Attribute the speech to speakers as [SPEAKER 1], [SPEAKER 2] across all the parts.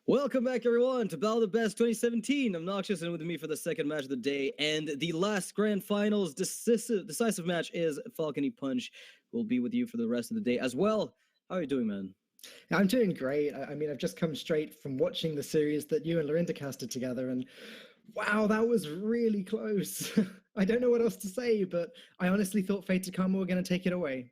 [SPEAKER 1] Welcome back, everyone, to Battle of the Best 2017. I'm Noxious, and with me for the second match of the day and the last grand finals decisive match is Falcony Punch. We'll be with you for the rest of the day as well. How are you doing, man?
[SPEAKER 2] I'm doing great. I mean, I've just come straight from watching the series that you and Lorinda casted together, and wow, that was really close. I don't know what else to say, but I honestly thought Fate to Come were going to take it away.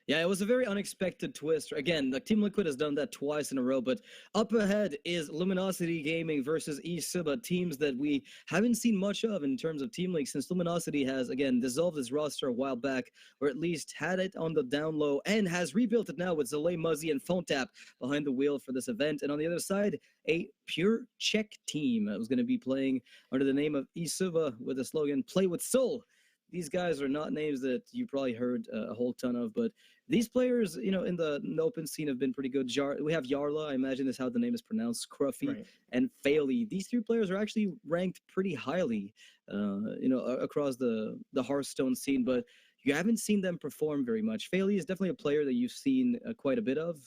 [SPEAKER 1] Yeah, it was a very unexpected twist. Again, like Team Liquid has done that twice in a row, but up ahead is Luminosity Gaming versus eSuba, teams that we haven't seen much of in terms of Team League since Luminosity has, again, dissolved its roster a while back, or at least had it on the down low, and has rebuilt it now with Zalae Muzzy and Phonetap behind the wheel for this event. And on the other side, a pure Czech team that was going to be playing under the name of eSuba with the slogan, Play with Soul. These guys are not names that you probably heard a whole ton of, but these players, in the open scene have been pretty good. We have Jarla, I imagine is how the name is pronounced, Scruffy,
[SPEAKER 2] Right.
[SPEAKER 1] and Faeli. These three players are actually ranked pretty highly, across the Hearthstone scene, but you haven't seen them perform very much. Faeli is definitely a player that you've seen quite a bit of,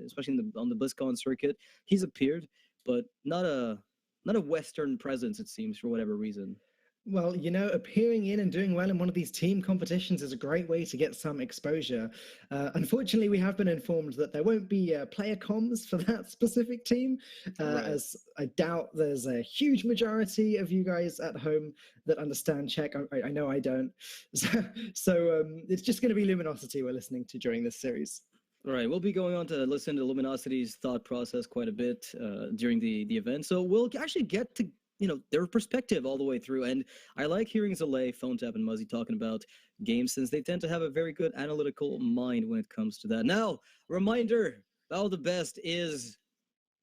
[SPEAKER 1] especially on the BlizzCon circuit. He's appeared, but not a Western presence, it seems, for whatever reason.
[SPEAKER 2] Well, appearing in and doing well in one of these team competitions is a great way to get some exposure. Unfortunately, we have been informed that there won't be player comms for that specific team,
[SPEAKER 1] Right.
[SPEAKER 2] as I doubt there's a huge majority of you guys at home that understand Czech. I know I don't. So it's just going to be Luminosity we're listening to during this series.
[SPEAKER 1] Right, we'll be going on to listen to Luminosity's thought process quite a bit during the event, so we'll actually get to their perspective all the way through. And I like hearing Zalae, Phonetap, and Muzzy talking about games since they tend to have a very good analytical mind when it comes to that. Now, reminder: Battle of the Best is,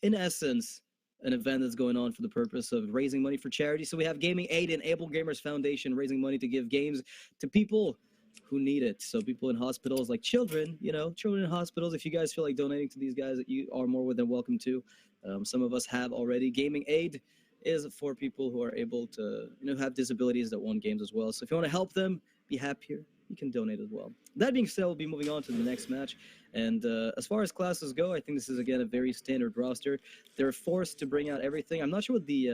[SPEAKER 1] in essence, an event that's going on for the purpose of raising money for charity. So we have Gaming Aid and Able Gamers Foundation raising money to give games to people who need it. So people in hospitals, like children, children in hospitals. If you guys feel like donating to these guys, you are more than welcome to. Some of us have already. Gaming Aid is for people who are able to, have disabilities that want games as well. So if you want to help them be happier, you can donate as well. That being said, we'll be moving on to the next match. And as far as classes go, I think this is, again, a very standard roster. They're forced to bring out everything. I'm not sure what the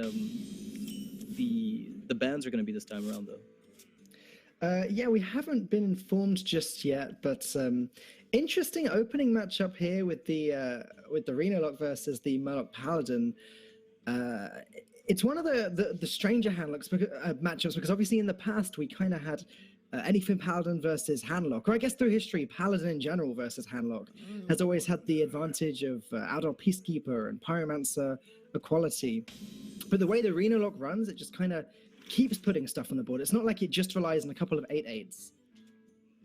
[SPEAKER 1] bans are going to be this time around, though.
[SPEAKER 2] Yeah, we haven't been informed just yet, but interesting opening matchup here with the Rhinolock versus the Murloc Paladin. It's one of the stranger matchups because obviously in the past we kind of had anything Paladin versus Handlock, or I guess through history, Paladin in general versus Handlock has always had the advantage of Adult Peacekeeper and Pyromancer equality. But the way the Rhinolock runs, it just kind of keeps putting stuff on the board. It's not like it just relies on a couple of 8/8s.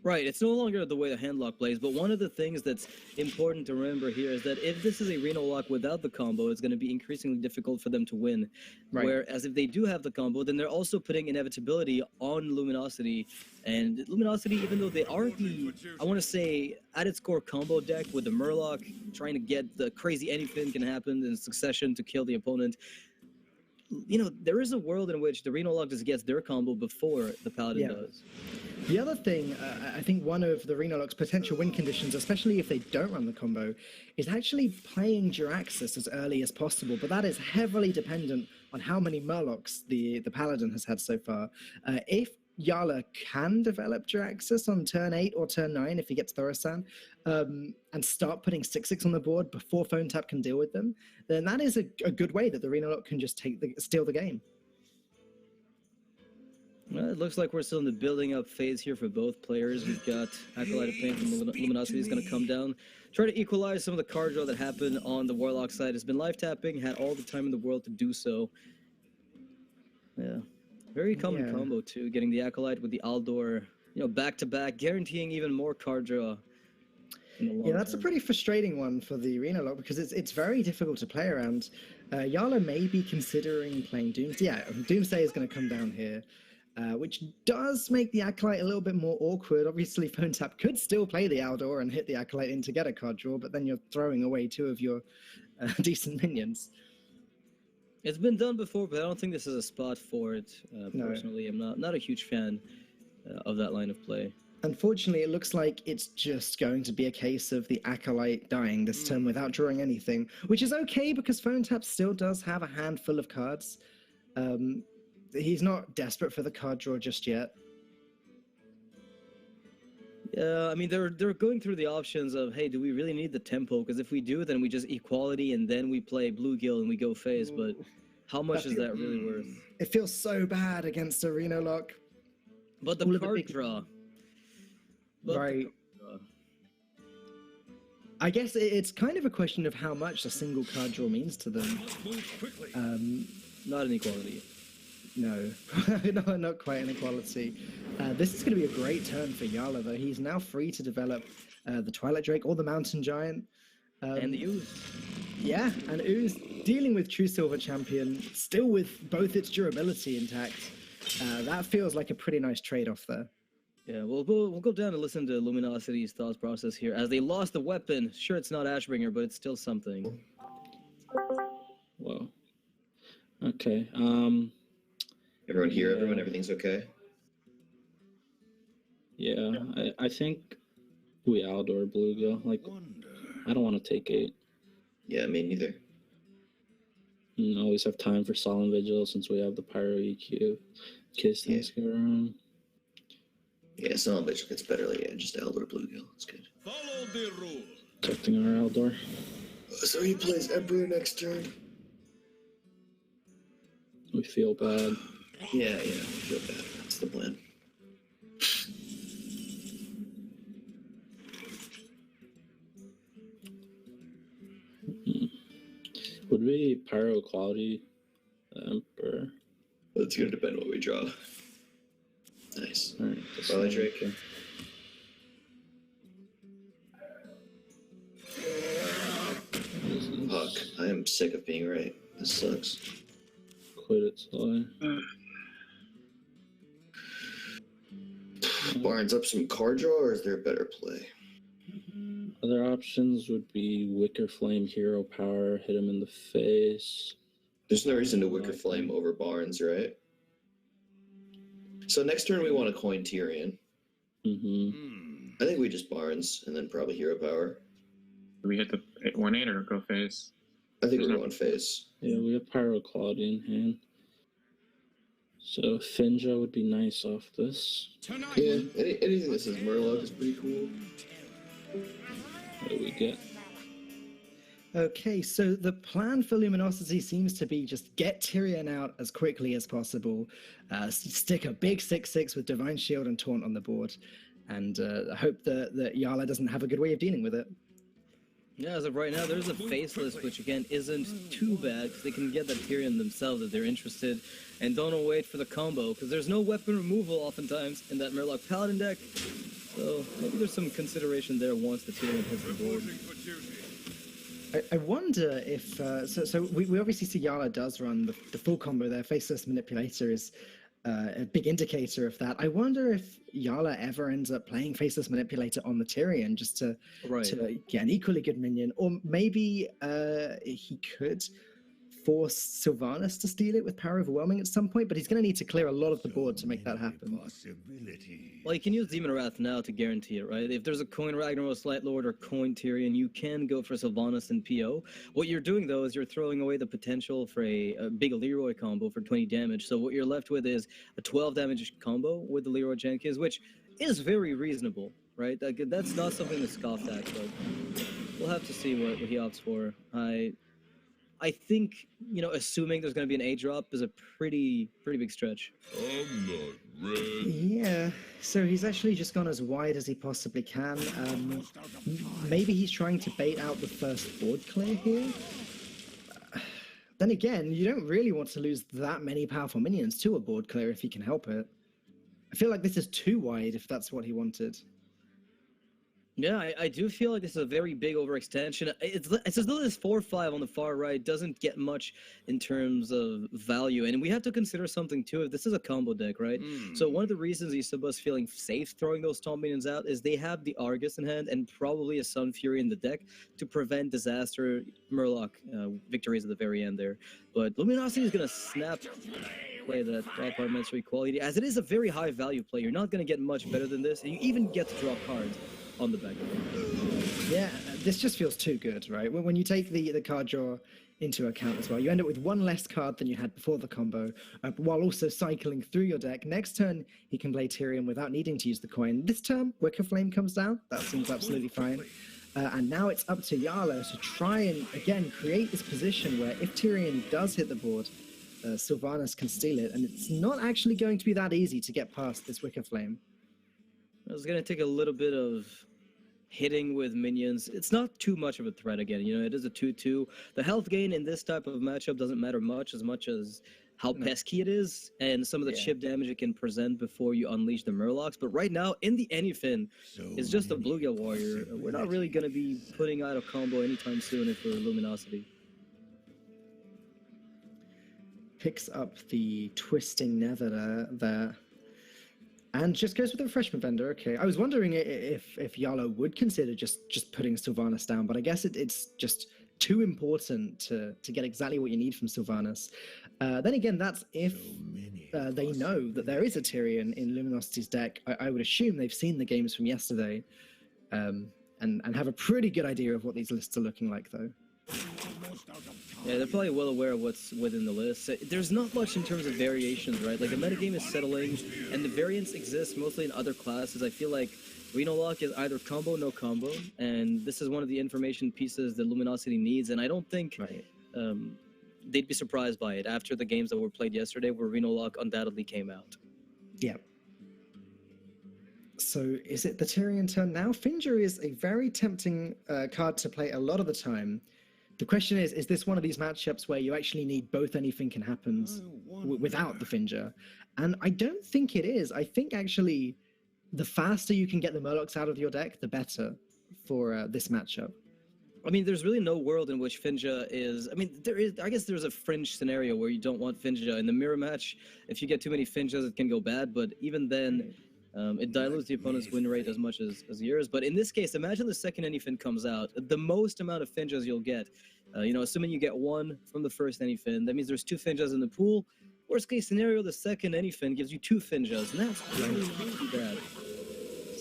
[SPEAKER 1] Right, it's no longer the way the handlock plays, but one of the things that's important to remember here is that if this is a Rhinolock without the combo, it's going to be increasingly difficult for them to win. Right. Whereas if they do have the combo, then they're also putting inevitability on Luminosity. And Luminosity, even though they are I want to say, at its core combo deck with the Murloc, trying to get the crazy anything can happen in succession to kill the opponent, there is a world in which the Rhinolock just gets their combo before the Paladin does.
[SPEAKER 2] The other thing, I think one of the Rhinolock's potential win conditions, especially if they don't run the combo, is actually playing Jiraxxus as early as possible, but that is heavily dependent on how many Murlocs the Paladin has had so far. If Jarla can develop Jiraxxus on turn 8 or turn 9 if he gets Thaurissan, and start putting 6/6 on the board before Phonetap can deal with them, then that is a good way that the Rhinolock can just steal the game.
[SPEAKER 1] Well, it looks like we're still in the building up phase here for both players. We've got Acolyte of Pain from Luminosity is going to come down, try to equalize some of the card draw that happened on the Warlock side. Has been live tapping, had all the time in the world to do so. Yeah, very common combo too, getting the Acolyte with the Aldor, back to back, guaranteeing even more card draw.
[SPEAKER 2] Yeah, that's a pretty frustrating one for the Rhinolock because it's very difficult to play around. Jarla may be considering playing Doomsday. Yeah, Doomsday is going to come down here, which does make the Acolyte a little bit more awkward. Obviously, Phonetap could still play the Aldor and hit the Acolyte in to get a card draw, but then you're throwing away 2 of your decent minions.
[SPEAKER 1] It's been done before, but I don't think this is a spot for it. Personally, I'm not a huge fan of that line of play.
[SPEAKER 2] Unfortunately, it looks like it's just going to be a case of the Acolyte dying this turn without drawing anything, which is okay because Phonetap still does have a handful of cards. He's not desperate for the card draw just yet.
[SPEAKER 1] Yeah, I mean, they're going through the options of, hey, do we really need the tempo? Because if we do, then we just equality and then we play bluegill and we go face. But how much is that really worth?
[SPEAKER 2] It feels so bad against a Reno lock.
[SPEAKER 1] But the card draw.
[SPEAKER 2] Right. I guess it's kind of a question of how much a single card draw means to them.
[SPEAKER 1] Not an equality.
[SPEAKER 2] No, not quite an equality. This is going to be a great turn for Jarla, though. He's now free to develop the Twilight Drake or the Mountain Giant.
[SPEAKER 1] And the Ooze.
[SPEAKER 2] Yeah, and Ooze dealing with True Silver Champion, still with both its durability intact. That feels like a pretty nice trade-off there.
[SPEAKER 1] Yeah, we'll go down and listen to Luminosity's thought process here. As they lost the weapon, sure, it's not Ashbringer, but it's still something.
[SPEAKER 3] Whoa. Okay,
[SPEAKER 4] Everyone here? Everyone? Everything's okay?
[SPEAKER 3] yeah, I think we outdoor bluegill. Like, I don't want to take 8.
[SPEAKER 4] Yeah, me neither.
[SPEAKER 3] And always have time for Solemn Vigil since we have the Pyro EQ. Kiss things go around.
[SPEAKER 4] Yeah, some bitch gets better. Like, yeah, just Eldor Bluegill. It's good.
[SPEAKER 5] Follow the rule.
[SPEAKER 3] Protecting our Eldor.
[SPEAKER 4] So he plays Emperor next turn.
[SPEAKER 3] We feel bad.
[SPEAKER 4] Yeah, I feel bad. That's the plan.
[SPEAKER 3] Would we Pyro quality Emperor?
[SPEAKER 4] It's gonna depend on what we draw. Nice.
[SPEAKER 3] Alright,
[SPEAKER 4] Twilight Drake.
[SPEAKER 3] Okay.
[SPEAKER 4] Fuck, I am sick of being right. This sucks.
[SPEAKER 3] Quit it, Zalae.
[SPEAKER 4] Barnes up some card draw, or is there a better play?
[SPEAKER 3] Other options would be Wicker Flame, Hero Power, hit him in the face.
[SPEAKER 4] There's no reason to Wicker Flame over Barnes, right? So next turn we want to coin Tyrion. I think we just Barnes and then probably Hero Power.
[SPEAKER 6] Do we hit the 1-8 or go face?
[SPEAKER 4] I think we're going face.
[SPEAKER 3] Yeah, we have Pyro quality in hand. So Finja would be nice off this.
[SPEAKER 4] Yeah, anything that says Murloc is pretty cool.
[SPEAKER 3] What do we get?
[SPEAKER 2] Okay, so the plan for Luminosity seems to be just get Tyrion out as quickly as possible, stick a big 6/6 with Divine Shield and Taunt on the board, and hope that Jarla doesn't have a good way of dealing with it.
[SPEAKER 1] Yeah, as of right now, there's a Faceless, which again isn't too bad, because they can get that Tyrion themselves if they're interested, and don't wait for the combo, because there's no weapon removal oftentimes in that Murloc Paladin deck, so maybe there's some consideration there once the Tyrion hits the board.
[SPEAKER 2] I wonder if so we obviously see Jarla does run the full combo there. Faceless Manipulator is a big indicator of that. I wonder if Jarla ever ends up playing Faceless Manipulator on the Tyrion just to get an equally good minion, or maybe he could force Sylvanas to steal it with Power Overwhelming at some point, but he's going to need to clear a lot of the board to make that happen.
[SPEAKER 1] Well, you can use Demon Wrath now to guarantee it, right? If there's a coin Ragnaros Light Lord or coin Tyrion, you can go for Sylvanas and PO. What you're doing, though, is you're throwing away the potential for a big Leroy combo for 20 damage. So what you're left with is a 12 damage combo with the Leroy Jenkins, which is very reasonable, right? That's not something to scoff at, but we'll have to see what he opts for. I think, assuming there's going to be an A drop is a pretty big stretch.
[SPEAKER 5] I'm not ready.
[SPEAKER 2] Yeah, so he's actually just gone as wide as he possibly can. Maybe he's trying to bait out the first board clear here. Then again, you don't really want to lose that many powerful minions to a board clear if you can help it. I feel like this is too wide if that's what he wanted.
[SPEAKER 1] Yeah, I do feel like this is a very big overextension. It's as though this 4-5 on the far right doesn't get much in terms of value. And we have to consider something too. If this is a combo deck, right? So one of the reasons eSuba's feeling safe throwing those Tomb Minions out is they have the Argus in hand and probably a Sun Fury in the deck to prevent disaster Murloc victories at the very end there. But Luminosity is going to snap play that parliamentary quality, as it is a very high value play. You're not going to get much better than this, and you even get to draw cards on the back.
[SPEAKER 2] Yeah, this just feels too good, right? When you take the card draw into account as well, you end up with one less card than you had before the combo, while also cycling through your deck. Next turn, he can play Tyrion without needing to use the coin. This turn, Wicker Flame comes down. That seems absolutely fine. And now it's up to Jarla to try and, again, create this position where if Tyrion does hit the board, Sylvanas can steal it, and it's not actually going to be that easy to get past this Wicker Flame.
[SPEAKER 1] It's going to take a little bit of hitting with minions. It's not too much of a threat again. You know, it is a 2-2. The health gain in this type of matchup doesn't matter much as how pesky it is and some of the chip damage it can present before you unleash the Murlocs. But right now, in the Anyfin, it's just a Bluegill Warrior. We're not really going to be putting out a combo anytime soon for Luminosity.
[SPEAKER 2] Picks up the Twisting Nether there. And just goes with the Refreshment Vendor. Okay, I was wondering if Jarla would consider just putting Sylvanas down, but I guess it's just too important to get exactly what you need from Sylvanas. Then again, that's if they know that there is a Tyrion in Luminosity's deck. I would assume they've seen the games from yesterday and have a pretty good idea of what these lists are looking like, though.
[SPEAKER 1] Yeah, they're probably well aware of what's within the list. There's not much in terms of variations, right? Like, the metagame is settling, and the variance exists mostly in other classes. I feel like Reno Lock is either combo, no combo, and this is one of the information pieces that Luminosity needs, and I don't think they'd be surprised by it after the games that were played yesterday, where Reno Lock undoubtedly came out.
[SPEAKER 2] Yeah. So is it the Tyrion turn now? Finger is a very tempting card to play a lot of the time. The question is this one of these matchups where you actually need both Anything Can Happens without the Finger? And I don't think it is. I think actually the faster you can get the Murlocs out of your deck, the better for this matchup.
[SPEAKER 1] I mean, there's really no world in which Finja is... I mean, I guess there's a fringe scenario where you don't want Finja. In the mirror match, if you get too many Finjas, it can go bad, but even then... it dilutes the opponent's win rate as much as yours. But in this case, imagine the second Anyfin comes out. The most amount of Finjas you'll get, assuming you get one from the first Anyfin, that means there's 2 Finjas in the pool. Worst case scenario, the second Anyfin gives you 2 Finjas, and that's really, really bad.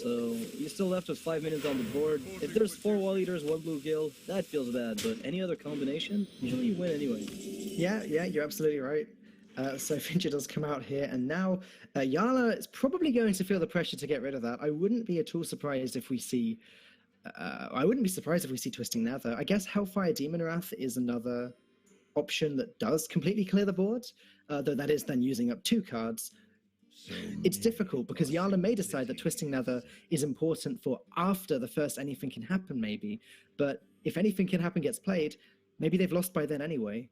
[SPEAKER 1] So you're still left with 5 minions on the board. If there's 4 Wall Eaters, 1 Bluegill, that feels bad. But any other combination, usually you win anyway.
[SPEAKER 2] Yeah, you're absolutely right. So Fincher does come out here, and now Jarla is probably going to feel the pressure to get rid of that. I wouldn't be at all surprised if we see... Twisting Nether. I guess Hellfire Demon Wrath is another option that does completely clear the board, though that is then using up 2 cards. It's difficult because Jarla may decide that Twisting Nether is important for after the first Anything Can Happen, maybe. But if Anything Can Happen gets played, maybe they've lost by then anyway.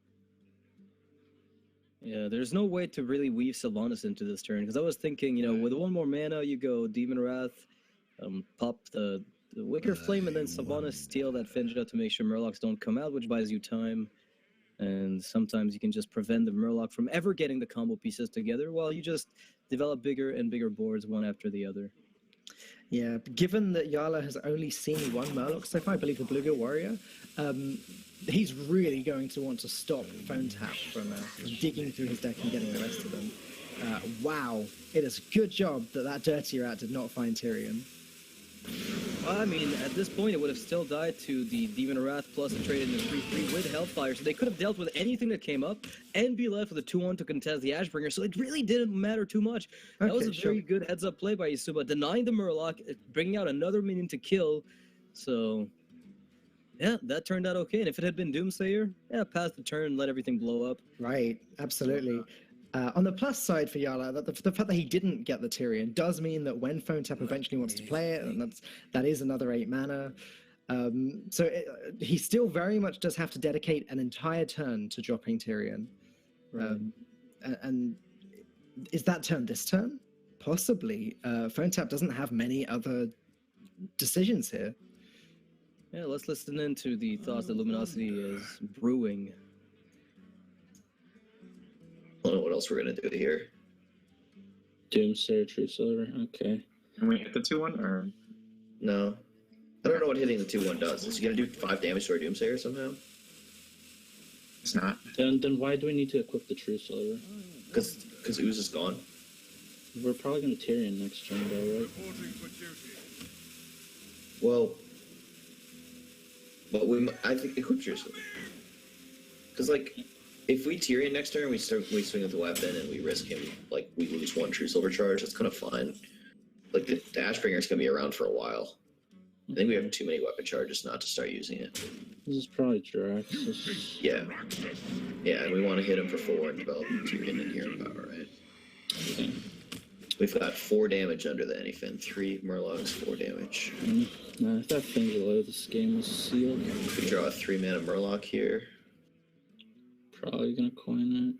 [SPEAKER 1] Yeah, there's no way to really weave Sylvanas into this turn, because I was thinking, with 1 more mana, you go Demon Wrath, pop the Wicker Flame, and then Sylvanas steal that Finja to make sure Murlocs don't come out, which buys you time. And sometimes you can just prevent the Murloc from ever getting the combo pieces together while you just develop bigger and bigger boards one after the other.
[SPEAKER 2] Yeah, given that Jarla has only seen 1 Murloc so far, I believe the Bluegill Warrior, he's really going to want to stop Phonetap from digging through his deck and getting the rest of them. Wow, it is a good job that Dirty Rat did not find Tyrion.
[SPEAKER 1] Well, I mean, at this point, it would have still died to the Demon Wrath plus a trade in the 3-3 with Hellfire, so they could have dealt with anything that came up and be left with a 2-1 to contest the Ashbringer, so it really didn't matter too much. That was a very good heads-up play by eSuba, denying the Murloc, bringing out another minion to kill, so... yeah, that turned out okay, and if it had been Doomsayer, pass the turn, let everything blow up.
[SPEAKER 2] Right, absolutely. On the plus side for Jarla, the fact that he didn't get the Tyrion does mean that when Phonetap eventually wants to play it, and that is another 8 mana. He still very much does have to dedicate an entire turn to dropping Tyrion.
[SPEAKER 1] Right.
[SPEAKER 2] And is that turn this turn? Possibly. Phonetap doesn't have many other decisions here.
[SPEAKER 1] Yeah, let's listen into the thoughts that Luminosity is brewing.
[SPEAKER 4] I don't know what else we're gonna do here.
[SPEAKER 3] Doomsayer, True Silver. Okay.
[SPEAKER 6] Can we hit the 2-1 or?
[SPEAKER 4] No. I don't know what hitting the 2-1 does. Is he gonna do 5 damage to our Doomsayer somehow?
[SPEAKER 6] It's not.
[SPEAKER 3] Then why do we need to equip the True Silver?
[SPEAKER 4] Because Ooze is gone.
[SPEAKER 3] We're probably gonna Tyrion next turn, though, right?
[SPEAKER 5] Reporting for duty.
[SPEAKER 4] Well, but I think equip True Silver. Because like, if we Tyrion next turn, we swing with the weapon and we risk him, like we lose 1 True Silver charge. That's kind of fine. Like the Ashbringer's gonna be around for a while. I think we have too many weapon charges not to start using it.
[SPEAKER 3] This is probably Drax.
[SPEAKER 4] Yeah. Yeah, and we want to hit him for 4 and develop Tyrion and Hero Power, right?
[SPEAKER 3] Okay.
[SPEAKER 4] We've got 4 damage under the Anyfin. 3 Murlocs, 4 damage.
[SPEAKER 3] Nah, if that thing's low, this game was sealed.
[SPEAKER 4] We draw a 3-mana Murloc here.
[SPEAKER 3] Probably gonna coin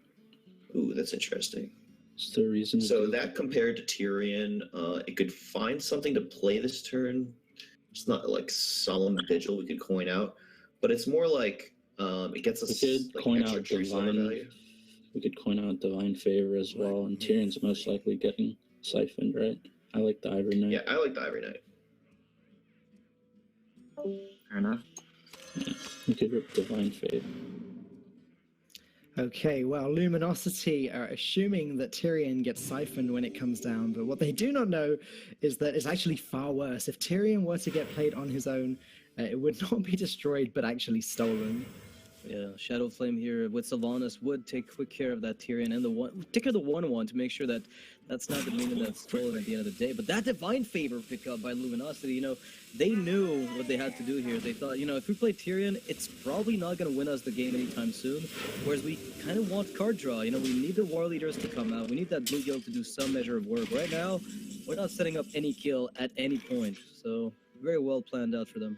[SPEAKER 3] it.
[SPEAKER 4] Ooh, that's interesting.
[SPEAKER 3] It's the reason.
[SPEAKER 4] So that compared to Tyrion, it could find something to play this turn. It's not like Solemn Vigil we could coin out, but it's more like it gets us
[SPEAKER 3] We could
[SPEAKER 4] like,
[SPEAKER 3] coin
[SPEAKER 4] extra
[SPEAKER 3] out
[SPEAKER 4] True Silver
[SPEAKER 3] Divine.
[SPEAKER 4] value.
[SPEAKER 3] We could coin out Divine Favor as well, and Tyrion's most likely getting siphoned, right? I like the Ivory Knight.
[SPEAKER 4] Yeah, I like the Ivory Knight.
[SPEAKER 6] Fair enough.
[SPEAKER 3] Yeah. We could rip Divine Favor.
[SPEAKER 2] Okay, well, Luminosity are assuming that Tyrion gets siphoned when it comes down, but what they do not know is that it's actually far worse. If Tyrion were to get played on his own, it would not be destroyed, but actually stolen.
[SPEAKER 1] Yeah, Shadow Flame here with Sylvanas would take quick care of that Tyrion and take care of the 1/1 to make sure that that's not the minion that's stolen at the end of the day. But that Divine Favor pickup by Luminosity, you know, they knew what they had to do here. They thought, you know, if we play Tyrion, it's probably not going to win us the game anytime soon. Whereas we kind of want card draw. You know, we need the War Leaders to come out. We need that Blue Guild to do some measure of work. Right now, we're not setting up any kill at any point. So, very well planned out for them.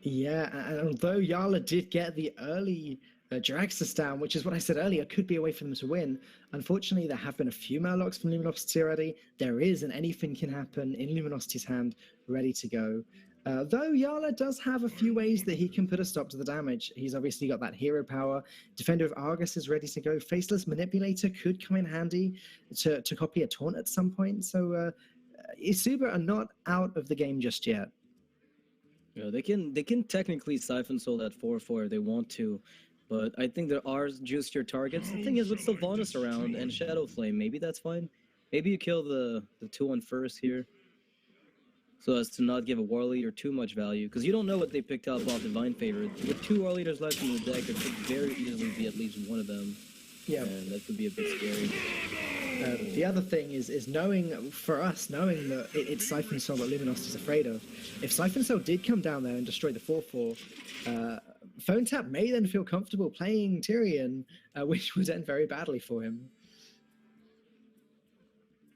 [SPEAKER 2] Yeah, and although Jarla did get the early Jaraxxus down, which is what I said earlier, could be a way for them to win. Unfortunately, there have been a few Murlocs from Luminosity already. There is an anything can happen in Luminosity's hand, ready to go. Though Jarla does have a few ways that he can put a stop to the damage. He's obviously got that hero power. Defender of Argus is ready to go. Faceless Manipulator could come in handy to copy a taunt at some point. So eSuba are not out of the game just yet.
[SPEAKER 1] Yeah, they can technically siphon soul that 4/4 if they want to, but I think there are juicier targets. The thing is with Sylvanas around and Shadow Flame, maybe that's fine. Maybe you kill the 2/1 first here, so as to not give a War Leader too much value, because you don't know what they picked up off Divine Favor. With 2 War Leaders left in the deck, there could very easily be at least one of them.
[SPEAKER 2] Yeah.
[SPEAKER 1] And that could be a bit scary.
[SPEAKER 2] The other thing is knowing that it's Siphon Soul that Luminosity's afraid of. If Siphon Soul did come down there and destroy the 4/4, Phonetap may then feel comfortable playing Tyrion, which would end very badly for him.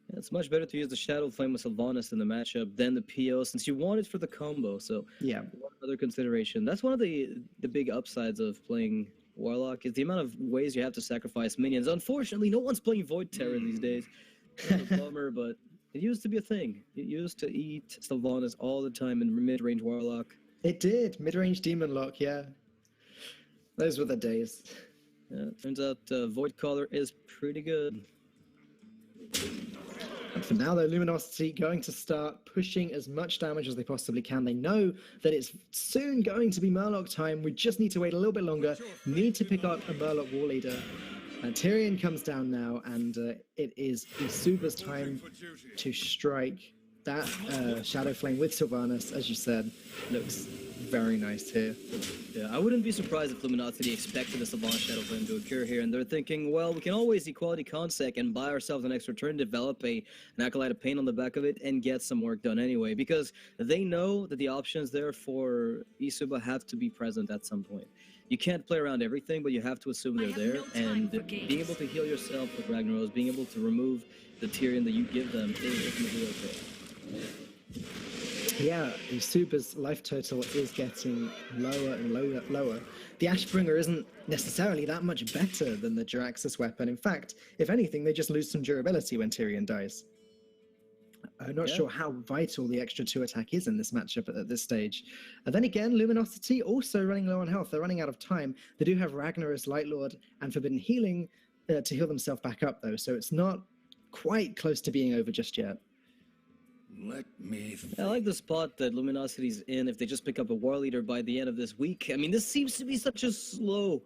[SPEAKER 1] Yeah, it's much better to use the Shadow Flame with Sylvanas in the matchup than the PO, since you want it for the combo. So
[SPEAKER 2] Yeah.
[SPEAKER 1] one other consideration. That's one of the big upsides of playing Warlock is the amount of ways you have to sacrifice minions. Unfortunately, no one's playing Void Terror these days. It's a bummer, but it used to be a thing. It used to eat Sylvanas all the time in mid-range Warlock.
[SPEAKER 2] It did. Mid-range Demon Lock, yeah. Those were the days.
[SPEAKER 1] Yeah, turns out Void Caller is pretty good.
[SPEAKER 2] And for now, though, Luminosity going to start pushing as much damage as they possibly can. They know that it's soon going to be Murloc time. We just need to wait a little bit longer. Need to pick up a Murloc War Leader. And Tyrion comes down now, and it is eSuba's time to strike. That Shadow Flame with Sylvanas, as you said, looks very nice here.
[SPEAKER 1] Yeah, I wouldn't be surprised if Luminosity expected a Sylvanas Shadow Flame to occur here, and they're thinking, well, we can always equality consec and buy ourselves an extra turn, develop an Acolyte of Pain on the back of it, and get some work done anyway, because they know that the options there for eSuba have to be present at some point. You can't play around everything, but you have to assume they're there, and being able to heal yourself with Ragnaros, being able to remove the Tyrion that you give them is ultimately okay.
[SPEAKER 2] Yeah, eSuba's life total is getting lower and lower. The Ashbringer isn't necessarily that much better than the Jaraxxus weapon. In fact, if anything, they just lose some durability when Tyrion dies. I'm not
[SPEAKER 1] Yeah.
[SPEAKER 2] sure how vital the extra 2 attack is in this matchup at this stage. And then again, Luminosity also running low on health. They're running out of time. They do have Ragnarus, Light Lord, and Forbidden Healing to heal themselves back up, though. So it's not quite close to being over just yet.
[SPEAKER 5] Let me think.
[SPEAKER 1] I like the spot that Luminosity's in if they just pick up a War Leader by the end of this week. I mean, this seems to be such a slow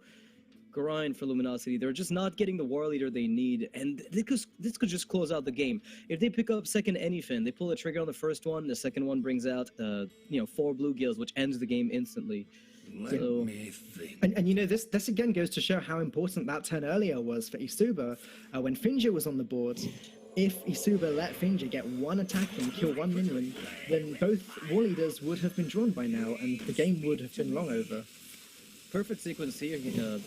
[SPEAKER 1] grind for Luminosity. They're just not getting the War Leader they need, and this could just close out the game. If they pick up second Anyfin, they pull the trigger on the first one, the second one brings out, 4 blue gills, which ends the game instantly.
[SPEAKER 5] Let
[SPEAKER 1] So-
[SPEAKER 5] me think.
[SPEAKER 2] And you know, this again goes to show how important that turn earlier was for eSuba when Finja was on the board. If eSuba let Finja get 1 attack and kill 1 minion, then both War Leaders would have been drawn by now, and the game would have been long over.
[SPEAKER 1] Perfect sequence here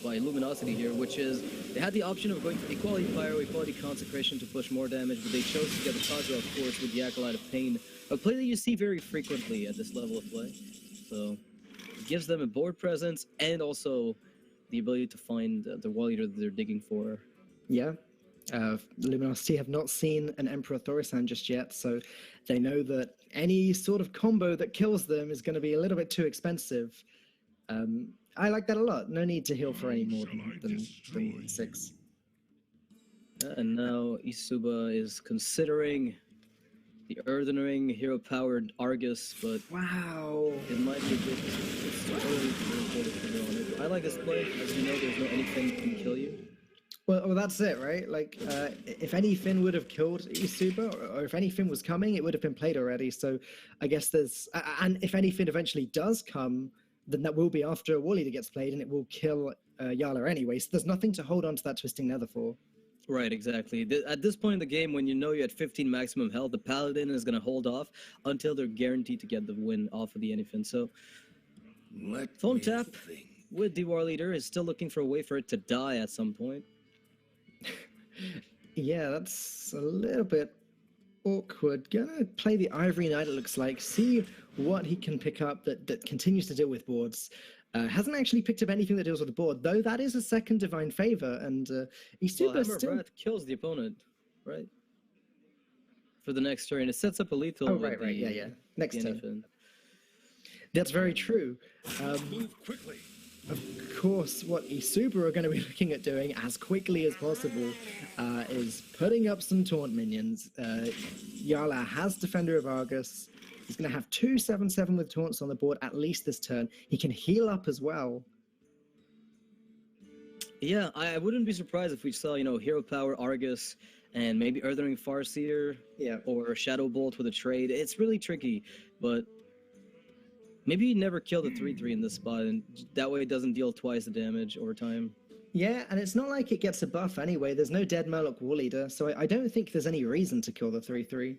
[SPEAKER 1] by Luminosity here, which is they had the option of going for Equality Pyro, Equality Consecration to push more damage, but they chose to get the Kadra, of course, with the Acolyte of Pain, a play that you see very frequently at this level of play. So it gives them a board presence and also the ability to find the War Leader that they're digging for.
[SPEAKER 2] Yeah. Luminosity have not seen an Emperor Thorisan just yet, so they know that any sort of combo that kills them is going to be a little bit too expensive. I like that a lot. No need to heal for any more than 6.
[SPEAKER 1] And now eSuba is considering the Earthen Ring, hero-powered Argus, but
[SPEAKER 2] Wow.
[SPEAKER 1] it might be a bit it's too early to pull the trigger on it. I like this play. As you know, there's no anything that can kill you.
[SPEAKER 2] Well, that's it, right? Like, if any Finn would have killed eSuba, or if any Finn was coming, it would have been played already. So I guess there's... And if any Finn eventually does come, then that will be after a War Leader gets played, and it will kill Jarla anyway. So there's nothing to hold on to that Twisting Nether for.
[SPEAKER 1] Right, exactly. At this point in the game, when you know you're at 15 maximum health, the Paladin is going to hold off until they're guaranteed to get the win off of the Anyfin. So,
[SPEAKER 5] Let
[SPEAKER 1] Phonetap
[SPEAKER 5] me think.
[SPEAKER 1] with the War Leader is still looking for a way for it to die at some point.
[SPEAKER 2] Yeah, that's a little bit awkward. Gonna play the Ivory Knight, it looks like. See what he can pick up that continues to deal with boards. Hasn't actually picked up anything that deals with the board, though that is a second Divine Favor, and eSuba
[SPEAKER 1] Well, Hammer of
[SPEAKER 2] still...
[SPEAKER 1] Wrath kills the opponent, right? For the next turn. It sets up a lethal.
[SPEAKER 2] Oh,
[SPEAKER 1] with
[SPEAKER 2] right, yeah. Next
[SPEAKER 1] the
[SPEAKER 2] turn.
[SPEAKER 1] Anyfin.
[SPEAKER 2] That's very true.
[SPEAKER 5] Move quickly.
[SPEAKER 2] Of course, what eSuba are going to be looking at doing as quickly as possible is putting up some taunt minions. Jarla has Defender of Argus. He's going to have 2 7/7 with taunts on the board at least this turn. He can heal up as well.
[SPEAKER 1] Yeah, I wouldn't be surprised if we saw, Hero Power, Argus, and maybe Earthen Ring Farseer,
[SPEAKER 2] Yeah.
[SPEAKER 1] or Shadow Bolt with a trade. It's really tricky, but maybe you never kill the 3/3 in this spot, and that way it doesn't deal twice the damage over time.
[SPEAKER 2] Yeah, and it's not like it gets a buff anyway. There's no dead Murloc War Leader, so I don't think there's any reason to kill the 3/3.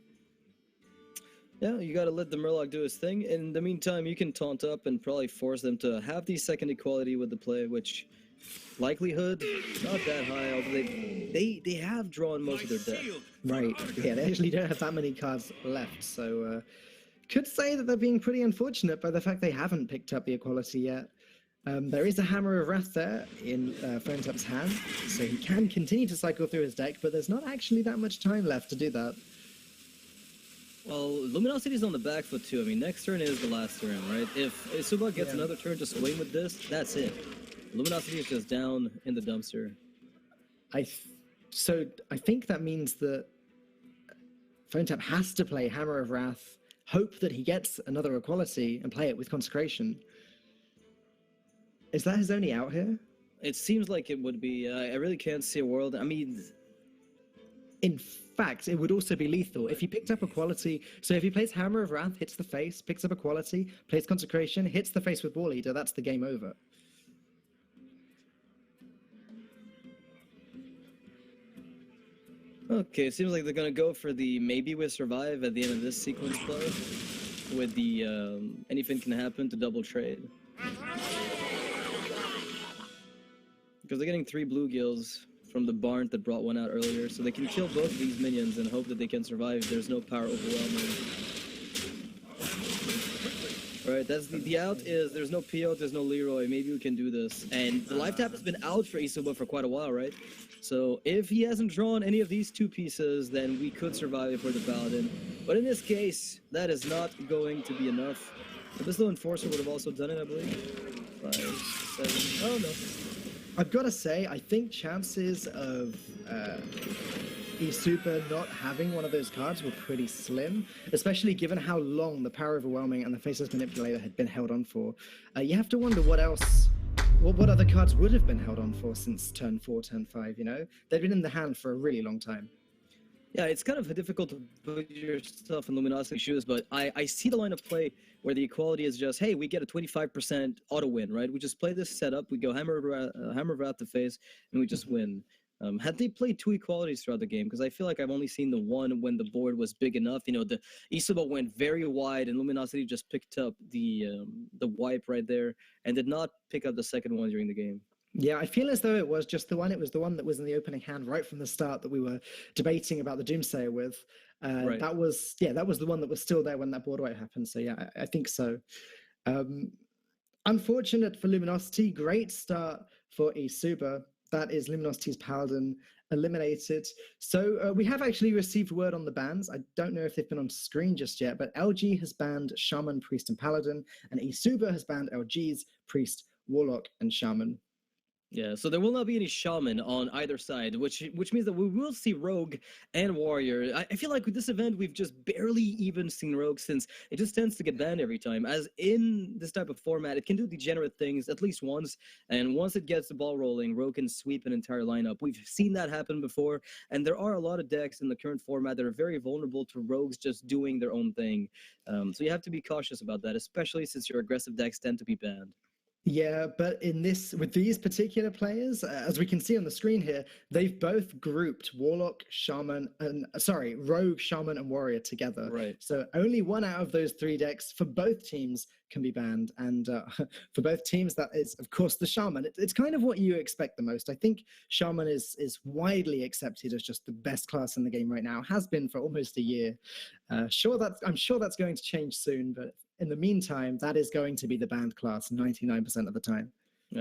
[SPEAKER 1] Yeah, you gotta let the Murloc do his thing. In the meantime, you can taunt up and probably force them to have the second equality with the play, which likelihood not that high, although they have drawn most of their deck.
[SPEAKER 2] Right, yeah, they actually don't have that many cards left, so could say that they're being pretty unfortunate by the fact they haven't picked up the equality yet. There is a Hammer of Wrath there in Phonetap's hand, so he can continue to cycle through his deck, but there's not actually that much time left to do that.
[SPEAKER 1] Well, Luminosity's on the back foot too. I mean, next turn is the last turn, right? If eSuba gets another turn to swing with this, that's it. Luminosity is just down in the dumpster.
[SPEAKER 2] So I think that means that Phonetap has to play Hammer of Wrath, hope that he gets another equality, and play it with Consecration. Is that his only out here?
[SPEAKER 1] It seems like it would be. I really can't see a world. I mean,
[SPEAKER 2] In fact, it would also be lethal. If he picked up equality, so if he plays Hammer of Wrath, hits the face, picks up equality, plays Consecration, hits the face with War Leader, that's the game over.
[SPEAKER 1] okay, it seems like they're gonna go for the maybe we survive at the end of this sequence play, with the anything can happen to double trade. Because they're getting 3 blue gills from the barn that brought one out earlier, so they can kill both of these minions and hope that they can survive if there's no power overwhelming. Alright, that's the out is there's no Pio, there's no Leroy, maybe we can do this. And the life tap has been out for eSuba for quite a while, right? So if he hasn't drawn any of these 2 pieces, then we could survive if we're the Paladin. But in this case, that is not going to be enough. The Abyssal Enforcer would have also done it, I believe. 5, 7. Oh, no.
[SPEAKER 2] I've got to say, I think chances of eSuba not having one of those cards were pretty slim, especially given how long the Power Overwhelming and the Faceless Manipulator had been held on for. You have to wonder what else, what other cards would have been held on for since turn 4, turn 5, you know? They've been in the hand for a really long time.
[SPEAKER 1] Yeah, it's kind of difficult to put yourself in Luminosity shoes, but I see the line of play where the equality is just, hey, we get a 25% auto win, right? We just play this setup, we go hammer Wrath to face, and we just win. Had they played 2 equalities throughout the game? Because I feel like I've only seen the one when the board was big enough. You know, the eSuba went very wide, and Luminosity just picked up the wipe right there, and did not pick up the second one during the game.
[SPEAKER 2] Yeah, I feel as though it was just the one. It was the one that was in the opening hand right from the start that we were debating about the Doomsayer with.
[SPEAKER 1] Right.
[SPEAKER 2] That was the one that was still there when that board wipe happened. So yeah, I think so. Unfortunate for Luminosity. Great start for eSuba. That is Luminosity's Paladin eliminated. So we have actually received word on the bans. I don't know if they've been on screen just yet, but LG has banned Shaman, Priest, and Paladin, and eSuba has banned LG's Priest, Warlock, and Shaman.
[SPEAKER 1] Yeah, so there will not be any Shaman on either side, which means that we will see Rogue and Warrior. I feel like with this event, we've just barely even seen Rogue, since it just tends to get banned every time. As in this type of format, it can do degenerate things at least once, and once it gets the ball rolling, Rogue can sweep an entire lineup. We've seen that happen before, and there are a lot of decks in the current format that are very vulnerable to Rogues just doing their own thing. So you have to be cautious about that, especially since your aggressive decks tend to be banned.
[SPEAKER 2] Yeah, but with these particular players, as we can see on the screen here, they've both grouped Warlock, Rogue, Shaman, and Warrior together.
[SPEAKER 1] Right.
[SPEAKER 2] So only one out of those 3 decks for both teams can be banned, and for both teams, that is, of course, the Shaman. It's kind of what you expect the most. I think Shaman is widely accepted as just the best class in the game right now. Has been for almost a year. I'm sure that's going to change soon, but in the meantime, that is going to be the banned class 99% of the time.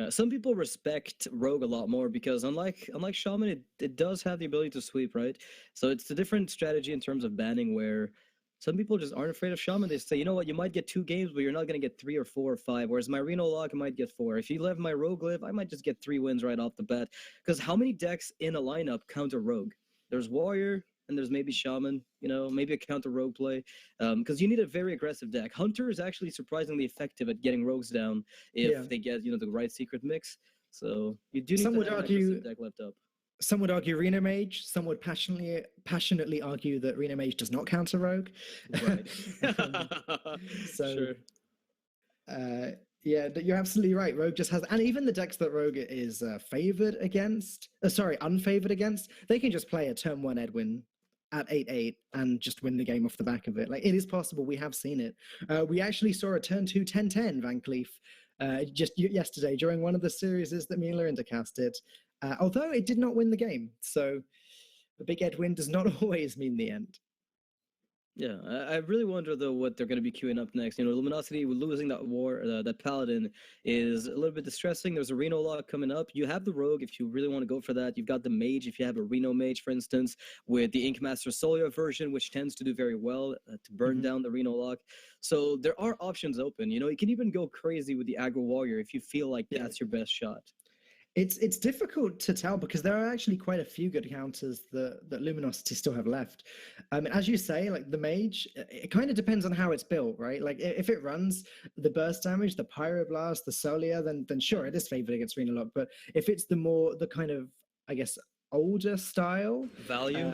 [SPEAKER 1] Some people respect Rogue a lot more because unlike Shaman, it does have the ability to sweep, right? So it's a different strategy in terms of banning, where some people just aren't afraid of Shaman. They say, you know what, you might get 2 games, but you're not going to get 3 or 4 or 5. Whereas my Reno Lock, I might get 4. If you left my Rogue live, I might just get 3 wins right off the bat. Because how many decks in a lineup counter Rogue? There's Warrior, and there's maybe Shaman, you know, maybe a counter Rogue play. Because you need a very aggressive deck. Hunter is actually surprisingly effective at getting Rogues down if they get, you know, the right secret mix. So you do need to have an aggressive deck left up.
[SPEAKER 2] Some would argue Reno Mage. Some would passionately argue that Reno Mage does not counter Rogue.
[SPEAKER 1] Right.
[SPEAKER 2] So,
[SPEAKER 1] sure.
[SPEAKER 2] Yeah, you're absolutely right. Rogue just has, and even the decks that Rogue is unfavored against, they can just play a turn 1 Edwin at 8/8 and just win the game off the back of it. Like, it is possible. We have seen it. We actually saw a turn 2 10/10 Van Cleef just yesterday during one of the series that me and Lorinda casted. Although it did not win the game, so the big Edwin does not always mean the end.
[SPEAKER 1] Yeah, I really wonder though what they're going to be queuing up next. You know, Luminosity losing that Paladin is a little bit distressing. There's a Reno Lock coming up. You have the Rogue if you really want to go for that. You've got the Mage if you have a Reno Mage, for instance, with the Ink Master Solio version, which tends to do very well to burn down the Reno Lock. So there are options open. You know, you can even go crazy with the Aggro Warrior if you feel like that's your best shot.
[SPEAKER 2] It's difficult to tell because there are actually quite a few good counters that Luminosity still have left. As you say, like the Mage, it kind of depends on how it's built, right? Like if it runs the burst damage, the Pyroblast, the Solia, then sure, it is favored against Reno Lock. But if it's the kind of, I guess, older style
[SPEAKER 1] value,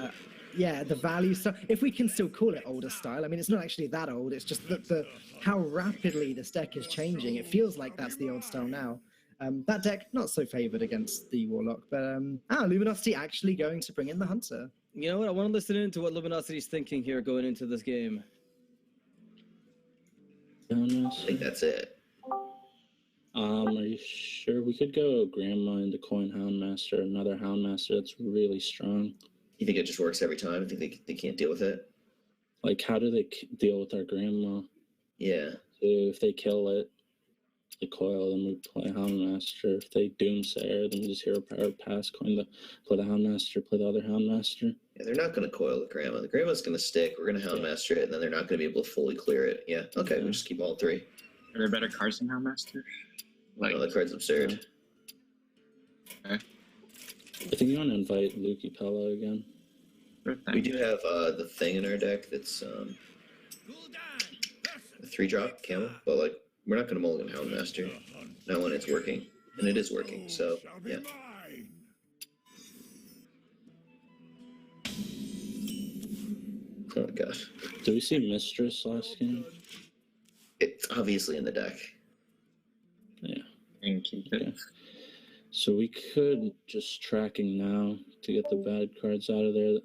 [SPEAKER 2] the value stuff, if we can still call it older style. I mean, it's not actually that old. It's just that how rapidly this deck is changing. It feels like that's the old style now. That deck, not so favored against the Warlock, but Luminosity actually going to bring in the Hunter.
[SPEAKER 1] You know what? I want to listen into what Luminosity's thinking here going into this game.
[SPEAKER 4] I think that's it.
[SPEAKER 3] Are you sure? We could go Grandma into Coin Houndmaster, another Houndmaster that's really strong.
[SPEAKER 4] You think it just works every time? I think they can't deal with it?
[SPEAKER 3] Like, how do they deal with our Grandma?
[SPEAKER 4] Yeah.
[SPEAKER 3] If they kill it. the coil, then we play Houndmaster. If they Doomsayer, then we just hero power pass, coin the play the Houndmaster, play the other Houndmaster.
[SPEAKER 4] Yeah, they're not going to coil the Grandma. The Grandma's going to stick. We're going to Houndmaster it, and then they're not going to be able to fully clear it. Yeah, okay, we'll just keep all three.
[SPEAKER 6] Are there better cards than Houndmaster? Like,
[SPEAKER 4] No, that card's absurd.
[SPEAKER 6] okay.
[SPEAKER 3] I think you want to invite Lukey Pella again.
[SPEAKER 6] Sure
[SPEAKER 4] We
[SPEAKER 6] thing.
[SPEAKER 4] do have the thing in our deck that's a 3-drop camel, but like we're not going to mulligan Houndmaster. Not when it's working, and it is working. So yeah. Oh my gosh,
[SPEAKER 3] Did we see Mistress last game?
[SPEAKER 4] it's obviously in the deck.
[SPEAKER 3] Yeah.
[SPEAKER 6] And keep it.
[SPEAKER 3] Okay. So we could just tracking now to get the bad cards out of there.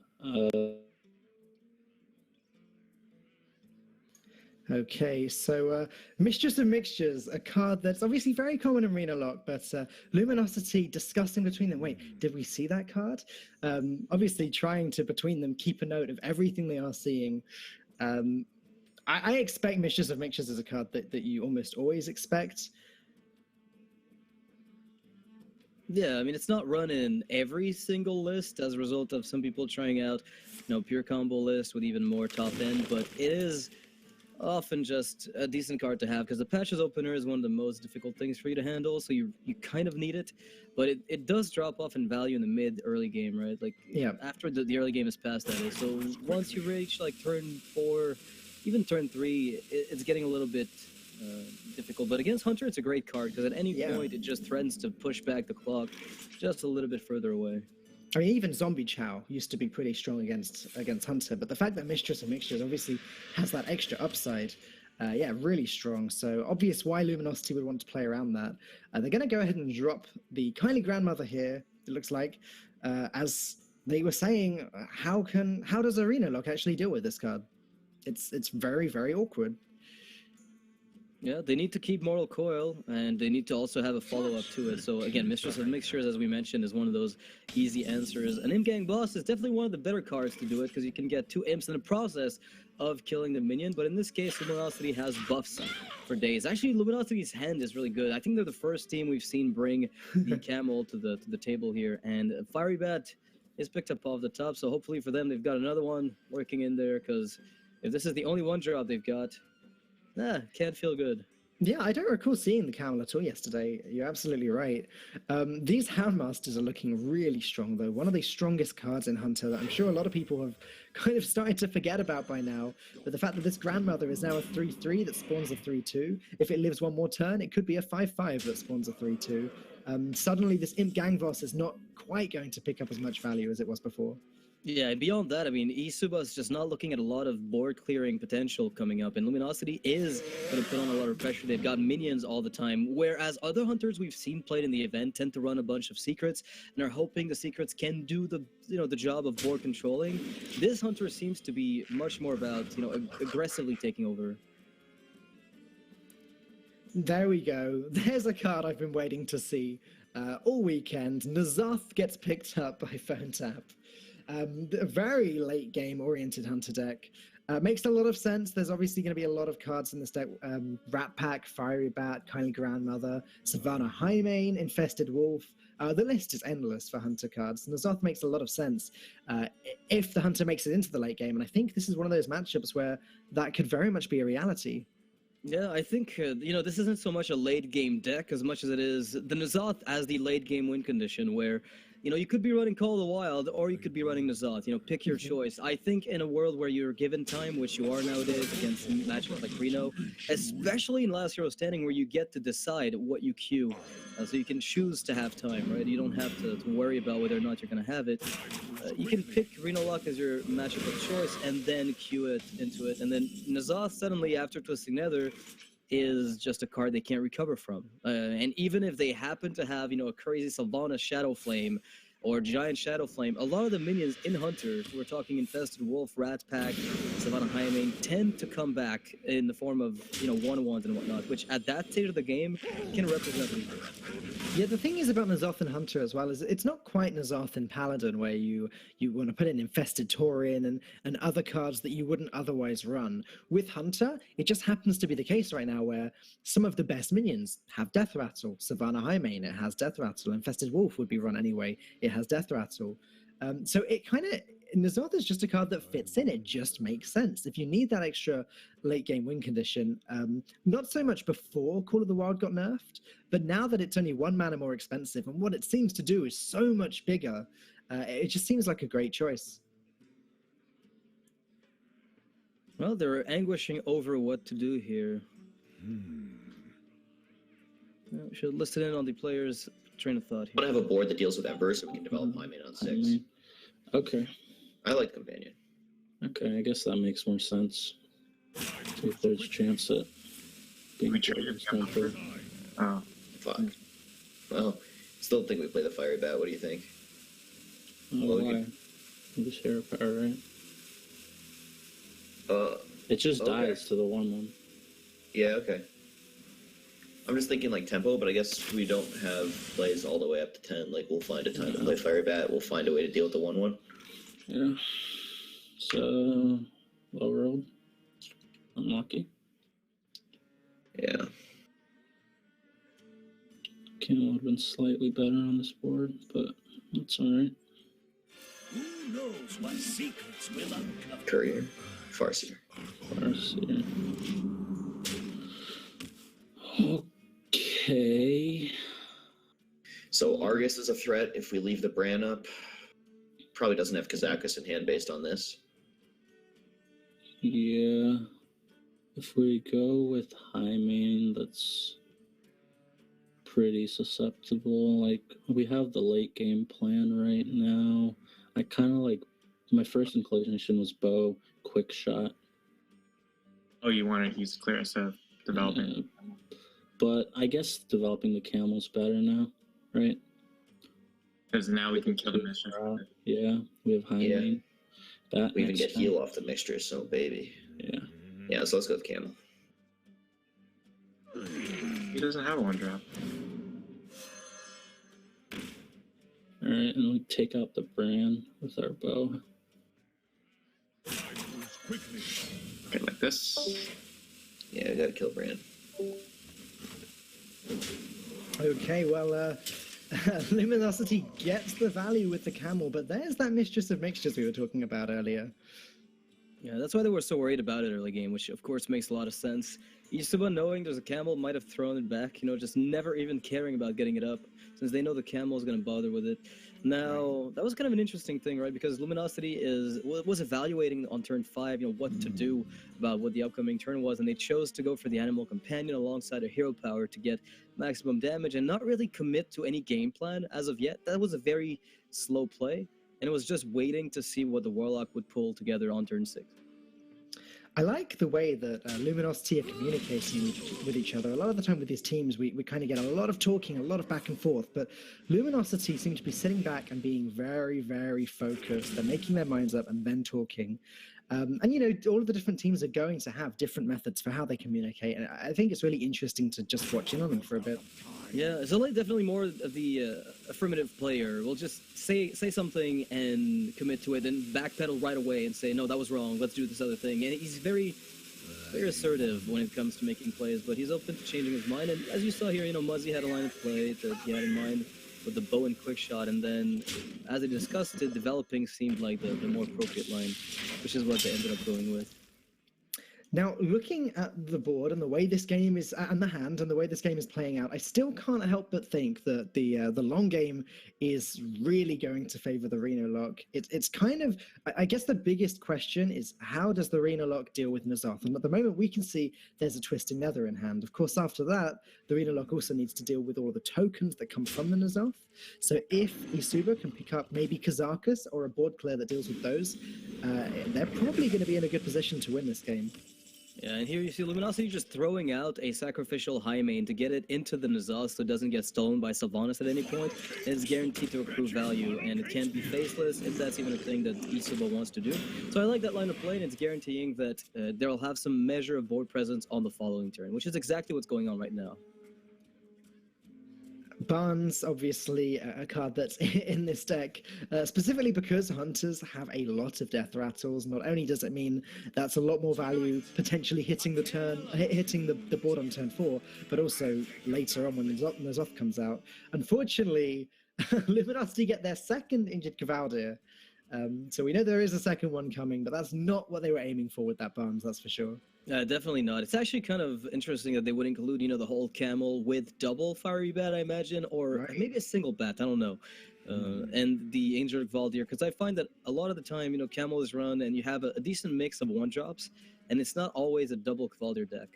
[SPEAKER 2] Okay, so Mistress of Mixtures, a card that's obviously very common in Arena Lock, but Luminosity discussing between them. Wait, did we see that card? Obviously trying to, between them, keep a note of everything they are seeing. I expect Mistress of Mixtures as a card that you almost always expect.
[SPEAKER 1] Yeah, I mean, it's not run in every single list as a result of some people trying out, pure combo list with even more top end, but it is often just a decent card to have because the Patches Opener is one of the most difficult things for you to handle, so you kind of need it, but it does drop off in value in the mid-early game, right? Like,
[SPEAKER 2] Yeah.
[SPEAKER 1] after the early game is past, that is. So once you reach, like, turn 4, even turn 3, it's getting a little bit difficult. But against Hunter, it's a great card because at any point, it just threatens to push back the clock just a little bit further away.
[SPEAKER 2] I mean, even Zombie Chow used to be pretty strong against Hunter, but the fact that Mistress of Mixtures obviously has that extra upside, really strong. So obvious why Luminosity would want to play around that. They're going to go ahead and drop the Kindly Grandmother here, it looks like. As they were saying, how does Arena Lock actually deal with this card? It's very, very awkward.
[SPEAKER 1] Yeah, they need to keep Mortal Coil, and they need to also have a follow-up to it. So again, Mistress of Mixtures, as we mentioned, is one of those easy answers. An Imp-Gang Boss is definitely one of the better cards to do it, because you can get 2 Imps in the process of killing the minion, but in this case, Luminosity has buffs for days. Actually, Luminosity's hand is really good. I think they're the first team we've seen bring the Camel to the table here, and Fiery Bat is picked up off the top, so hopefully for them, they've got another one working in there, because if this is the only one drop they've got, can't feel good.
[SPEAKER 2] Yeah, I don't recall seeing the Camel at all yesterday. You're absolutely right. These Houndmasters are looking really strong, though. One of the strongest cards in Hunter that I'm sure a lot of people have kind of started to forget about by now. But the fact that this Grandmother is now a 3/3 that spawns a 3/2. If it lives one more turn, it could be a 5/5 that spawns a 3/2. Suddenly, this Imp Gang Boss is not quite going to pick up as much value as it was before.
[SPEAKER 1] Yeah, and beyond that, I mean, eSuba is just not looking at a lot of board clearing potential coming up, and Luminosity is going to put on a lot of pressure. They've got minions all the time, whereas other hunters we've seen played in the event tend to run a bunch of secrets and are hoping the secrets can do the job of board controlling. This hunter seems to be much more about aggressively taking over.
[SPEAKER 2] There we go. There's a card I've been waiting to see all weekend. N'Zoth gets picked up by Phonetap. A very late game oriented Hunter deck. Makes a lot of sense. There's obviously going to be a lot of cards in this deck. Rat Pack, Fiery Bat, Kindly Grandmother, Savannah Highmane, Infested Wolf. The list is endless for Hunter cards. N'Zoth makes a lot of sense if the Hunter makes it into the late game. And I think this is one of those matchups where that could very much be a reality.
[SPEAKER 1] Yeah, I think, this isn't so much a late game deck as much as it is the N'Zoth as the late game win condition where, you could be running Call of the Wild or you could be running N'Zoth, pick your choice. I think in a world where you're given time, which you are nowadays against matchups like Reno, especially in Last Hero Standing where you get to decide what you queue, so you can choose to have time, right? You don't have to worry about whether or not you're going to have it. You can pick Reno Lock as your matchup of choice and then queue it into it. And then N'Zoth suddenly, after Twisting Nether, is just a card they can't recover from. And even if they happen to have, a crazy Savannah Shadow Flame or Giant Shadow Flame, a lot of the minions in Hunter, we're talking Infested Wolf, Rat Pack, Savannah Highmane, tend to come back in the form of, 1/1s and whatnot, which at that stage of the game can represent lethal.
[SPEAKER 2] Yeah, the thing is about N'Zoth and Hunter as well is it's not quite N'Zoth and Paladin where you want to put in Infested Tauren and other cards that you wouldn't otherwise run. With Hunter, it just happens to be the case right now where some of the best minions have Death Rattle. Savannah Highmane, it has Death Rattle. Infested Wolf would be run anyway, it has Death Rattle. So it kind of, N'Zoth is just a card that fits in. It just makes sense. If you need that extra late game win condition, not so much before Call of the Wild got nerfed, but now that it's only 1 mana more expensive and what it seems to do is so much bigger, it just seems like a great choice.
[SPEAKER 1] Well, they're anguishing over what to do here. We should listen in on the players' train of thought
[SPEAKER 4] I want
[SPEAKER 1] here.
[SPEAKER 4] to have a board that deals with Ember so we can develop my main on 6.
[SPEAKER 3] Okay.
[SPEAKER 4] I like Companion.
[SPEAKER 3] Okay, I guess that makes more sense. See if there's a chance at being
[SPEAKER 6] We trade your
[SPEAKER 3] Stamford.
[SPEAKER 6] Oh,
[SPEAKER 4] Fuck. Well, still think we play the Fiery Bat. What do you think?
[SPEAKER 3] Oh,
[SPEAKER 4] Well,
[SPEAKER 3] why? Just hero power, right?
[SPEAKER 4] Uh,
[SPEAKER 3] It just
[SPEAKER 4] Okay.
[SPEAKER 3] dies to the 1/1.
[SPEAKER 4] yeah, okay. I'm just thinking like tempo, but I guess we don't have plays all the way up to 10. Like, we'll find a time to play Fiery Bat. We'll find a way to deal with the 1/1.
[SPEAKER 3] Yeah. So, low rolled. Unlucky.
[SPEAKER 4] Yeah.
[SPEAKER 3] Camel would have been slightly better on this board, but that's alright.
[SPEAKER 5] Who knows what secrets will uncover?
[SPEAKER 4] Courier. Farseer.
[SPEAKER 3] Farseer. Okay.
[SPEAKER 4] So Argus is a threat if we leave the Bran up. Probably doesn't have Kazakus in hand based on this.
[SPEAKER 3] Yeah. If we go with Highmane, that's pretty susceptible. Like, we have the late game plan right now. I kind of like, my first inclination was bow, quick shot.
[SPEAKER 6] oh, you want to use clear SF development?
[SPEAKER 3] Yeah. But I guess developing the camel's better now, right?
[SPEAKER 6] Because now we can kill the mission.
[SPEAKER 3] Yeah, we have Highmane. That
[SPEAKER 4] We even
[SPEAKER 3] next
[SPEAKER 4] get
[SPEAKER 3] time.
[SPEAKER 4] heal off the mixture, so baby.
[SPEAKER 3] Yeah.
[SPEAKER 4] Yeah, so let's go with Camel.
[SPEAKER 6] He doesn't have a 1-drop.
[SPEAKER 3] Alright, and we take out the Bran with our bow.
[SPEAKER 5] Quickly.
[SPEAKER 6] Okay, like this.
[SPEAKER 4] Yeah, we gotta kill Bran.
[SPEAKER 2] Okay, well, Luminosity gets the value with the camel, but there's that Mistress of Mixtures we were talking about earlier.
[SPEAKER 1] Yeah, that's why they were so worried about it early game, which of course makes a lot of sense. eSuba, knowing there's a camel, might have thrown it back, just never even caring about getting it up, since they know the camel is going to bother with it. Now, that was kind of an interesting thing, right? Because Luminosity was evaluating on turn 5, what to do about what the upcoming turn was, and they chose to go for the Animal Companion alongside a hero power to get maximum damage and not really commit to any game plan as of yet. That was a very slow play, and it was just waiting to see what the Warlock would pull together on turn 6.
[SPEAKER 2] I like the way that Luminosity are communicating with each other. A lot of the time with these teams, we kind of get a lot of talking, a lot of back and forth, but Luminosity seem to be sitting back and being very, very focused. They're making their minds up and then talking. And, all of the different teams are going to have different methods for how they communicate. And I think it's really interesting to just watch in on them for a bit.
[SPEAKER 1] Yeah, Zalae definitely more of the affirmative player. Will just say something and commit to it, then backpedal right away and say, no, that was wrong, let's do this other thing. And he's very, very assertive when it comes to making plays, but he's open to changing his mind. And as you saw here, Muzzy had a line of play that he had in mind with the bow and quick shot, and then as they discussed it, developing seemed like the more appropriate line, which is what they ended up going with.
[SPEAKER 2] Now, looking at the board and the way this game is, and the hand, and the way this game is playing out, I still can't help but think that the long game is really going to favor the Reno Lock. It's kind of, I guess the biggest question is, how does the Reno Lock deal with N'Zoth? And at the moment, we can see there's a Twisting Nether in hand. Of course, after that, the Reno Lock also needs to deal with all the tokens that come from the N'Zoth. So if eSuba can pick up maybe Kazakus or a board clear that deals with those, they're probably going to be in a good position to win this game.
[SPEAKER 1] Yeah, and here you see Luminosity just throwing out a sacrificial Highmane to get it into the N'Zoth so it doesn't get stolen by Sylvanas at any point. And it's guaranteed to accrue value, and it can't be faceless if that's even a thing that eSuba wants to do. So I like that line of play, and it's guaranteeing that they'll have some measure of board presence on the following turn, which is exactly what's going on right now.
[SPEAKER 2] Barnes, obviously a card that's in this deck, specifically because hunters have a lot of death rattles. Not only does it mean that's a lot more value potentially hitting the board on turn 4, but also later on when N'Zoth comes out. Unfortunately, Luminosity get their second injured Cavaldir. So we know there is a second one coming, but that's not what they were aiming for with that Barnes, that's for sure.
[SPEAKER 1] Definitely not. It's actually kind of interesting that they would include, the whole camel with double fiery bat, I imagine, or maybe a single bat. I don't know. And the Angel Valdir, because I find that a lot of the time, camel is run and you have a decent mix of one drops, and it's not always a double Valdir deck.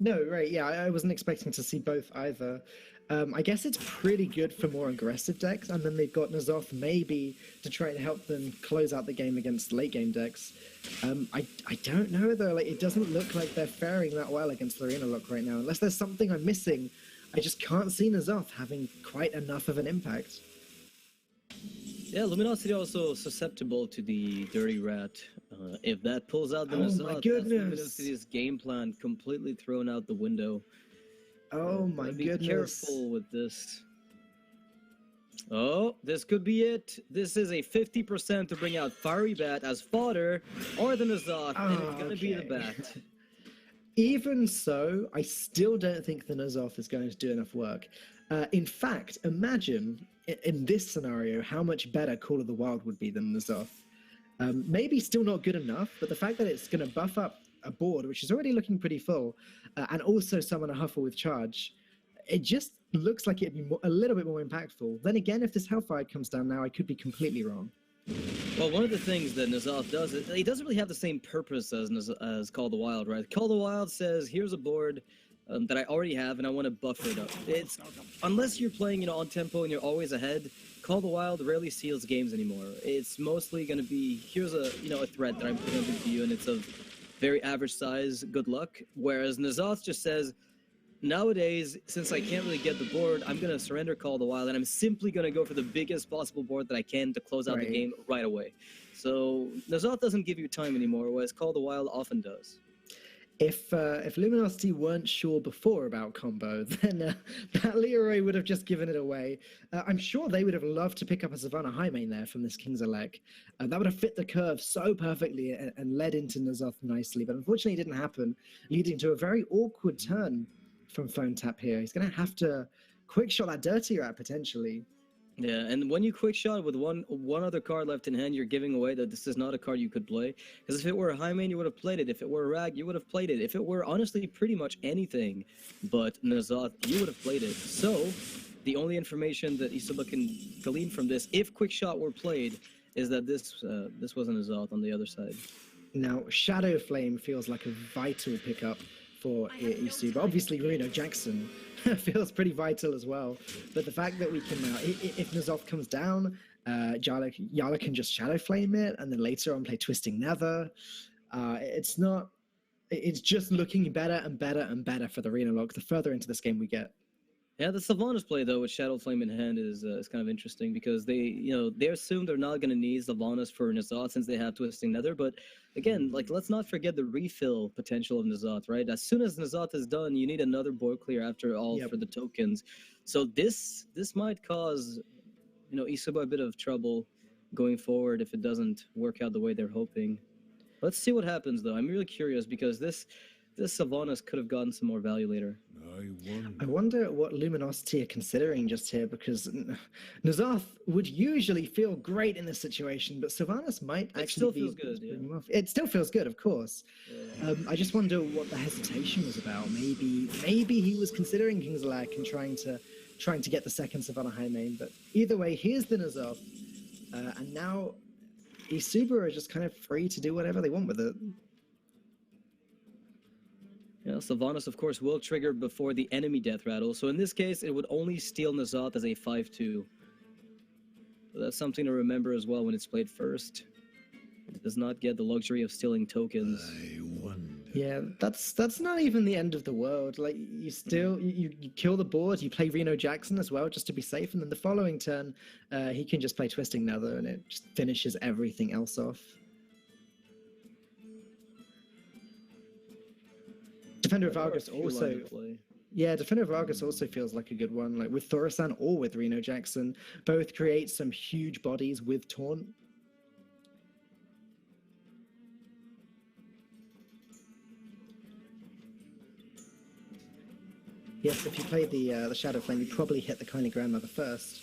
[SPEAKER 2] No, right, yeah, I wasn't expecting to see both either. I guess it's pretty good for more aggressive decks, and then they've got N'Zoth maybe to try and help them close out the game against late game decks. I don't know though, like it doesn't look like they're faring that well against Arena Lock right now. Unless there's something I'm missing, I just can't see N'Zoth having quite enough of an impact.
[SPEAKER 1] Yeah, Luminosity also susceptible to the Dirty Rat. If that pulls out the N'Zoth, that's Luminosity's game plan completely thrown out the window.
[SPEAKER 2] Oh my goodness.
[SPEAKER 1] Be careful with this. Oh, this could be it. This is a 50% to bring out Fiery Bat as fodder, or the N'Zoth, and it's going to be the Bat.
[SPEAKER 2] Even so, I still don't think the N'Zoth is going to do enough work. In fact, imagine, in this scenario, how much better Call of the Wild would be than N'Zoth. Maybe still not good enough, but the fact that it's going to buff up a board, which is already looking pretty full, and also summon a Huffle with charge, it just looks like it'd be a little bit more impactful. Then again, if this Hellfire comes down now, I could be completely wrong.
[SPEAKER 1] Well, one of the things that N'Zoth does, he doesn't really have the same purpose as Call of the Wild, right? Call of the Wild says, here's a board that I already have, and I want to buffer it up. It's unless you're playing, on tempo and you're always ahead, Call of the Wild rarely seals games anymore. It's mostly going to be, here's a threat that I'm presenting to you, and it's of very average size, good luck. Whereas N'Zoth just says, nowadays, since I can't really get the board, I'm going to surrender Call of the Wild, and I'm simply going to go for the biggest possible board that I can to close out the game right away. So N'Zoth doesn't give you time anymore, whereas Call of the Wild often does.
[SPEAKER 2] If Luminosity weren't sure before about combo, then that Leroy would have just given it away. I'm sure they would have loved to pick up a Savannah High Main there from this King's Elect. That would have fit the curve so perfectly and led into N'Zoth nicely, but unfortunately it didn't happen, leading to a very awkward turn from Phonetap here. He's going to have to quick shot that Dirty Rat potentially.
[SPEAKER 1] Yeah, and when you quick shot with one other card left in hand, you're giving away that this is not a card you could play. Because if it were a High Main, you would have played it. If it were a Rag, you would have played it. If it were honestly pretty much anything but N'Zoth, you would have played it. So, the only information that eSuba can glean from this, if quick shot were played, is that this wasn't N'Zoth on the other side.
[SPEAKER 2] Now, Shadow Flame feels like a vital pickup for eSuba. Obviously, Reno Jackson feels pretty vital as well. But the fact that we can now, if N'Zoth comes down, Jarla can just Shadow Flame it, and then later on play Twisting Nether. It's just looking better and better and better for the Reno Lock the further into this game we get.
[SPEAKER 1] Yeah, the Sylvanas play though with Shadow Flame in hand is kind of interesting because they assume they're not going to need Sylvanas for N'Zoth since they have Twisting Nether. But again, let's not forget the refill potential of N'Zoth, right? As soon as N'Zoth is done, you need another board clear after all for the tokens. So this might cause eSuba a bit of trouble going forward if it doesn't work out the way they're hoping. Let's see what happens though. I'm really curious because this Sylvanas could have gotten some more value later.
[SPEAKER 2] I wonder what Luminosity are considering just here, because N'Zoth would usually feel great in this situation, but Sylvanas might actually
[SPEAKER 1] feels good. Yeah.
[SPEAKER 2] It still feels good, of course. Yeah. I just wonder what the hesitation was about. Maybe he was considering King's Elect and trying to get the second Savannah High Main. But either way, here's the N'Zoth, and now eSuba are just kind of free to do whatever they want with it.
[SPEAKER 1] Yeah, Sylvanas, of course, will trigger before the enemy death rattle. So in this case, it would only steal N'Zoth as a 5/2. So that's something to remember as well when it's played first. It does not get the luxury of stealing tokens.
[SPEAKER 2] Yeah, that's not even the end of the world. Like you still you kill the board, you play Reno Jackson as well just to be safe, and then the following turn he can just play Twisting Nether and it just finishes everything else off. Defender of Argus also Yeah, Definitive Argus also feels like a good one. Like with Thorisan or with Reno Jackson, both create some huge bodies with Taunt. Yes, if you play the Shadow Flame, you probably hit the Kindly Grandmother first.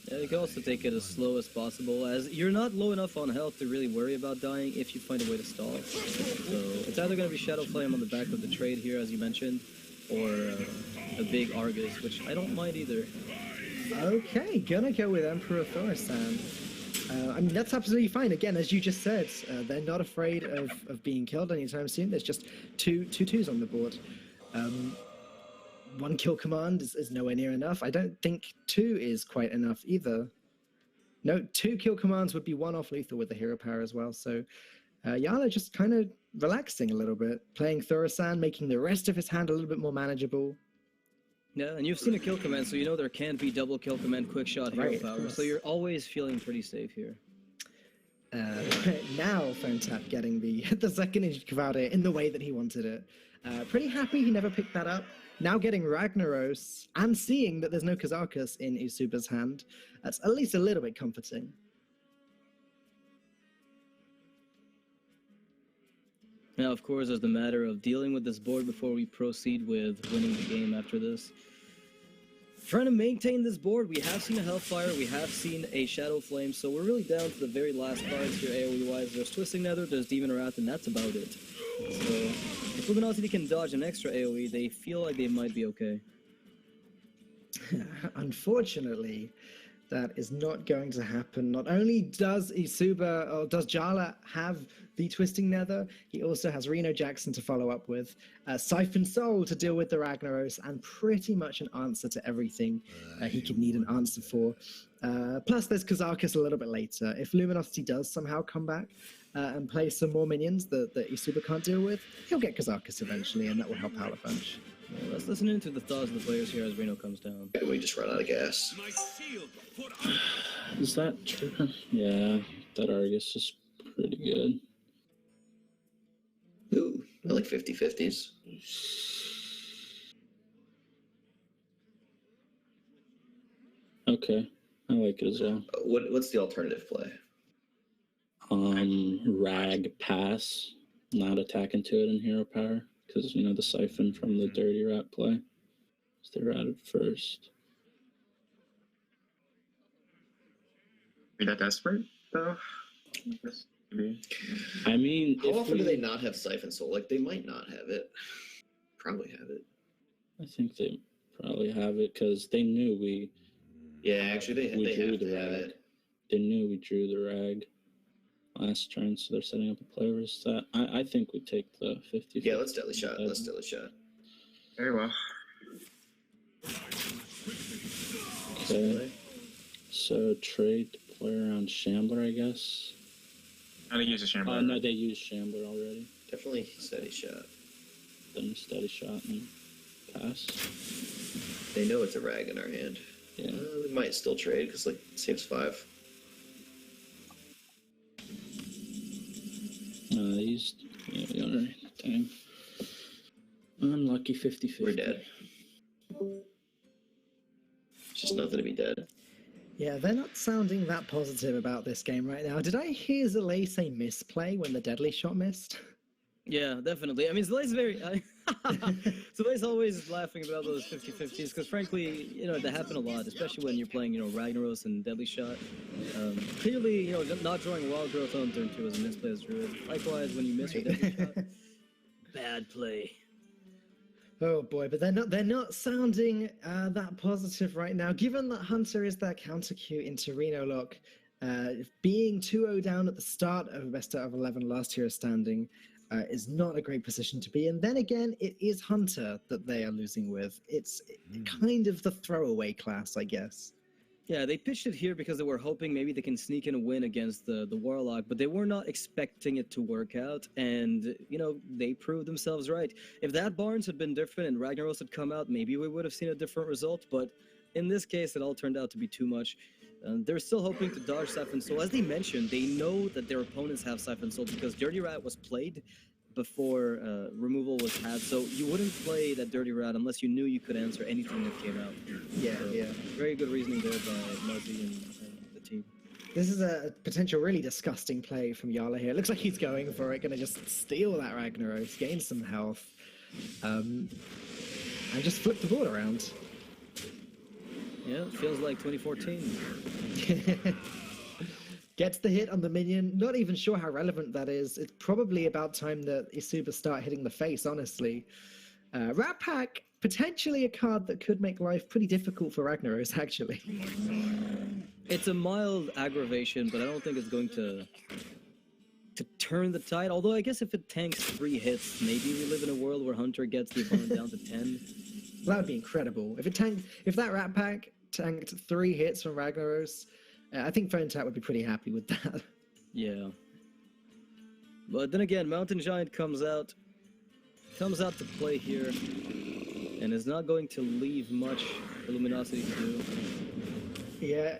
[SPEAKER 1] Yeah, you can also take it as slow as possible, as you're not low enough on health to really worry about dying if you find a way to stall. So it's either going to be Shadow Flame on the back of the trade here, as you mentioned, or a big Argus, which I don't mind either.
[SPEAKER 2] Okay, gonna go with Emperor Thorisan. I mean, that's absolutely fine. Again, as you just said, they're not afraid of being killed anytime soon. There's just two twos on the board. One kill command is nowhere near enough. I don't think 2 is quite enough either. No, 2 kill commands would be 1 off lethal with the hero power as well. So Jarla just kind of relaxing a little bit, playing Thorisan, making the rest of his hand a little bit more manageable.
[SPEAKER 1] Yeah, and you've seen a kill command, so you know there can't be double kill command quick shot hero power. So you're always feeling pretty safe here.
[SPEAKER 2] Now Phonetap getting the second Inquisitor in the way that he wanted it. Pretty happy he never picked that up. Now getting Ragnaros and seeing that there's no Kazakus in eSuba's hand. That's at least a little bit comforting.
[SPEAKER 1] Now, of course, there's the matter of dealing with this board before we proceed with winning the game after this. Trying to maintain this board, we have seen a Hellfire, we have seen a Shadow Flame, so we're really down to the very last cards here AoE-wise. There's Twisting Nether, there's Demon Wrath, and that's about it. So, if Luminosity can dodge an extra AoE, they feel like they might be okay.
[SPEAKER 2] Unfortunately, that is not going to happen. Not only does eSuba, or does Jarla have the Twisting Nether, he also has Reno Jackson to follow up with, Siphon Soul to deal with the Ragnaros, and pretty much an answer to everything he could need an answer for. Plus, there's Kazakus a little bit later. If Luminosity does somehow come back and play some more minions that eSuba can't deal with, he'll get Kazakus eventually, and that will help out a bunch.
[SPEAKER 1] Yeah, let's listen into the thoughts of the players here as Reno comes down.
[SPEAKER 4] We just run out of gas.
[SPEAKER 3] Is that true? Yeah, that Argus is pretty good.
[SPEAKER 4] Ooh, I like 50-50s.
[SPEAKER 3] Okay, I like it as well.
[SPEAKER 4] What's the alternative play?
[SPEAKER 3] Rag pass, not attack into it in hero power, because you know the siphon from the dirty rat play. So they're added first.
[SPEAKER 6] Are that desperate though? Maybe.
[SPEAKER 3] I mean,
[SPEAKER 4] How often do they not have Siphon Soul? Like, they might not have it. Probably have it.
[SPEAKER 3] I think they probably have it because they knew we.
[SPEAKER 4] Yeah, actually, they
[SPEAKER 3] drew
[SPEAKER 4] have
[SPEAKER 3] the
[SPEAKER 4] to have
[SPEAKER 3] rag.
[SPEAKER 4] it.
[SPEAKER 3] They knew we drew the rag last turn, so they're setting up a play versus that. I think we take the 50.
[SPEAKER 4] Yeah, let's deadly shot. Let's deadly shot.
[SPEAKER 6] Very well.
[SPEAKER 3] Okay. So trade to play around Shambler, I guess.
[SPEAKER 6] How to use a Shambler?
[SPEAKER 3] No, they used Shambler already.
[SPEAKER 4] Definitely steady shot.
[SPEAKER 3] Then steady shot and pass.
[SPEAKER 4] They know it's a rag in our hand.
[SPEAKER 3] Yeah.
[SPEAKER 4] We might still trade because like it saves 5.
[SPEAKER 3] They used. Yeah, we already. Dang. Unlucky 50-50.
[SPEAKER 4] We're dead. Just nothing to be dead.
[SPEAKER 2] Yeah, they're not sounding that positive about this game right now. Did I hear Zalae say misplay when the deadly shot missed?
[SPEAKER 1] Yeah, definitely. I mean, Zalae's Zalae's always laughing about those 50-50s because, frankly, you know, they happen a lot, especially when you're playing, you know, Ragnaros and Deadly Shot. Clearly, you know, not drawing Wild Growth on turn 2 is a misplay as Druid. Likewise, when you miss your Deadly Shot, bad play.
[SPEAKER 2] Oh boy, but they're not sounding that positive right now. Given that Hunter is their counter queue into Reno Lock, being 2-0 down at the start of a best out of 11 last hero standing is not a great position to be in. Then again, it is Hunter that they are losing with. It's kind of the throwaway class, I guess.
[SPEAKER 1] Yeah, they pitched it here because they were hoping maybe they can sneak in a win against the Warlock, but they were not expecting it to work out, and, you know, they proved themselves right. If that Barnes had been different and Ragnaros had come out, maybe we would have seen a different result, but in this case, it all turned out to be too much. They're still hoping to dodge Siphon Soul. As they mentioned, they know that their opponents have Siphon Soul because Dirty Rat was played before removal was had, so you wouldn't play that Dirty Rat unless you knew you could answer anything that came out.
[SPEAKER 2] Yeah,
[SPEAKER 1] So,
[SPEAKER 2] yeah.
[SPEAKER 1] very good reasoning there by Muzzy and the team.
[SPEAKER 2] This is a potential really disgusting play from Jarla here. It looks like he's going for it, going to just steal that Ragnaros, gain some health, and just flip the board around.
[SPEAKER 1] Yeah, it feels like 2014.
[SPEAKER 2] Gets the hit on the minion. Not even sure how relevant that is. It's probably about time that eSuba start hitting the face, honestly. Rat Pack, potentially a card that could make life pretty difficult for Ragnaros, actually.
[SPEAKER 1] It's a mild aggravation, but I don't think it's going to turn the tide. Although I guess if it tanks 3 hits, maybe we live in a world where Hunter gets the opponent down to 10.
[SPEAKER 2] That would be incredible. If that Rat Pack tanked 3 hits from Ragnaros, I think Phonetap would be pretty happy with that.
[SPEAKER 1] Yeah. But then again, Mountain Giant comes out to play here, and is not going to leave much for Luminosity to do.
[SPEAKER 2] Yeah,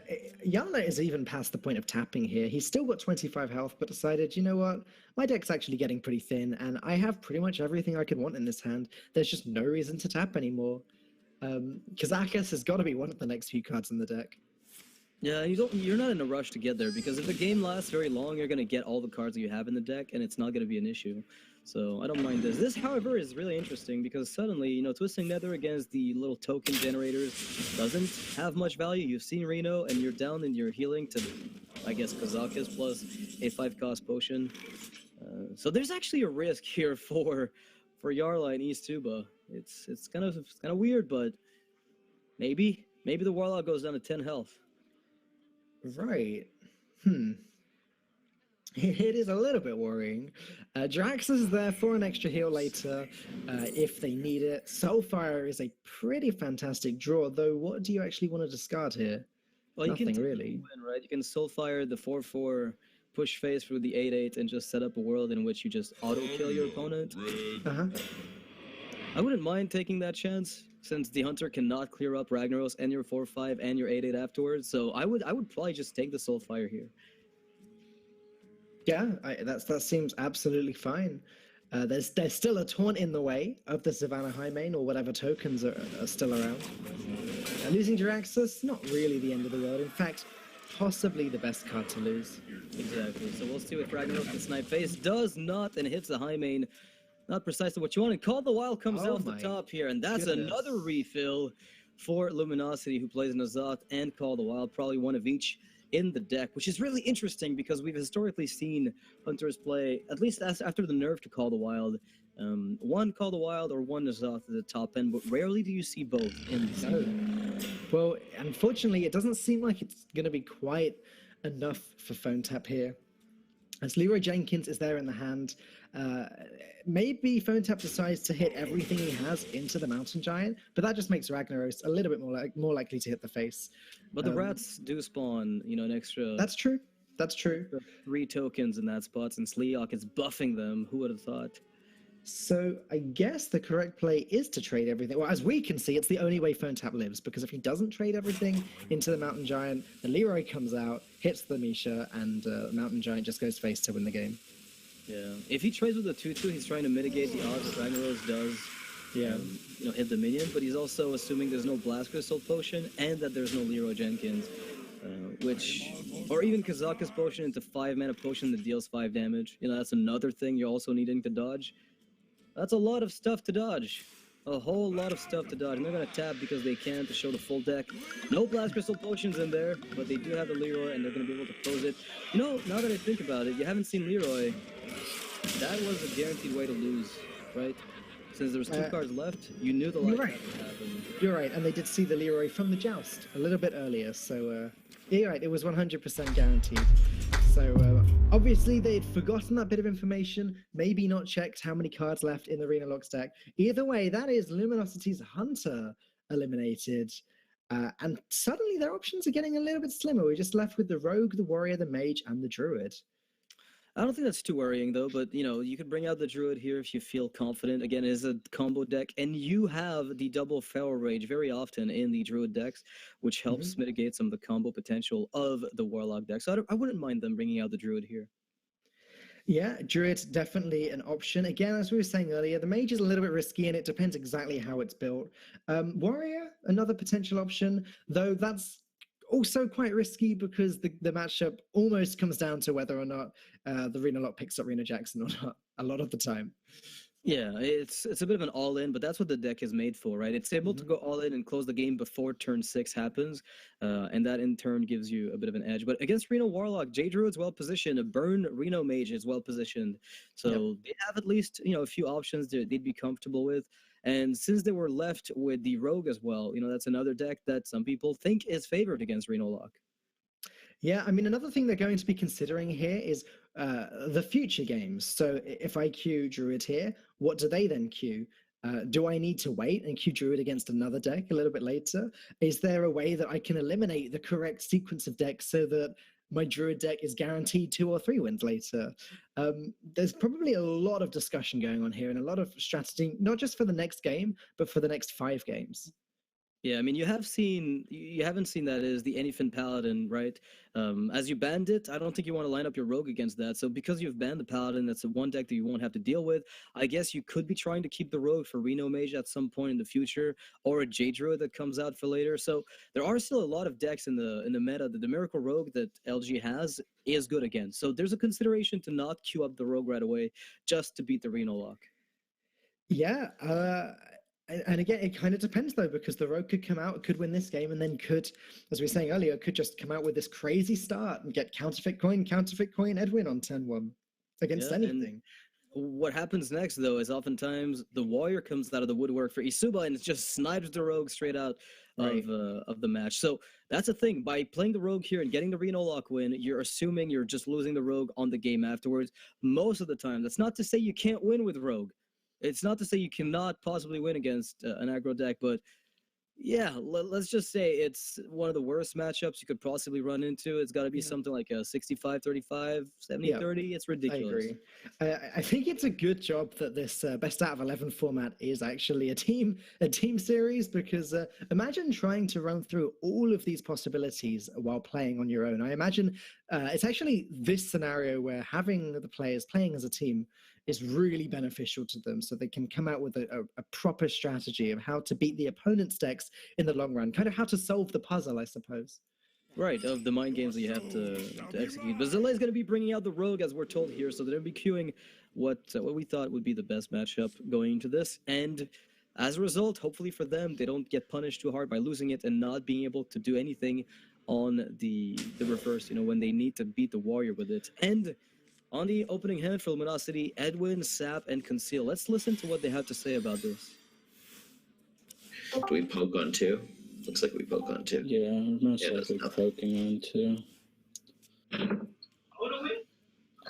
[SPEAKER 2] Jarla is even past the point of tapping here. He's still got 25 health, but decided, you know what? My deck's actually getting pretty thin, and I have pretty much everything I could want in this hand. There's just no reason to tap anymore. Kazakus has got to be one of the next few cards in the deck.
[SPEAKER 1] Yeah, you're not in a rush to get there, because if the game lasts very long, you're going to get all the cards that you have in the deck, and it's not going to be an issue. So I don't mind this. This, however, is really interesting, because suddenly, you know, Twisting Nether against the little token generators doesn't have much value. You've seen Reno, and you're down in your healing to, I guess, Kazakus plus a 5-cost potion. So there's actually a risk here for Jarla and eSuba. It's kind of weird, but maybe the Warlock goes down to 10 health.
[SPEAKER 2] Right. It is a little bit worrying. Drax is there for an extra heal later if they need it. Soulfire is a pretty fantastic draw, though what do you actually want to discard here?
[SPEAKER 1] Well,
[SPEAKER 2] Nothing
[SPEAKER 1] you can
[SPEAKER 2] really.
[SPEAKER 1] win, right? You can Soulfire the 4/4 push phase for the 8/8 and just set up a world in which you just auto-kill your opponent.
[SPEAKER 2] Uh-huh.
[SPEAKER 1] I wouldn't mind taking that chance, since the Hunter cannot clear up Ragnaros and your 4/5 and your 8/8 afterwards. So I would probably just take the Soulfire here.
[SPEAKER 2] Yeah, that seems absolutely fine. There's still a taunt in the way of the Savannah Highmane or whatever tokens are still around. Losing Jiraxxus, not really the end of the world. In fact, possibly the best card to lose.
[SPEAKER 1] Exactly. So we'll see what Ragnaros can snipe face. Does not, and hits the Highmane. Not precisely what you wanted. Call the Wild comes out the top here, and that's another refill for Luminosity, who plays N'Zoth and Call the Wild, probably one of each in the deck, which is really interesting because we've historically seen Hunters play, at least after the nerf to Call the Wild, one Call the Wild or one N'Zoth at the top end, but rarely do you see both in the season.
[SPEAKER 2] Well, unfortunately, it doesn't seem like it's going to be quite enough for Phonetap here. As Leroy Jenkins is there in the hand, maybe Phonetap decides to hit everything he has into the Mountain Giant, but that just makes Ragnaros a little bit more likely to hit the face.
[SPEAKER 1] But the rats do spawn, you know, an extra...
[SPEAKER 2] That's true. That's true.
[SPEAKER 1] 3 tokens in that spot, since Leok is buffing them. Who would have thought?
[SPEAKER 2] So I guess the correct play is to trade everything. Well, as we can see, it's the only way Phonetap lives, because if he doesn't trade everything into the Mountain Giant, then Leroy comes out, hits the Misha, and Mountain Giant just goes face to win the game.
[SPEAKER 1] Yeah. If he trades with a 2/2, he's trying to mitigate the odds that Ragnaros does, you know, hit the minion, but he's also assuming there's no Blast Crystal potion and that there's no Leroy Jenkins, or even Kazakus potion into 5-mana potion that deals 5 damage. You know, that's another thing you're also needing to dodge. That's a lot of stuff to dodge. A whole lot of stuff to dodge. And they're going to tap because they can to show the full deck. No Blast Crystal potions in there, but they do have the Leroy, and they're going to be able to pose it. You know, now that I think about it, you haven't seen Leroy. That was a guaranteed way to lose, right? Since there was 2 cards left, you knew the life would happen.
[SPEAKER 2] You're right, and they did see the Leroy from the joust a little bit earlier, so you're right, it was 100% guaranteed. So obviously they'd forgotten that bit of information, maybe not checked how many cards left in the Arena Locks deck. Either way, that is Luminosity's Hunter eliminated. And suddenly their options are getting a little bit slimmer. We're just left with the Rogue, the Warrior, the Mage, and the Druid.
[SPEAKER 1] I don't think that's too worrying, though, but, you know, you could bring out the Druid here if you feel confident. Again, it is a combo deck, and you have the double Feral Rage very often in the Druid decks, which helps mitigate some of the combo potential of the Warlock deck. So I wouldn't mind them bringing out the Druid here.
[SPEAKER 2] Yeah, Druid definitely an option. Again, as we were saying earlier, the mage is a little bit risky, and it depends exactly how it's built. Warrior, another potential option, though that's also quite risky because the matchup almost comes down to whether or not the Rena Lot picks up Rena Jackson or not a lot of the time.
[SPEAKER 1] Yeah, it's a bit of an all-in, but that's what the deck is made for, right? It's able to go all in and close the game before turn 6 happens, and that in turn gives you a bit of an edge. But against Reno Warlock, J Druid's well positioned. A Burn Reno Mage is well positioned, so they have at least a few options that they'd be comfortable with. And since they were left with the Rogue as well, that's another deck that some people think is favored against Reno Lock.
[SPEAKER 2] Yeah, I mean, another thing they're going to be considering here is the future games. So if I queue Druid here, what do they then queue? Do I need to wait and queue Druid against another deck a little bit later? Is there a way that I can eliminate the correct sequence of decks so that my Druid deck is guaranteed 2 or 3 wins later? There's probably a lot of discussion going on here and a lot of strategy, not just for the next game, but for the next 5 games.
[SPEAKER 1] Yeah, I mean, you haven't seen that is the Anyfin Paladin, right? As you banned it, I don't think you want to line up your Rogue against that. So because you've banned the Paladin, that's the one deck that you won't have to deal with. I guess you could be trying to keep the Rogue for Reno Mage at some point in the future, or a J Druid that comes out for later. So there are still a lot of decks in the meta that the Miracle Rogue that LG has is good against. So there's a consideration to not queue up the Rogue right away just to beat the Reno Lock.
[SPEAKER 2] Yeah, and again, it kind of depends though, because the Rogue could come out, could win this game, and then could, as we were saying earlier, could just come out with this crazy start and get counterfeit coin, Edwin on turn 1 against anything.
[SPEAKER 1] What happens next, though, is oftentimes the Warrior comes out of the woodwork for eSuba and it just snipes the Rogue straight out of the match. So that's the thing. By playing the Rogue here and getting the Reno Lock win, you're assuming you're just losing the Rogue on the game afterwards. Most of the time. That's not to say you can't win with Rogue. It's not to say you cannot possibly win against an aggro deck, but yeah, let's just say it's one of the worst matchups you could possibly run into. It's got to be something like a 65-35, 70-30. It's ridiculous.
[SPEAKER 2] I agree. I think it's a good job that this best out of 11 format is actually a team series, because imagine trying to run through all of these possibilities while playing on your own. I imagine it's actually this scenario where having the players playing as a team is really beneficial to them, so they can come out with a proper strategy of how to beat the opponent's decks in the long run, kind of how to solve the puzzle, I suppose.
[SPEAKER 1] Right, of the mind games that you have to execute. But Zalae is going to be bringing out the Rogue, as we're told here, so they're going to be queuing what we thought would be the best matchup going into this. And as a result, hopefully for them, they don't get punished too hard by losing it and not being able to do anything on the reverse, when they need to beat the Warrior with it. And on the opening hand for Luminosity, Edwin, Sap, and Conceal. Let's listen to what they have to say about this.
[SPEAKER 4] Do we poke on 2? Looks like we poke on 2.
[SPEAKER 3] Yeah, most likely poking on 2.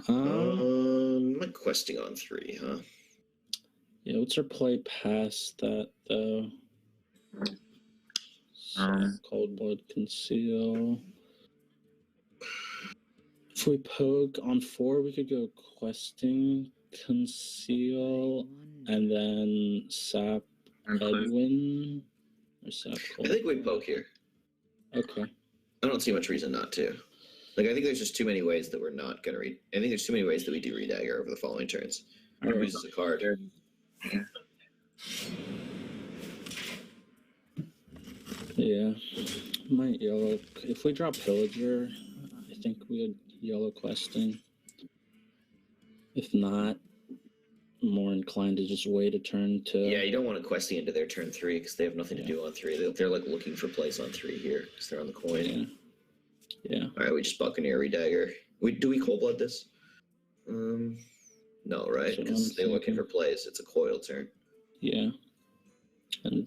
[SPEAKER 4] I'm questing on 3, huh?
[SPEAKER 3] Yeah, what's our play past that, though? Cold Blood, Conceal. If we poke on 4, we could go questing, Conceal, and then Sap, Edwin, or Sap Cold.
[SPEAKER 4] I think we poke here.
[SPEAKER 3] Okay.
[SPEAKER 4] I don't see much reason not to. I think there's just too many ways that we're not going to read. I think there's too many ways that we do Redagger over the following turns. It loses a card.
[SPEAKER 3] Yeah. Might yellow. If we drop Pillager, I think we would yellow questing. If not, I'm more inclined to just wait a turn to...
[SPEAKER 4] Yeah, you don't want to questing into their turn 3 because they have nothing to do on 3. They're looking for plays on 3 here because they're on the coin.
[SPEAKER 3] Yeah.
[SPEAKER 4] All right, we just Buccaneer, Redagger. Do we Cold Blood this? No, right? Because they're looking for plays. It's a coil turn.
[SPEAKER 3] Yeah.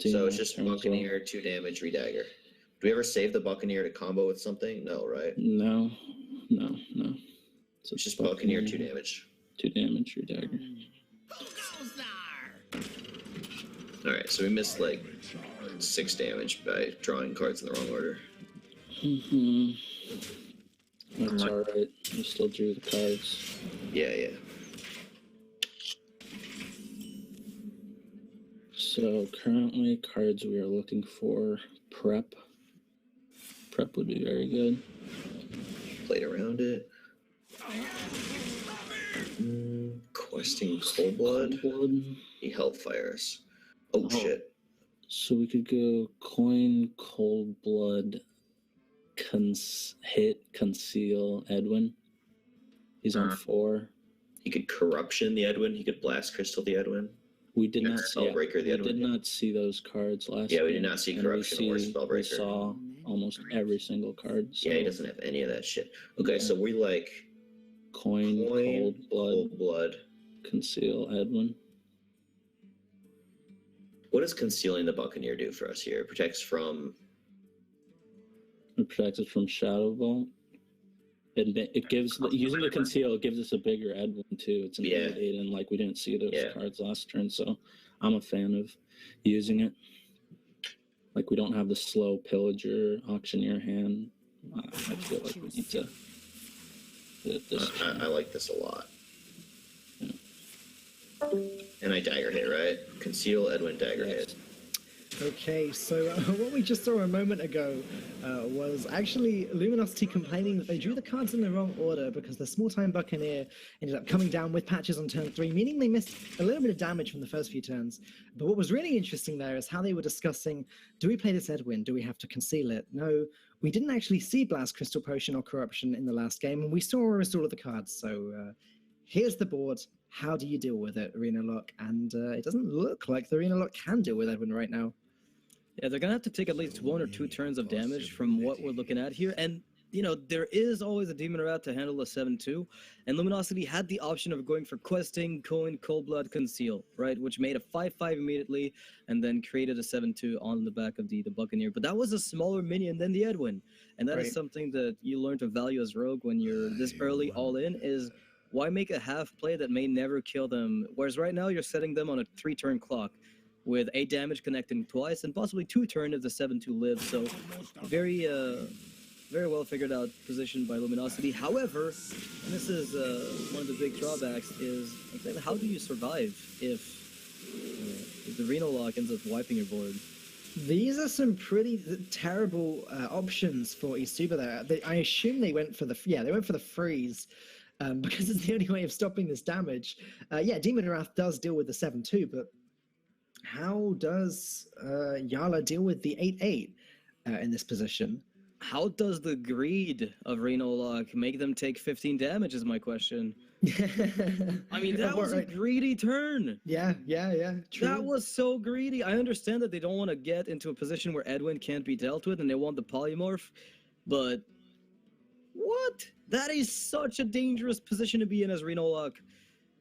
[SPEAKER 4] So it's just Buccaneer, 2 damage, Redagger. Do we ever save the Buccaneer to combo with something? No, right?
[SPEAKER 3] No.
[SPEAKER 4] It's just Buccaneer, 2 damage.
[SPEAKER 3] 2 damage, Redagger.
[SPEAKER 4] Alright, so we missed 6 damage by drawing cards in the wrong order.
[SPEAKER 3] That's alright. You still drew the cards.
[SPEAKER 4] Yeah.
[SPEAKER 3] So currently, cards we are looking for: Prep. Prep would be very good.
[SPEAKER 4] Played around it. Questing Cold Blood. He Hellfires. Oh, shit.
[SPEAKER 3] So we could go coin, Cold Blood, hit, conceal, Edwin. He's on 4.
[SPEAKER 4] He could Corruption the Edwin. He could Blast Crystal the Edwin.
[SPEAKER 3] We did not see
[SPEAKER 4] Spellbreaker the Edwin.
[SPEAKER 3] did not see those cards last
[SPEAKER 4] Yeah, we
[SPEAKER 3] game,
[SPEAKER 4] did not see
[SPEAKER 3] and
[SPEAKER 4] Corruption or Spellbreaker.
[SPEAKER 3] We saw almost every single card. So
[SPEAKER 4] Yeah, he doesn't have any of that shit. Okay, so we like
[SPEAKER 3] coin,
[SPEAKER 4] Cold Blood,
[SPEAKER 3] conceal, Edwin.
[SPEAKER 4] What does concealing the Buccaneer do for us here? It protects from...
[SPEAKER 3] It protects us from Shadow Vault. It gives, using the conceal, it gives us a bigger Edwin too. It's an 8/8, and like we didn't see those cards last turn, so I'm a fan of using it. Like we don't have the slow Pillager, Auctioneer hand. I feel like we need to do it this
[SPEAKER 4] I like this a lot.
[SPEAKER 3] Yeah.
[SPEAKER 4] And I dagger hit, right? Conceal, Edwin, dagger hit.
[SPEAKER 2] Okay, so what we just saw a moment ago was actually Luminosity complaining that they drew the cards in the wrong order because the small-time Buccaneer ended up coming down with patches on turn 3, meaning they missed a little bit of damage from the first few turns. But what was really interesting there is how they were discussing, do we play this Edwin? Do we have to conceal it? No, we didn't actually see Blast Crystal Potion or Corruption in the last game, and we saw almost all of the cards. So here's the board. How do you deal with it, Arena Lock? And it doesn't look like the Arena Lock can deal with Edwin right now.
[SPEAKER 1] Yeah, they're gonna have to take at least 1 or 2 turns of damage from what we're looking at here. And, you know, there is always a Demon Rat to handle a 7/2. And Luminosity had the option of going for Questing, Coin, Cold Blood, Conceal, right? Which made a 5/5 immediately and then created a 7/2 on the back of the Buccaneer. But that was a smaller minion than the Edwin. And that is something that you learn to value as Rogue when you're this early all in is why make a half play that may never kill them? Whereas right now you're setting them on a 3-turn clock, with 8 damage connecting twice and possibly 2 turns if the 7/2 lives. So very well figured out position by Luminosity. However, and this is one of the big drawbacks, is exactly how do you survive if the Reno Lock ends up wiping your board?
[SPEAKER 2] These are some pretty terrible options for eSuba there. I assume they went for the freeze. Because it's the only way of stopping this damage. Demon Wrath does deal with the 7/2, but how does Jarla deal with the 8/8 in this position?
[SPEAKER 1] How does the greed of Reno Lock make them take 15 damage is my question. I mean, that was a greedy turn.
[SPEAKER 2] Yeah, true.
[SPEAKER 1] That was so greedy. I understand that they don't want to get into a position where Edwin can't be dealt with and they want the polymorph, but what? That is such a dangerous position to be in as Reno Lock.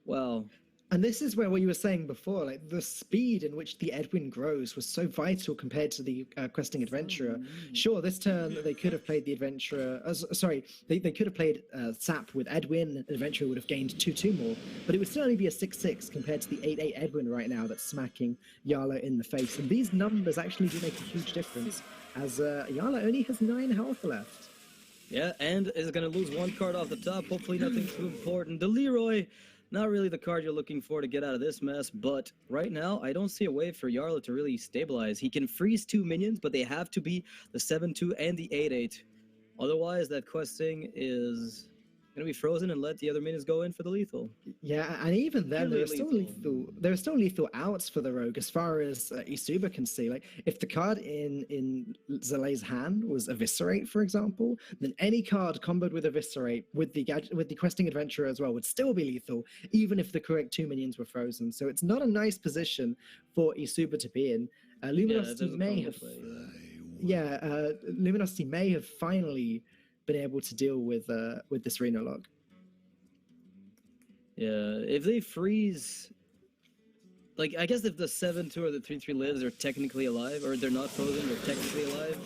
[SPEAKER 1] Wow.
[SPEAKER 2] And this is where what you were saying before, like the speed in which the Edwin grows was so vital compared to the Questing Adventurer. Sure, this turn they could have played the Adventurer. They could have played Sap with Edwin. And Adventurer would have gained 2/2 more, but it would still only be a 6/6 compared to the 8/8 Edwin right now that's smacking Jarla in the face. And these numbers actually do make a huge difference, as Jarla only has 9 health left.
[SPEAKER 1] Yeah, and is going to lose 1 card off the top. Hopefully nothing too important. The Leroy. Not really the card you're looking for to get out of this mess, but right now, I don't see a way for Jarla to really stabilize. He can freeze 2 minions, but they have to be the 7/2 and the 8/8. Otherwise, that Questing is going to be frozen and let the other minions go in for the lethal.
[SPEAKER 2] Yeah, and even then, there are still lethal outs for the Rogue as far as eSuba can see. Like, if the card in Zalae's hand was Eviscerate, for example, then any card comboed with Eviscerate with the Questing Adventurer as well would still be lethal, even if the correct 2 minions were frozen. So it's not a nice position for eSuba to be in. Luminosity Luminosity may have finally been able to deal with this Reno Lock.
[SPEAKER 1] Yeah, if they freeze, like, I guess if the 7/2 or the 3/3 lives, they're technically alive, or they're not frozen, they're technically alive.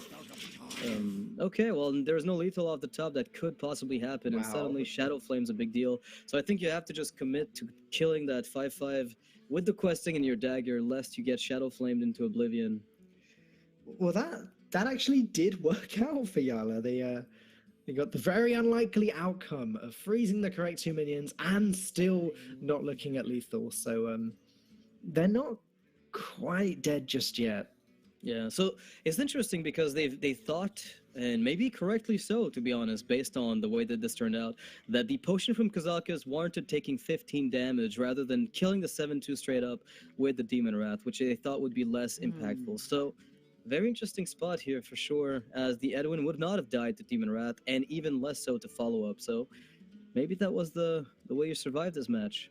[SPEAKER 1] Okay, well, there's no lethal off the top that could possibly happen, and suddenly Shadow Flame's a big deal. So I think you have to just commit to killing that 5/5 with the Questing and your dagger, lest you get Shadow Flamed into oblivion.
[SPEAKER 2] Well, that actually did work out for Jarla. They got the very unlikely outcome of freezing the correct 2 minions and still not looking at lethal. So they're not quite dead just yet.
[SPEAKER 1] Yeah, so it's interesting because they thought, and maybe correctly so, to be honest, based on the way that this turned out, that the potion from Kazakus warranted taking 15 damage rather than killing the 7-2 straight up with the Demon Wrath, which they thought would be less impactful. So, very interesting spot here for sure, as the Edwin would not have died to Demon Wrath, and even less so to follow up. So, maybe that was the way you survived this match.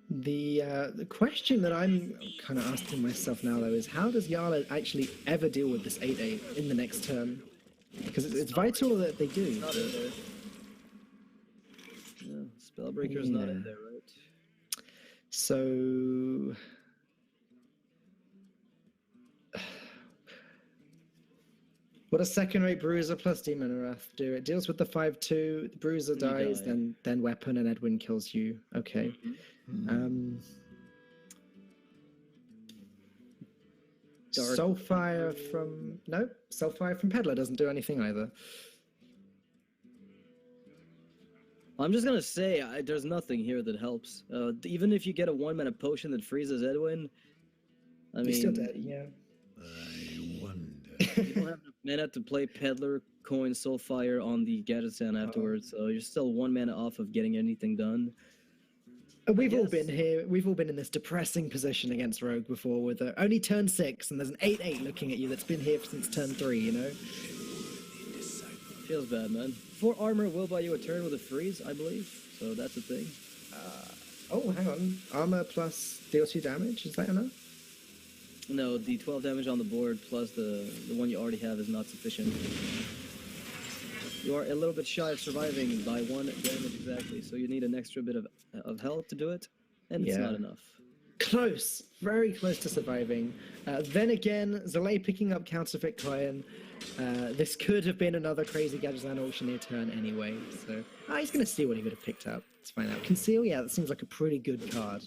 [SPEAKER 2] The question that I'm kind of asking myself now, though, is how does Jarla actually ever deal with this 8-8 in the next turn? Because it's vital that they do.
[SPEAKER 1] Not in there. Yeah, Spellbreaker's not in there, right?
[SPEAKER 2] So... What does second-rate Bruiser plus Demon Wrath do? It deals with the 5-2, the Bruiser dies, then Weapon, and Edwin kills you. Okay. Soulfire from... Nope, Soulfire from Peddler doesn't do anything either.
[SPEAKER 1] I'm just gonna say, there's nothing here that helps. Even if you get a 1-mana potion that freezes Edwin, I mean...
[SPEAKER 2] He's still dead, yeah.
[SPEAKER 5] I wonder.
[SPEAKER 1] You don't have enough mana to play Peddler, Coin, Soulfire on the Gadgetzan afterwards, so you're still 1 mana off of getting anything done.
[SPEAKER 2] We've all been here. We've all been in this depressing position against Rogue before, with only turn 6, and there's an 8-8 looking at you that's been here since turn 3. You know,
[SPEAKER 1] Feels bad, man. 4 armor will buy you a turn with a freeze, I believe. So that's a thing.
[SPEAKER 2] oh, hang on, armor plus deal 2 damage. Is that enough?
[SPEAKER 1] No, the 12 damage on the board plus the one you already have is not sufficient. You are a little bit shy of surviving by 1 damage exactly, so you need an extra bit of health to do it, and it's not enough.
[SPEAKER 2] Close, very close to surviving. Then again, Zalae picking up Counterfeit Coin. This could have been another crazy Gadgetzan Auctioneer turn anyway, so he's going to see what he would have picked up. Let's find out. Conceal, yeah, that seems like a pretty good card.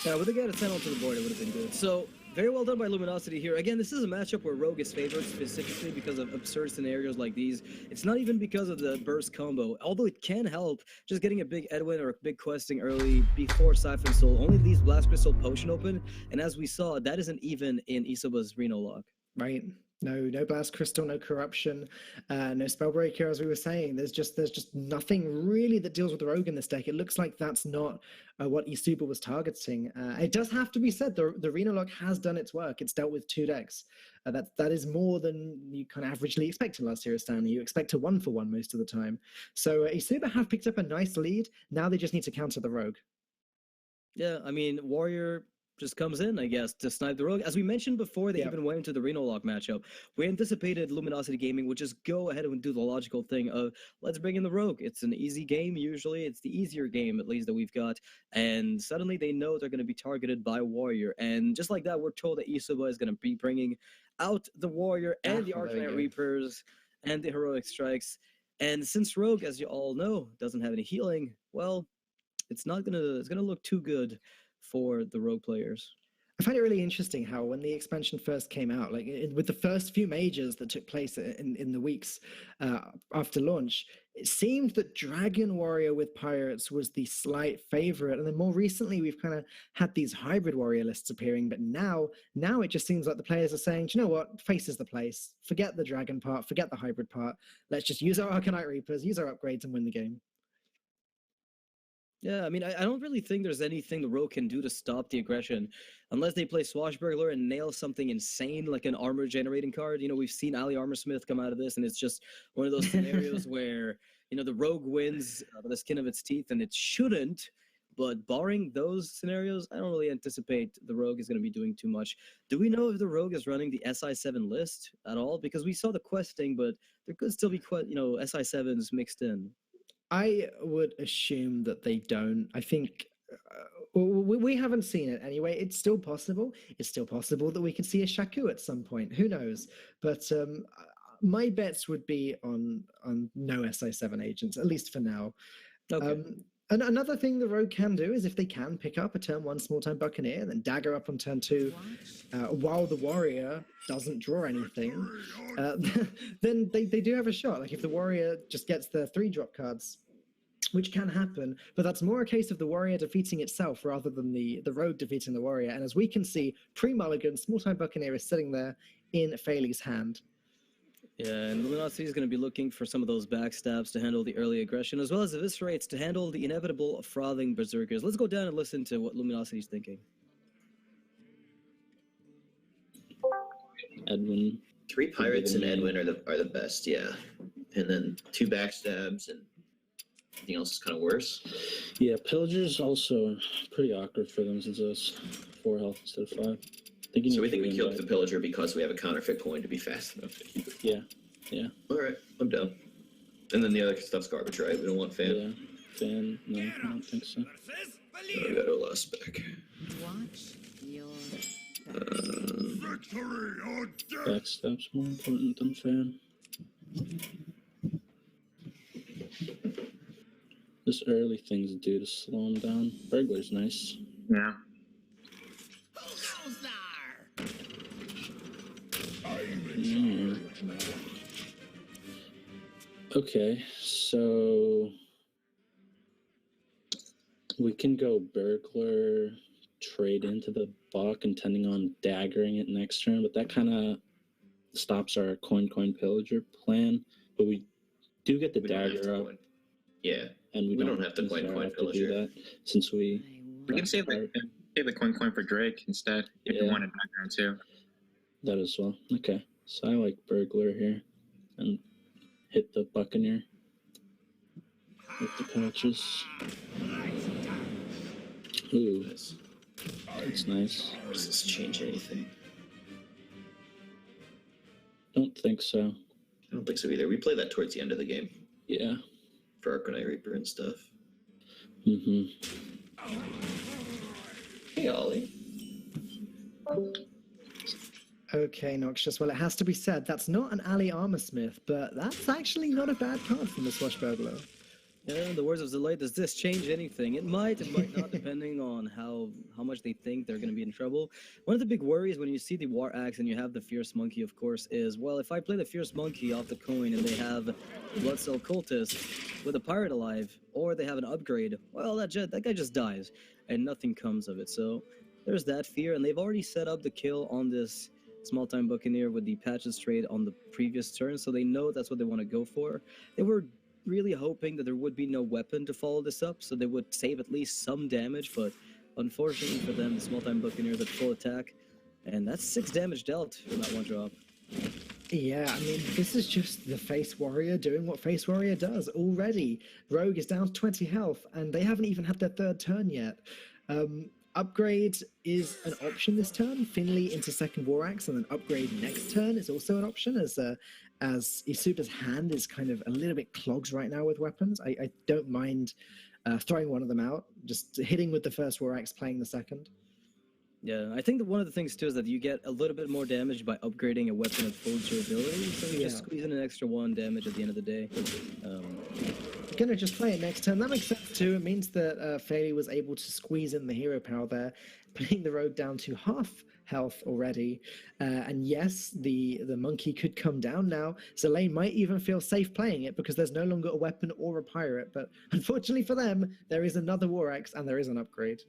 [SPEAKER 1] Yeah, with the Gadgetzan onto the board, it would have been good. So, very well done by Luminosity here. Again, this is a matchup where Rogue is favored specifically because of absurd scenarios like these. It's not even because of the burst combo, although it can help. Just getting a big Edwin or a big questing early before Siphon Soul only leaves Blast Crystal Potion open, and as we saw, that isn't even in eSuba's Reno lock.
[SPEAKER 2] Right. No Blast Crystal, no Corruption, no Spellbreaker, as we were saying. There's just nothing really that deals with the Rogue in this deck. It looks like that's not what eSuba was targeting. It does have to be said, the Reno lock has done its work. It's dealt with 2 decks. That is more than you kind of averagely expect in last year's Stanley. You expect a 1-for-1 most of the time. So eSuba have picked up a nice lead. Now they just need to counter the Rogue.
[SPEAKER 1] Yeah, I mean, Warrior just comes in, I guess, to snipe the Rogue. As we mentioned before, they even went into the Reno lock matchup. We anticipated Luminosity Gaming would just go ahead and do the logical thing of, let's bring in the Rogue. It's an easy game, usually. It's the easier game, at least, that we've got. And suddenly they know they're going to be targeted by Warrior. And just like that, we're told that eSuba is going to be bringing out the Warrior and the Arcanite Reapers and the Heroic Strikes. And since Rogue, as you all know, doesn't have any healing, well, it's going to look too good for the Rogue players.
[SPEAKER 2] I find it really interesting how when the expansion first came out, like with the first few majors that took place in the weeks after launch, it seemed that Dragon Warrior with Pirates was the slight favorite. And then more recently, we've kind of had these hybrid warrior lists appearing. But now it just seems like the players are saying, do you know what? Face is the place. Forget the Dragon part. Forget the hybrid part. Let's just use our Arcanite Reapers, use our upgrades, and win the game.
[SPEAKER 1] Yeah, I mean, I don't really think there's anything the Rogue can do to stop the aggression, unless they play Swashbuckler and nail something insane like an armor generating card. You know, we've seen Ali Armorsmith come out of this, and it's just one of those scenarios where, you know, the Rogue wins by the skin of its teeth, and it shouldn't. But barring those scenarios, I don't really anticipate the Rogue is going to be doing too much. Do we know if the Rogue is running the SI7 list at all? Because we saw the questing, but there could still be, SI7s mixed in.
[SPEAKER 2] I would assume that they don't. I think we haven't seen it anyway. It's still possible. It's still possible that we could see a Shaku at some point. Who knows? But my bets would be on no SI7 agents, at least for now.
[SPEAKER 1] Okay.
[SPEAKER 2] And another thing the Rogue can do is if they can pick up a turn 1 small-time Buccaneer, then dagger up on turn 2, while the Warrior doesn't draw anything, then they do have a shot. Like if the Warrior just gets the 3-drop cards, which can happen, but that's more a case of the warrior defeating itself rather than the rogue defeating the warrior. And as we can see, pre-mulligan, Small-Time Buccaneer is sitting there in Faeli's hand.
[SPEAKER 1] Yeah, and Luminosity is going to be looking for some of those backstabs to handle the early aggression, as well as eviscerates to handle the inevitable frothing berserkers. Let's go down and listen to what Luminosity's thinking.
[SPEAKER 3] Edwin.
[SPEAKER 4] 3 pirates and Edwin are the best, yeah. And then 2 backstabs and everything else is kind of worse.
[SPEAKER 3] Yeah, Pillager's also pretty awkward for them since it's 4 health instead of 5.
[SPEAKER 4] So we think we killed the Pillager because we have a counterfeit coin to be fast enough to keep it.
[SPEAKER 3] Yeah.
[SPEAKER 4] Alright, I'm down. And then the other stuff's garbage, right? We don't want fan.
[SPEAKER 3] Yeah. Fan, no, I don't think so.
[SPEAKER 4] We got Olas back.
[SPEAKER 7] Watch your
[SPEAKER 5] Victory or death!
[SPEAKER 3] Backstab's more important than fan. This early thing's due to slow him down. Burglar's nice.
[SPEAKER 6] Yeah.
[SPEAKER 3] Okay, so we can go burglar, trade into the buck, intending on daggering it next turn, but that kind of stops our coin pillager plan. But we do get the
[SPEAKER 4] We don't have
[SPEAKER 3] dagger
[SPEAKER 4] to
[SPEAKER 3] up,
[SPEAKER 4] coin. Yeah.
[SPEAKER 3] and we
[SPEAKER 4] don't have to coin
[SPEAKER 3] have to
[SPEAKER 4] pillager.
[SPEAKER 3] do that since we.
[SPEAKER 6] We can save the coin for Drake instead if you
[SPEAKER 3] Yeah.
[SPEAKER 6] want it background too.
[SPEAKER 3] That as well. Okay, so I like burglar here, and hit the buccaneer with the patches. Ooh,
[SPEAKER 4] Nice.
[SPEAKER 3] that's nice.
[SPEAKER 4] Does this change anything?
[SPEAKER 3] Don't think so.
[SPEAKER 4] I don't think so either. We play that towards the end of the game
[SPEAKER 3] Yeah.
[SPEAKER 4] for Arcanite Reaper and stuff.
[SPEAKER 3] Mm-hmm.
[SPEAKER 4] Hey, Ollie.
[SPEAKER 2] Okay, Noxious. Well, it has to be said, that's not an Ali Armorsmith, but that's actually not a bad card from the Swashbuckler.
[SPEAKER 1] Yeah, in the words of Zalae, does this change anything? It might not, depending on how much they think they're going to be in trouble. One of the big worries when you see the War Axe and you have the Fierce Monkey, of course, is, well, if I play the Fierce Monkey off the coin and they have the Bloodcell Cultist with a Pirate alive, or they have an upgrade, well, that guy just dies, and nothing comes of it. So there's that fear, and they've already set up the kill on this Small-Time Buccaneer with the patches trade on the previous turn, so they know that's what they want to go for. They were really hoping that there would be no weapon to follow this up, so they would save at least some damage, but unfortunately for them, the Small-Time Buccaneers at full attack, and that's 6 damage dealt from that one drop.
[SPEAKER 2] Yeah, I mean, this is just the Face Warrior doing what Face Warrior does already. Rogue is down to 20 health, and they haven't even had their 3rd turn yet. Upgrade is an option this turn. Finley into 2nd War Axe, and then upgrade next turn is also an option, as eSuba's hand is kind of a little bit clogged right now with weapons. I don't mind throwing one of them out, just hitting with the 1st War Axe, playing the 2nd.
[SPEAKER 1] Yeah, I think that one of the things too is that you get a little bit more damage by upgrading a weapon at full durability, so you just squeeze in an extra 1 damage at the end of the day.
[SPEAKER 2] Gonna just play it next turn. That makes sense too. It means that Faeli was able to squeeze in the hero power there, putting the rogue down to half health already. And yes, the monkey could come down now. Zalae might even feel safe playing it because there's no longer a weapon or a pirate. But unfortunately for them, there is another War Axe and there is an upgrade.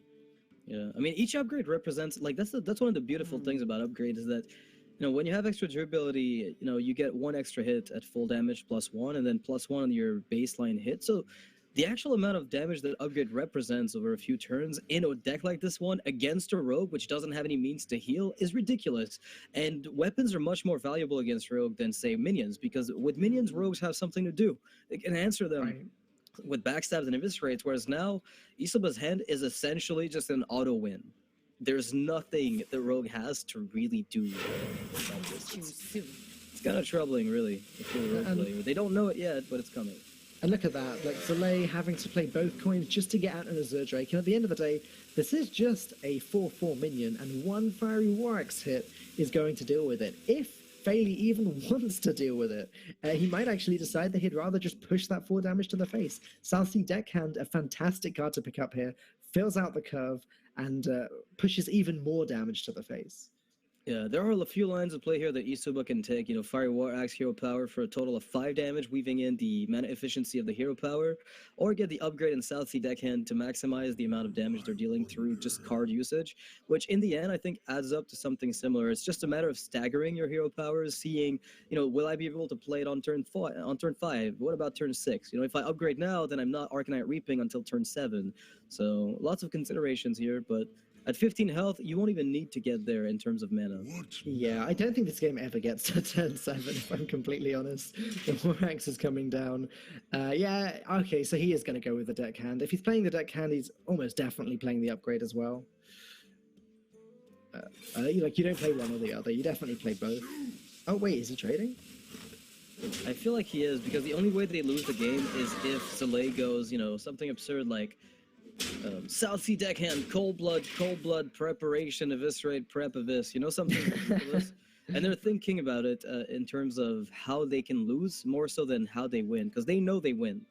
[SPEAKER 1] Yeah, I mean, each upgrade represents, like, that's one of the beautiful things about upgrades is that, you know, when you have extra durability, you know, you get 1 extra hit at full damage +1, and then +1 on your baseline hit. So the actual amount of damage that upgrade represents over a few turns in a deck like this one against a rogue, which doesn't have any means to heal, is ridiculous. And weapons are much more valuable against rogue than, say, minions, because with minions, rogues have something to do. They can answer them with backstabs and eviscerates, whereas now eSuba's hand is essentially just an auto win. There's nothing the rogue has to really do. It's kind of troubling, really, if you're a rogue player. They don't know it yet, but it's coming.
[SPEAKER 2] And look at that, like Zalae having to play both coins just to get out an Azure Drake. And at the end of the day, this is just a 4/4 minion, and 1 Fiery War Axe hit is going to deal with it. If Faeli even wants to deal with it, he might actually decide that he'd rather just push that 4 damage to the face. Southsea Deckhand, a fantastic card to pick up here, fills out the curve and pushes even more damage to the face.
[SPEAKER 1] Yeah, there are a few lines of play here that eSuba can take. You know, Fiery War Axe Hero Power for a total of 5 damage, weaving in the mana efficiency of the hero power, or get the upgrade in South Sea Deckhand to maximize the amount of damage they're dealing through just card usage, which in the end I think adds up to something similar. It's just a matter of staggering your hero powers, seeing, you know, will I be able to play it on turn 5? What about turn 6? You know, if I upgrade now, then I'm not Arcanite Reaping until turn 7. So lots of considerations here, but at 15 health, you won't even need to get there in terms of mana.
[SPEAKER 2] Yeah, I don't think this game ever gets to turn 7, if I'm completely honest. The Morax is coming down. Yeah, okay, so he is going to go with the deckhand. If he's playing the deckhand, he's almost definitely playing the upgrade as well. You don't play one or the other, you definitely play both. Oh wait, is he trading?
[SPEAKER 1] I feel like he is, because the only way they lose the game is if Zalae goes, you know, something absurd like South Sea Deckhand, cold blood, preparation, eviscerate, prep, evis, you know, something ridiculous. And they're thinking about it in terms of how they can lose more so than how they win, because they know they win.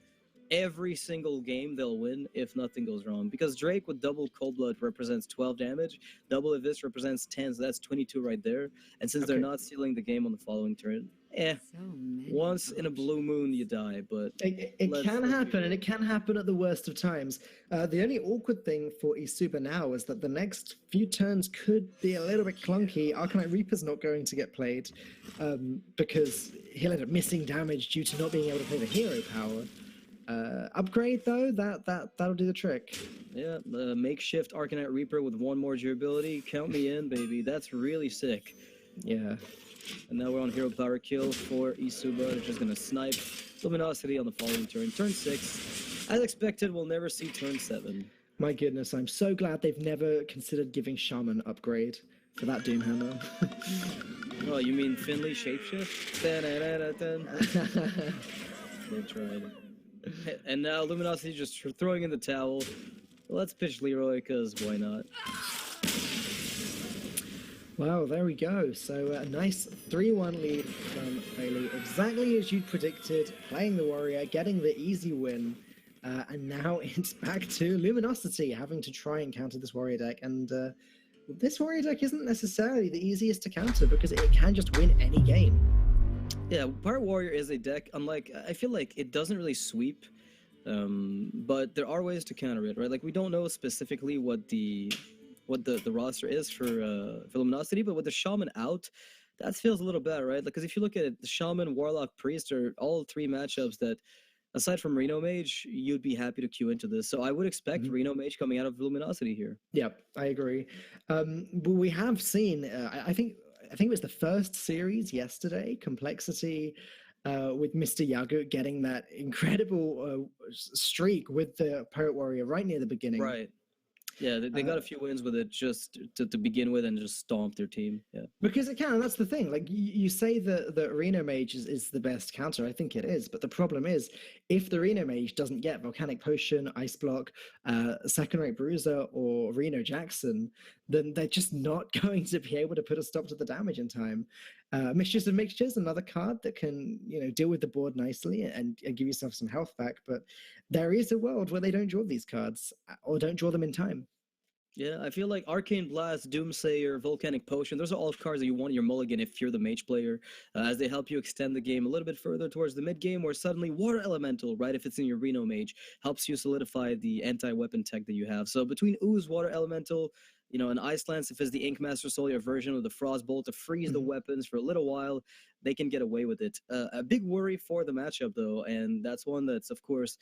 [SPEAKER 1] Every single game they'll win if nothing goes wrong. Because Drake with double cold blood represents 12 damage, double evis represents 10, so that's 22 right there. And since they're not sealing the game on the following turn, once in a blue moon you die, but
[SPEAKER 2] it can happen, and it can happen at the worst of times. The only awkward thing for eSuba now is that the next few turns could be a little bit clunky. Arcanite Reaper's not going to get played because he'll end up missing damage due to not being able to play the hero power. Upgrade though, that'll do the trick.
[SPEAKER 1] Yeah, makeshift Arcanite Reaper with 1 more durability. Count me in, baby. That's really sick.
[SPEAKER 2] Yeah.
[SPEAKER 1] And now we're on hero power kill for eSuba. They're just gonna snipe Luminosity on the following turn. Turn 6. As expected, we'll never see turn 7.
[SPEAKER 2] My goodness, I'm so glad they've never considered giving Shaman upgrade for that Doomhammer.
[SPEAKER 1] Oh, you mean Finley Shapeshift? They tried. And now Luminosity just throwing in the towel. Let's pitch Leroy, because why not?
[SPEAKER 2] Wow, there we go. So a nice 3-1 lead from Faeli, exactly as you predicted, playing the warrior, getting the easy win. And now it's back to Luminosity, having to try and counter this warrior deck. And this warrior deck isn't necessarily the easiest to counter because it can just win any game.
[SPEAKER 1] Yeah, Pirate Warrior is a deck, unlike, I feel like it doesn't really sweep, but there are ways to counter it, right? Like, we don't know specifically what the roster is for Luminosity, but with the Shaman out, that feels a little better, right? Because if you look at it, the Shaman, Warlock, Priest are all 3 matchups that, aside from Reno Mage, you'd be happy to queue into this. So I would expect Reno Mage coming out of Luminosity here.
[SPEAKER 2] Yep, I agree. But we have seen, I think it was the first series yesterday, Complexity, with Mr. Yagut getting that incredible streak with the Pirate Warrior right near the beginning.
[SPEAKER 1] Right. Yeah, they got a few wins with it just to begin with and just stomp their team. Yeah.
[SPEAKER 2] Because it can, and that's the thing. Like, you say that the Reno Mage is the best counter. I think it is. But the problem is, if the Reno Mage doesn't get Volcanic Potion, Ice Block, Second Rate Bruiser, or Reno Jackson, then they're just not going to be able to put a stop to the damage in time. Mixtures of Mixtures, another card that can, deal with the board nicely and give yourself some health back. But there is a world where they don't draw these cards or don't draw them in time.
[SPEAKER 1] Yeah, I feel like Arcane Blast, Doomsayer, Volcanic Potion, those are all cards that you want in your mulligan if you're the mage player, as they help you extend the game a little bit further towards the mid-game, where suddenly Water Elemental, right, if it's in your Reno Mage, helps you solidify the anti-weapon tech that you have. So between Ooze, Water Elemental, an Ice Lance, if it's the Ink Master Soul, your version of the Frostbolt to freeze the weapons for a little while, they can get away with it. A big worry for the matchup, though, and that's one that's, of course,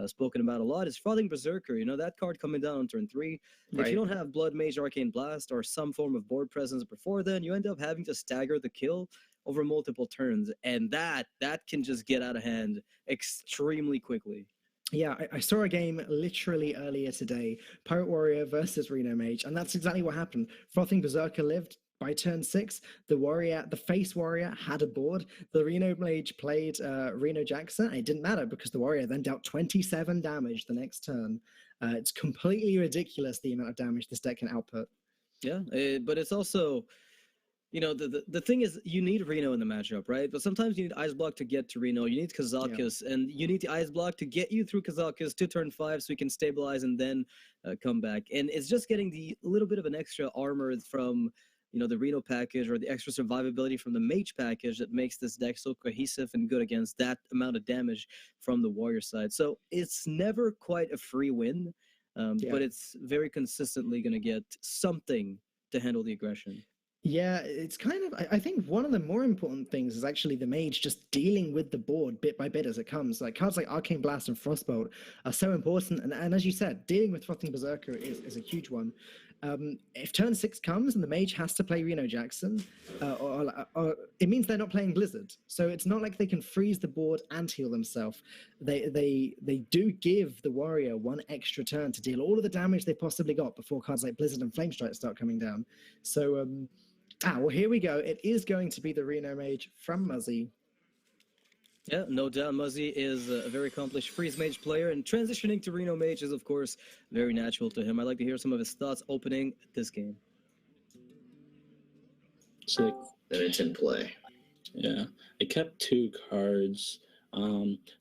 [SPEAKER 1] spoken about a lot, is Frothing Berserker. That card coming down on turn 3. If you don't have Blood Mage, Arcane Blast, or some form of board presence before then, you end up having to stagger the kill over multiple turns, and that can just get out of hand extremely quickly.
[SPEAKER 2] Yeah, I saw a game literally earlier today, Pirate Warrior versus Reno Mage, and that's exactly what happened. Frothing Berserker lived. By turn 6, the face warrior had a board. The Reno Mage played Reno Jackson, and it didn't matter because the warrior then dealt 27 damage the next turn. It's completely ridiculous the amount of damage this deck can output.
[SPEAKER 1] Yeah, but it's also, the thing is, you need Reno in the matchup, right? But sometimes you need Ice Block to get to Reno. You need Kazakus, and you need the Ice Block to get you through Kazakus to turn 5 so you can stabilize and then come back. And it's just getting the little bit of an extra armor from the Reno package or the extra survivability from the Mage package that makes this deck so cohesive and good against that amount of damage from the Warrior side. So it's never quite a free win, but it's very consistently going to get something to handle the aggression.
[SPEAKER 2] Yeah, it's kind of, I think one of the more important things is actually the Mage just dealing with the board bit by bit as it comes. Like cards like Arcane Blast and Frostbolt are so important. And as you said, dealing with Frothing Berserker is a huge one. If turn 6 comes and the Mage has to play Reno Jackson, or it means they're not playing Blizzard. So it's not like they can freeze the board and heal themselves. They do give the Warrior one extra turn to deal all of the damage they possibly got before cards like Blizzard and Flamestrike start coming down. So, well, here we go. It is going to be the Reno Mage from Muzzy.
[SPEAKER 1] Yeah, no doubt. Muzzy is a very accomplished Freeze Mage player, and transitioning to Reno Mage is, of course, very natural to him. I'd like to hear some of his thoughts opening this game.
[SPEAKER 3] Sick.
[SPEAKER 4] Then it's in play.
[SPEAKER 3] Yeah, I kept 2 cards.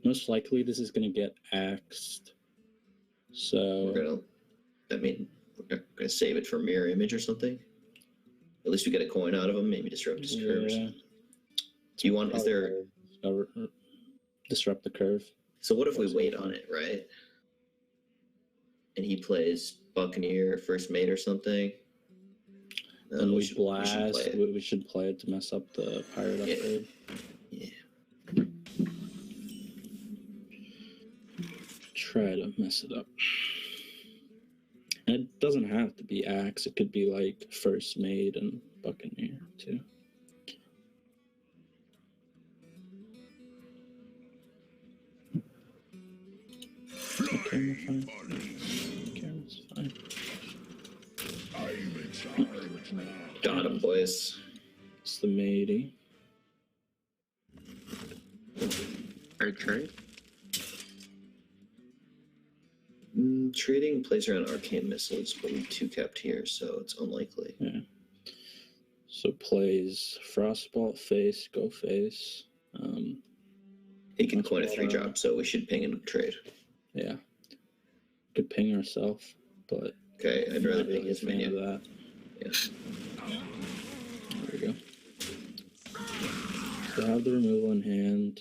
[SPEAKER 3] Most likely this is gonna get axed. So
[SPEAKER 4] We're gonna save it for Mirror Image or something. At least we get a coin out of him. Maybe disrupt his curves. Do you want? Is there?
[SPEAKER 3] Disrupt the curve.
[SPEAKER 4] So what if we wait on it, right? And he plays Buccaneer, First Mate, or something.
[SPEAKER 3] And we blast. We should play it to mess up the pirate upgrade.
[SPEAKER 4] Yeah.
[SPEAKER 3] Try to mess it up. And it doesn't have to be Axe. It could be like First Mate and Buccaneer too. Okay, fine. Camera's fine.
[SPEAKER 4] Got him, boys.
[SPEAKER 3] It's the matey.
[SPEAKER 6] Fair trade.
[SPEAKER 4] Trading plays around Arcane Missiles, but we 2-capped here, so it's unlikely.
[SPEAKER 3] Yeah. So plays Frostbolt face, go face.
[SPEAKER 4] He can coin a 3-drop, so we should ping and trade.
[SPEAKER 3] Yeah. Could ping ourselves, but
[SPEAKER 4] Okay, I'd rather ping his
[SPEAKER 3] fan of
[SPEAKER 4] minion.
[SPEAKER 3] that.
[SPEAKER 4] Yeah.
[SPEAKER 3] There we go. So I have the removal in hand.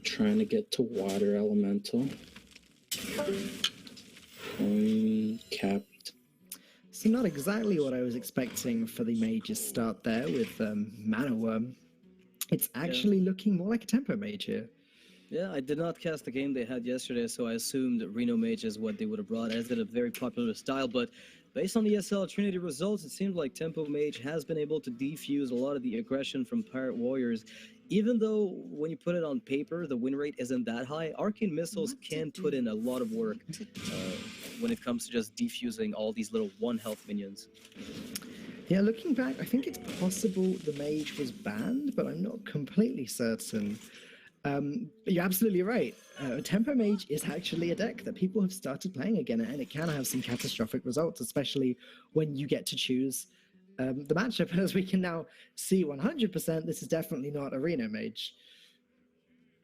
[SPEAKER 3] Trying to get to Water Elemental. Capped.
[SPEAKER 2] So not exactly what I was expecting for the Mage's start there with Mana Worm. It's actually looking more like a Tempo Mage here.
[SPEAKER 1] Yeah, I did not cast the game they had yesterday, so I assumed that Reno Mage is what they would have brought, as did a very popular style, but based on the ESL Trinity results, it seems like Tempo Mage has been able to defuse a lot of the aggression from Pirate Warriors. Even though when you put it on paper, the win rate isn't that high, Arcane Missiles can put in a lot of work when it comes to just defusing all these little 1-health minions.
[SPEAKER 2] Yeah, looking back, I think it's possible the Mage was banned, but I'm not completely certain. You're absolutely right. Tempo Mage is actually a deck that people have started playing again, and it can have some catastrophic results, especially when you get to choose the matchup. As we can now see 100%, this is definitely not a Reno Mage.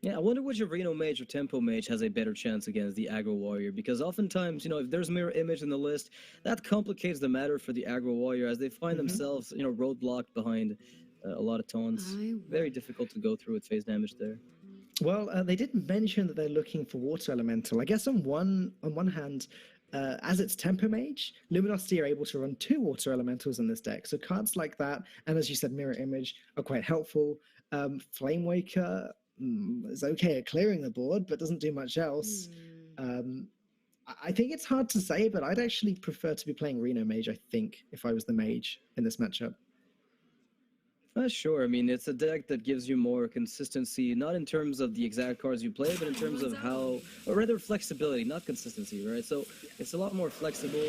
[SPEAKER 1] Yeah, I wonder which Reno Mage or Tempo Mage has a better chance against the Aggro Warrior, because oftentimes, if there's Mirror Image in the list, that complicates the matter for the Aggro Warrior as they find themselves, roadblocked behind a lot of taunts. Very difficult to go through with phase damage there.
[SPEAKER 2] Well, they did mention that they're looking for Water Elemental. I guess on one hand, as it's Tempo Mage, Luminosity are able to run 2 Water Elementals in this deck. So cards like that, and as you said, Mirror Image, are quite helpful. Flame Waker is okay at clearing the board, but doesn't do much else. I think it's hard to say, but I'd actually prefer to be playing Reno Mage, I think, if I was the Mage in this matchup.
[SPEAKER 1] Sure. I mean, it's a deck that gives you more consistency, not in terms of the exact cards you play, but in terms of or rather flexibility, not consistency, right? So it's a lot more flexible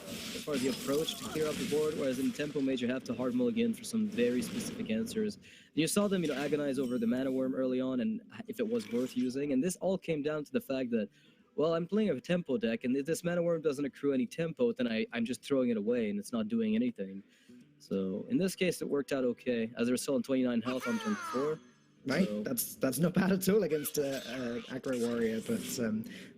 [SPEAKER 1] as far as the approach to clear up the board, whereas in Tempo Mage, you have to hard mulligan for some very specific answers. You saw them, agonize over the Mana Worm early on and if it was worth using, and this all came down to the fact that, well, I'm playing a tempo deck, and if this Mana Worm doesn't accrue any tempo, then I'm just throwing it away, and it's not doing anything. So in this case, it worked out okay, as they're still on 29 health on turn 4.
[SPEAKER 2] Right,
[SPEAKER 1] So-
[SPEAKER 2] that's not bad at all against a aggro warrior, but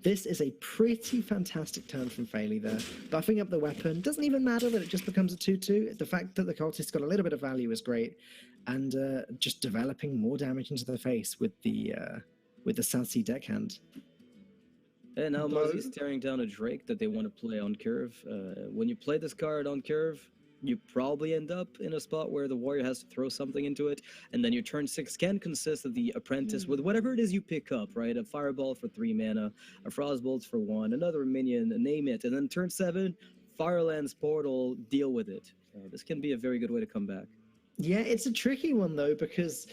[SPEAKER 2] this is a pretty fantastic turn from Faeli there. Buffing up the weapon, doesn't even matter that it just becomes a 2-2. The fact that the cultist got a little bit of value is great, and just developing more damage into the face with the sassy deckhand.
[SPEAKER 1] And now
[SPEAKER 2] Blow.
[SPEAKER 1] Muzzy's staring down a Drake that they want to play on curve. When you play this card on curve, you probably end up in a spot where the warrior has to throw something into it, and then your turn 6 can consist of the apprentice with whatever it is you pick up, right? A fireball for 3 mana, a frostbolt for 1, another minion, name it, and then turn 7, Firelands Portal, deal with it. This can be a very good way to come back.
[SPEAKER 2] Yeah, it's a tricky one though, because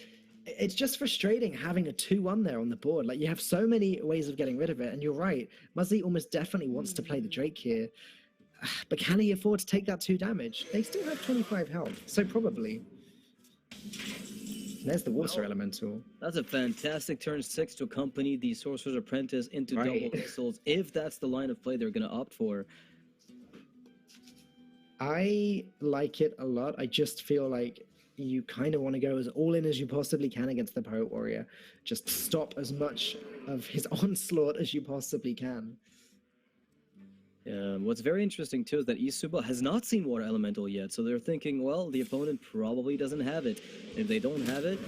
[SPEAKER 2] it's just frustrating having a 2-1 there on the board. Like, you have so many ways of getting rid of it, and you're right, Muzzy almost definitely wants to play the Drake here. But can he afford to take that 2 damage? They still have 25 health, so probably. There's the water elemental.
[SPEAKER 1] That's a fantastic turn 6 to accompany the Sorcerer's Apprentice into
[SPEAKER 2] Right.
[SPEAKER 1] double missiles, if that's the line of play they're going to opt for.
[SPEAKER 2] I like it a lot. I just feel like you kind of want to go as all in as you possibly can against the Poet Warrior. Just stop as much of his onslaught as you possibly can.
[SPEAKER 1] What's very interesting too is that eSuba has not seen Water Elemental yet, so they're thinking, well, the opponent probably doesn't have it. If they don't have it,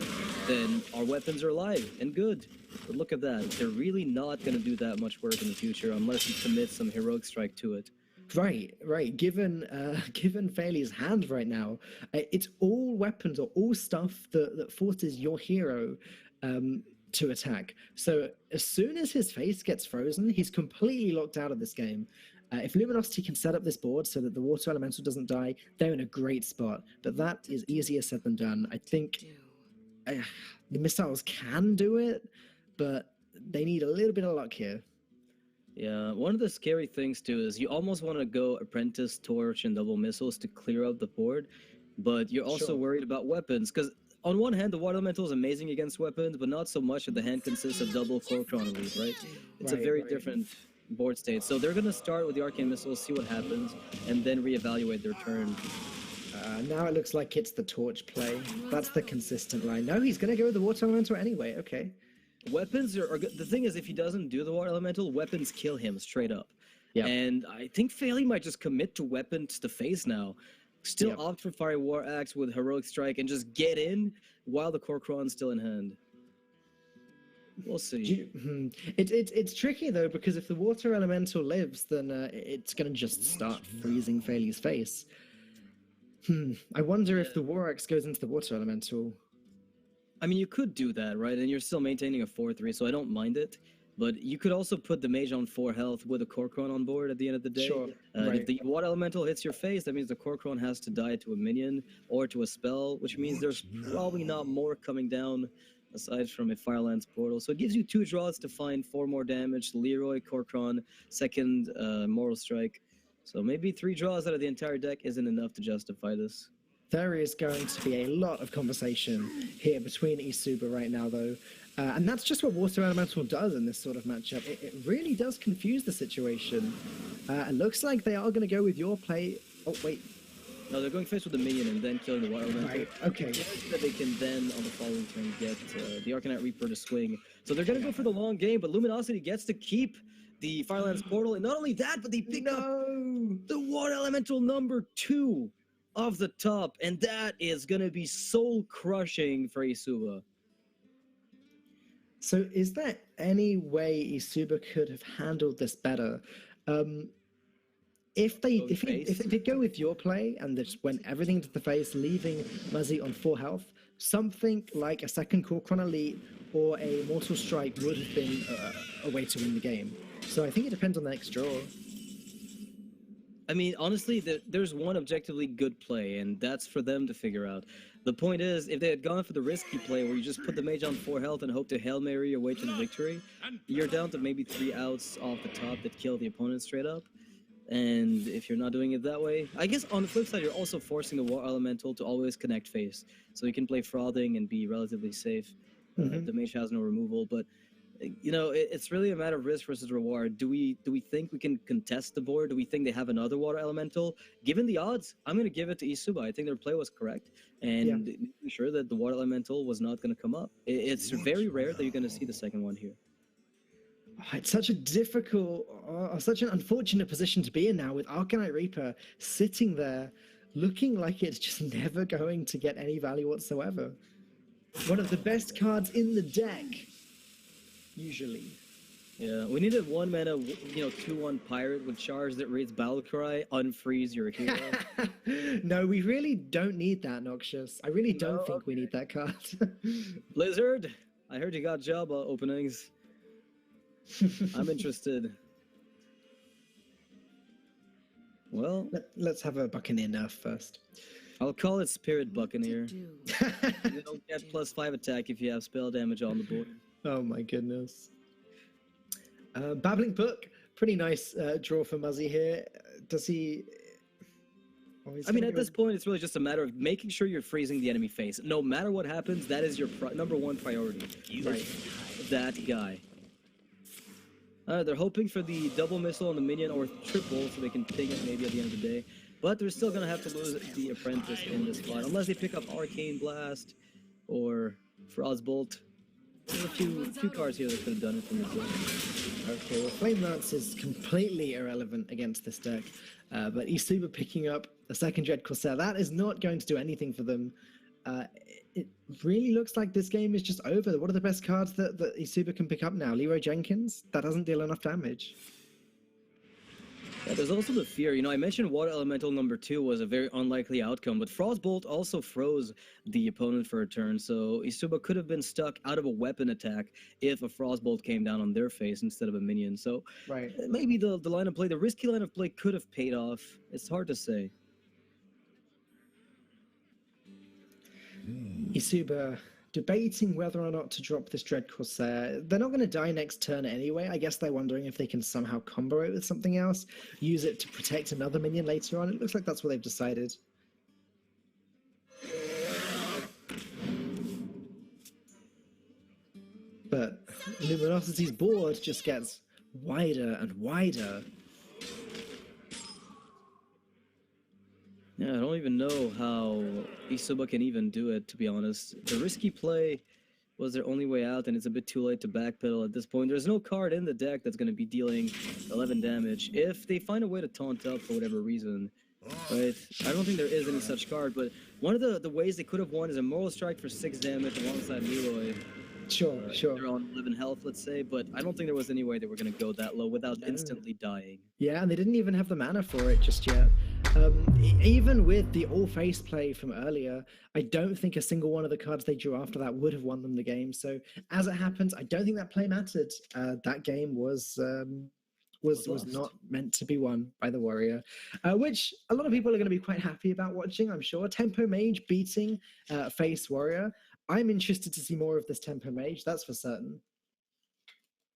[SPEAKER 1] then our weapons are alive and good. But look at that, they're really not going to do that much work in the future unless you commit some heroic strike to it.
[SPEAKER 2] Right. Given Faeli's hand right now, it's all weapons or all stuff that forces your hero to attack. So as soon as his face gets frozen, he's completely locked out of this game. If Luminosity can set up this board so that the water elemental doesn't die, they're in a great spot. But that is easier said than done. I think the missiles can do it, but they need a little bit of luck here.
[SPEAKER 1] Yeah, one of the scary things too is you almost want to go Apprentice, Torch, and double missiles to clear out the board, but you're also
[SPEAKER 2] Sure.
[SPEAKER 1] worried about weapons, because on one hand, the Water Elemental is amazing against weapons, but not so much that the hand consists of double Corkron Elite, right? It's a
[SPEAKER 2] Right,
[SPEAKER 1] very
[SPEAKER 2] right.
[SPEAKER 1] different board state. So they're going to start with the Arcane Missiles, see what happens, and then reevaluate their turn.
[SPEAKER 2] Now it looks like it's the torch play. That's the consistent line. No, he's going to go with the water elemental anyway. Okay.
[SPEAKER 1] Weapons are good. The thing is, if he doesn't do the Water Elemental, weapons kill him straight up.
[SPEAKER 2] Yeah.
[SPEAKER 1] And I think Faeli might just commit to weapons to face now. Still
[SPEAKER 2] Yep.
[SPEAKER 1] opt for Fiery War Axe with Heroic Strike and just get in while the Corkron's still in hand. We'll see.
[SPEAKER 2] It's tricky though, because if the water elemental lives, then it's going to just start freezing Faeli's face. I wonder if the War Axe goes into the water elemental.
[SPEAKER 1] I mean, you could do that, right? And you're still maintaining a 4-3, so I don't mind it. But you could also put the mage on 4 health with a Corkron on board at the end of the day.
[SPEAKER 2] Sure,
[SPEAKER 1] If
[SPEAKER 2] right.
[SPEAKER 1] the water elemental hits your face, that means the Corkron has to die to a minion or to a spell, which means there's probably not more coming down aside from a Firelands Portal. So it gives you 2 draws to find 4 more damage. Leroy, Corkron, second Moral Strike. So maybe 3 draws out of the entire deck isn't enough to justify this.
[SPEAKER 2] There is going to be a lot of conversation here between eSuba right now, though. And that's just what Water Elemental does in this sort of matchup. It really does confuse the situation. It looks like they are going to go with your play. Oh, wait.
[SPEAKER 1] No, they're going face with the minion and then killing the Water Elemental.
[SPEAKER 2] Right, okay.
[SPEAKER 1] So that they can then, on the following turn, get the Arcanite Reaper to swing. So they're going to go for the long game, but Luminosity gets to keep the Firelands Portal. And not only that, but they pick up the Water Elemental number 2 off the top. And that is going to be soul-crushing for eSuba.
[SPEAKER 2] So is there any way eSuba could have handled this better? If they did go with your play and they just went everything to the face, leaving Muzzy on 4 health, something like a second Corkron Elite or a Mortal Strike would have been a way to win the game. So I think it depends on the next draw.
[SPEAKER 1] I mean, honestly, there's one objectively good play, and that's for them to figure out. The point is, if they had gone for the risky play where you just put the mage on 4 health and hope to Hail Mary your way to the victory, you're down to maybe 3 outs off the top that kill the opponent straight up. And if you're not doing it that way, I guess on the flip side, you're also forcing the War Elemental to always connect face. So you can play Frothing and be relatively safe. The mage has no removal, but It's really a matter of risk versus reward. Do we think we can contest the board? Do we think they have another water elemental? Given the odds, I'm going to give it to eSuba. I think their play was correct, and making sure that the water elemental was not going to come up. It's very rare that you're going to see the second one here.
[SPEAKER 2] It's such a difficult, such an unfortunate position to be in now with Arcanite Reaper sitting there looking like it's just never going to get any value whatsoever. One of the best cards in the deck, usually.
[SPEAKER 1] Yeah, we needed 1 mana, 2/1 pirate with charge that reads Battle Cry, unfreeze your hero.
[SPEAKER 2] No, we really don't need that, Noxious. I really don't think we need that card.
[SPEAKER 1] Blizzard, I heard you got job openings. I'm interested. Well,
[SPEAKER 2] let's have a Buccaneer nerf first.
[SPEAKER 1] I'll call it Spirit Buccaneer.
[SPEAKER 7] Do.
[SPEAKER 1] You don't get +5 attack if you have spell damage on the board.
[SPEAKER 2] Oh my goodness. Babbling Book, pretty nice draw for Muzzy here. Does he...
[SPEAKER 1] at this point, it's really just a matter of making sure you're freezing the enemy face. No matter what happens, that is your number one priority.
[SPEAKER 2] Right.
[SPEAKER 1] That guy. They're hoping for the double missile on the minion or triple so they can ping it maybe at the end of the day. But they're still going to have to lose the Apprentice in this spot. Unless they pick up Arcane Blast or Frostbolt. There's a few cards here that could have done it from this deck.
[SPEAKER 2] Okay, well, Flame Lance is completely irrelevant against this deck. But eSuba picking up a second Dread Corsair, that is not going to do anything for them. It really looks like this game is just over. What are the best cards that eSuba can pick up now? Leroy Jenkins? That doesn't deal enough damage.
[SPEAKER 1] Yeah, there's also the fear. I mentioned Water Elemental number 2 was a very unlikely outcome, but Frostbolt also froze the opponent for a turn, so eSuba could have been stuck out of a weapon attack if a Frostbolt came down on their face instead of a minion. So maybe the line of play, the risky line of play could have paid off. It's hard to say.
[SPEAKER 2] eSuba debating whether or not to drop this Dread Corsair. They're not going to die next turn anyway. I guess they're wondering if they can somehow combo it with something else, use it to protect another minion later on. It looks like that's what they've decided. But Luminosity's board just gets wider and wider.
[SPEAKER 1] Yeah, I don't even know how eSuba can even do it, to be honest. The risky play was their only way out, and it's a bit too late to backpedal at this point. There's no card in the deck that's going to be dealing 11 damage. If they find a way to taunt up for whatever reason, right? I don't think there is any such card, but one of the ways they could have won is a Moral Strike for 6 damage alongside Leroy.
[SPEAKER 2] Sure.
[SPEAKER 1] They're on 11 health, let's say, but I don't think there was any way they were going to go that low without instantly dying.
[SPEAKER 2] Yeah, and they didn't even have the mana for it just yet. Even with the all-face play from earlier, I don't think a single one of the cards they drew after that would have won them the game. So as it happens, I don't think that play mattered. That game was not meant to be won by the Warrior, which a lot of people are going to be quite happy about watching, I'm sure. Tempo Mage beating Face Warrior. I'm interested to see more of this Tempo Mage, that's for certain.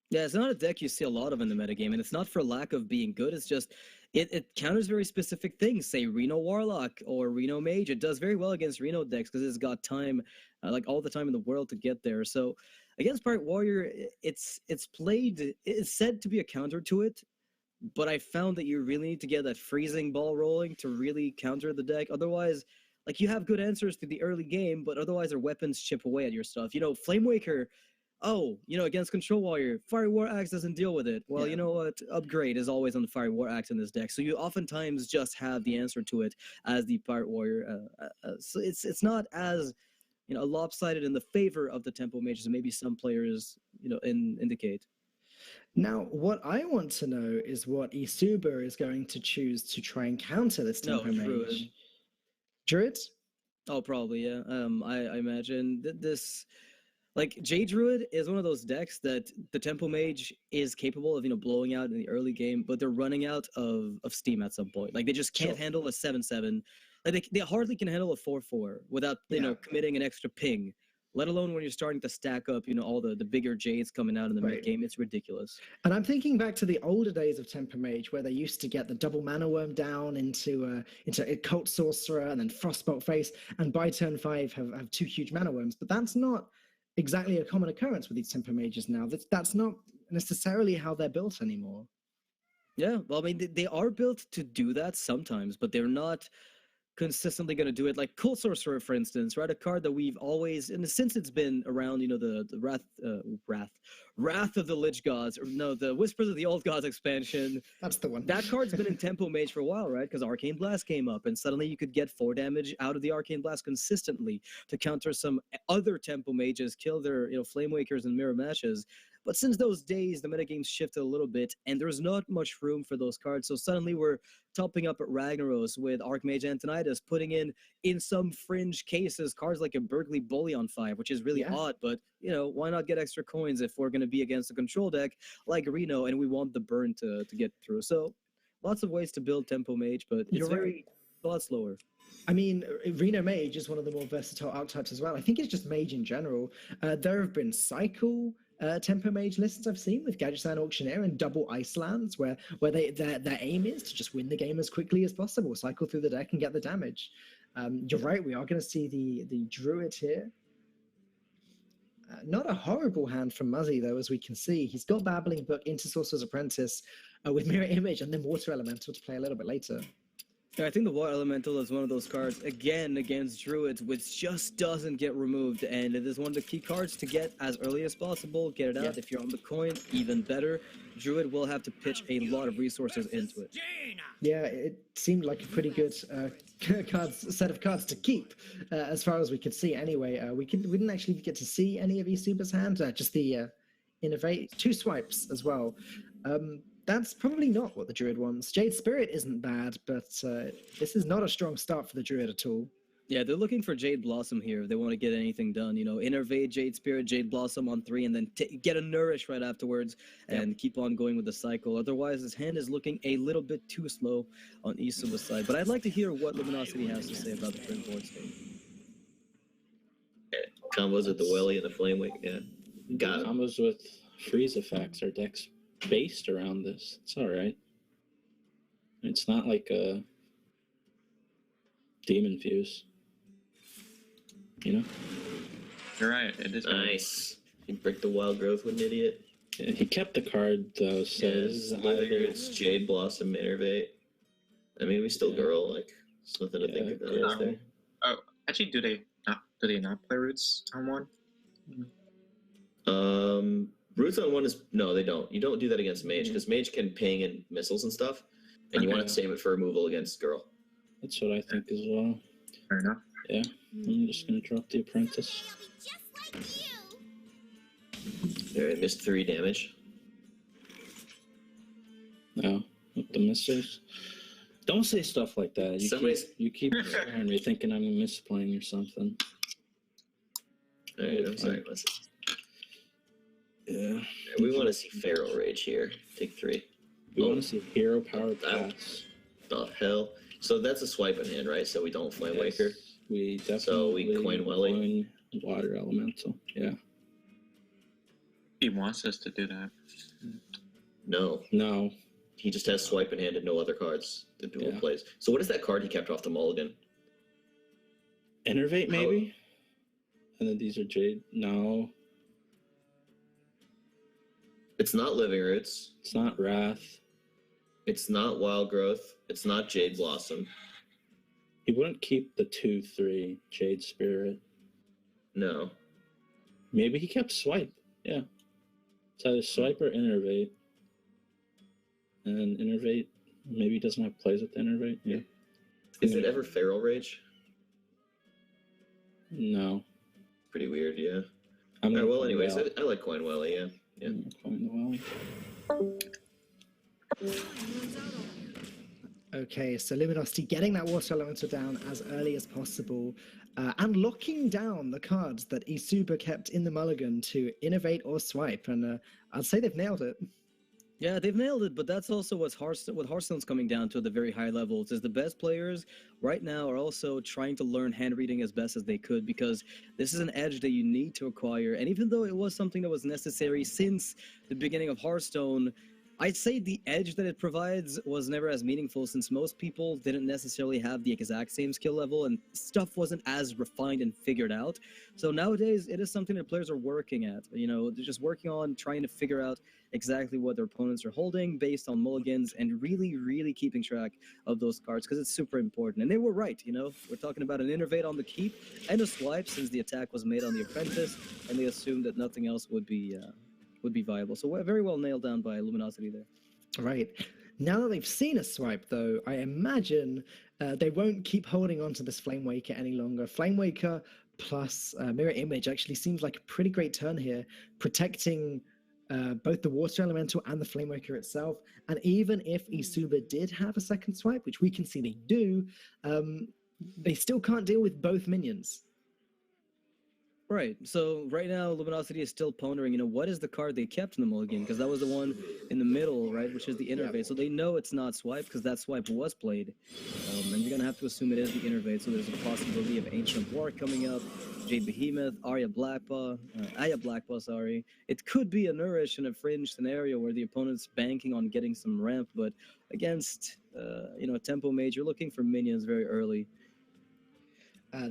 [SPEAKER 1] Yeah, it's not a deck you see a lot of in the metagame, and it's not for lack of being good, it's just it counters very specific things, say Reno Warlock or Reno Mage. It does very well against Reno decks because it's got time, like all the time in the world to get there. So against Pirate Warrior, it's said to be a counter to it, but I found that you really need to get that freezing ball rolling to really counter the deck. Otherwise, like, you have good answers to the early game, but otherwise their weapons chip away at your stuff. Flamewaker, against Control Warrior, Fiery War Axe doesn't deal with it. Well, you know what? Upgrade is always on the Fiery War Axe in this deck, so you oftentimes just have the answer to it as the Pirate Warrior. So it's not as lopsided in the favor of the Tempo Mages as maybe some players indicate.
[SPEAKER 2] Now, what I want to know is what eSuba is going to choose to try and counter this Tempo Mage. Druid?
[SPEAKER 1] Oh, probably, yeah. I imagine this, like, J Druid is one of those decks that the Tempo Mage is capable of, blowing out in the early game, but they're running out of steam at some point. Like, they just can't handle a 7/7. Like, they hardly can handle a 4/4 without, committing an extra ping. Let alone when you're starting to stack up, all the bigger Jades coming out in the mid game. It's ridiculous.
[SPEAKER 2] And I'm thinking back to the older days of Tempo Mage, where they used to get the double mana worm down into Occult Sorcerer and then Frostbolt Face, and by turn 5 have 2 huge mana worms. But that's not exactly a common occurrence with these tempo mages now. That's not necessarily how they're built anymore.
[SPEAKER 1] Yeah, well, I mean, they are built to do that sometimes, but they're not consistently going to do it. Like Cold Sorcerer, for instance, right? A card that we've always, and since it's been around, you know, the Wrath of the Lich Gods, or no, the Whispers of the Old Gods expansion.
[SPEAKER 2] That's the one.
[SPEAKER 1] That card's been in Tempo Mage for a while, right? Because Arcane Blast came up, and suddenly you could get 4 damage out of the Arcane Blast consistently to counter some other Tempo Mages, kill their, you know, Flame Wakers and Mirror Matches. But since those days, the metagame's shifted a little bit, and there's not much room for those cards. So suddenly we're topping up at Ragnaros with Archmage Antonidas, putting in some fringe cases, cards like a Berkeley Bully on 5, which is really odd, but, you know, why not get extra coins if we're going to be against a control deck like Reno, and we want the burn to get through. So lots of ways to build Tempo Mage, but it's a lot slower.
[SPEAKER 2] I mean, Reno Mage is one of the more versatile archetypes as well. I think it's just Mage in general. There have been Cycle Tempo Mage lists I've seen with Gadgetzan Auctioneer and double Icelands, where their aim is to just win the game as quickly as possible, cycle through the deck and get the damage. You're right, we are going to see the Druid here. Not a horrible hand from Muzzy, though, as we can see. He's got Babbling Book into Sorcerer's Apprentice with Mirror Image and then Water Elemental to play a little bit later.
[SPEAKER 1] Yeah, I think the Water Elemental is one of those cards, again, against Druids, which just doesn't get removed, and it is one of the key cards to get as early as possible, get it out. If you're on the coin, even better. Druid will have to pitch a lot of resources into it.
[SPEAKER 2] Yeah, it seemed like a pretty good set of cards to keep, as far as we could see anyway. We didn't actually get to see any of eSuba's hand, just the Innovate, 2 swipes as well. That's probably not what the Druid wants. Jade Spirit isn't bad, but this is not a strong start for the Druid at all.
[SPEAKER 1] Yeah, they're looking for Jade Blossom here if they want to get anything done. You know, Innervate, Jade Spirit, Jade Blossom on 3, and then get a Nourish right afterwards and keep on going with the cycle. Otherwise, his hand is looking a little bit too slow on eSuba's side. But I'd like to hear what Luminosity has to say about the current board state.
[SPEAKER 4] Yeah, combos with the Welly and the Flame Wake, got it.
[SPEAKER 3] Combos with freeze effects are decks based around this. It's all right. It's not like a Demon Fuse. You know?
[SPEAKER 6] You're right. It is
[SPEAKER 4] nice. You break the Wild Growth with an idiot.
[SPEAKER 3] Yeah, he kept the card though. Says
[SPEAKER 4] whether it's Jade Blossom, Innervate. I mean, we still girl. Like, it's nothing to think about. There.
[SPEAKER 6] Oh, actually, do they not play Roots on 1?
[SPEAKER 4] Roots on 1 is no, they don't. You don't do that against Mage because Mage can ping and missiles and stuff, and you want to save it for removal against girl.
[SPEAKER 3] That's what I think as well.
[SPEAKER 6] Fair enough.
[SPEAKER 3] Yeah, I'm just gonna drop the Apprentice.
[SPEAKER 4] There, I missed 3 damage.
[SPEAKER 3] No, with the missiles. Don't say stuff like that. You keep scaring me thinking I'm misplaying or something.
[SPEAKER 4] Alright, I'm sorry, Leslie.
[SPEAKER 3] Yeah.
[SPEAKER 4] We want to see Feral Rage here. Take 3.
[SPEAKER 3] We want to see Hero Power Pass.
[SPEAKER 4] The hell? So that's a swipe in hand, right? So we don't Flame Waker.
[SPEAKER 3] We definitely.
[SPEAKER 4] So we coin Welly.
[SPEAKER 3] Coin Water Elemental. Yeah.
[SPEAKER 6] He wants us to do that.
[SPEAKER 4] No.
[SPEAKER 3] No.
[SPEAKER 4] He just has swipe in hand and no other cards to do plays. So what is that card he kept off the mulligan?
[SPEAKER 3] Innervate, maybe? And then these are Jade. No.
[SPEAKER 4] It's not Living Roots.
[SPEAKER 3] It's not Wrath.
[SPEAKER 4] It's not Wild Growth. It's not Jade Blossom.
[SPEAKER 3] He wouldn't keep the 2/3 Jade Spirit.
[SPEAKER 4] No.
[SPEAKER 3] Maybe he kept Swipe. Yeah. It's either Swipe or Innervate. And Innervate, maybe he doesn't have plays with Innervate. Yeah.
[SPEAKER 4] Is it ever Feral Rage?
[SPEAKER 3] No.
[SPEAKER 4] Pretty weird, yeah. Well, anyways, I like Coin Welly, yeah.
[SPEAKER 3] Coin Welly.
[SPEAKER 2] Okay, so Luminosity getting that Water Elemental down as early as possible and locking down the cards that eSuba kept in the mulligan to innovate or swipe, and I'd say they've nailed it.
[SPEAKER 1] Yeah, they've nailed it, but that's also what Hearthstone's coming down to at the very high levels, is the best players right now are also trying to learn hand reading as best as they could, because this is an edge that you need to acquire, and even though it was something that was necessary since the beginning of Hearthstone, I'd say the edge that it provides was never as meaningful since most people didn't necessarily have the exact same skill level and stuff wasn't as refined and figured out. So nowadays, it is something that players are working at. You know, they're just working on trying to figure out exactly what their opponents are holding based on mulligans and really, really keeping track of those cards because it's super important. And they were right, you know? We're talking about an innervate on the keep and a swipe since the attack was made on the apprentice and they assumed that nothing else would be viable. So very well nailed down by Luminosity there.
[SPEAKER 2] Right. Now that they've seen a swipe, though, I imagine they won't keep holding on to this Flame Waker any longer. Flame Waker plus Mirror Image actually seems like a pretty great turn here, protecting both the Water Elemental and the Flame Waker itself. And even if eSuba did have a second swipe, which we can see they do, they still can't deal with both minions.
[SPEAKER 1] Right. So right now, Luminosity is still pondering, you know, what is the card they kept in the mulligan? Because that was the one in the middle, right, which is the innervate. So they know it's not swipe because that swipe was played. And you're going to have to assume it is the innervate. So there's a possibility of Ancient War coming up, Jade Behemoth, Aya Blackpaw, sorry. It could be a Nourish in a fringe scenario where the opponent's banking on getting some ramp, but against, you know, a Tempo Mage, you're looking for minions very early.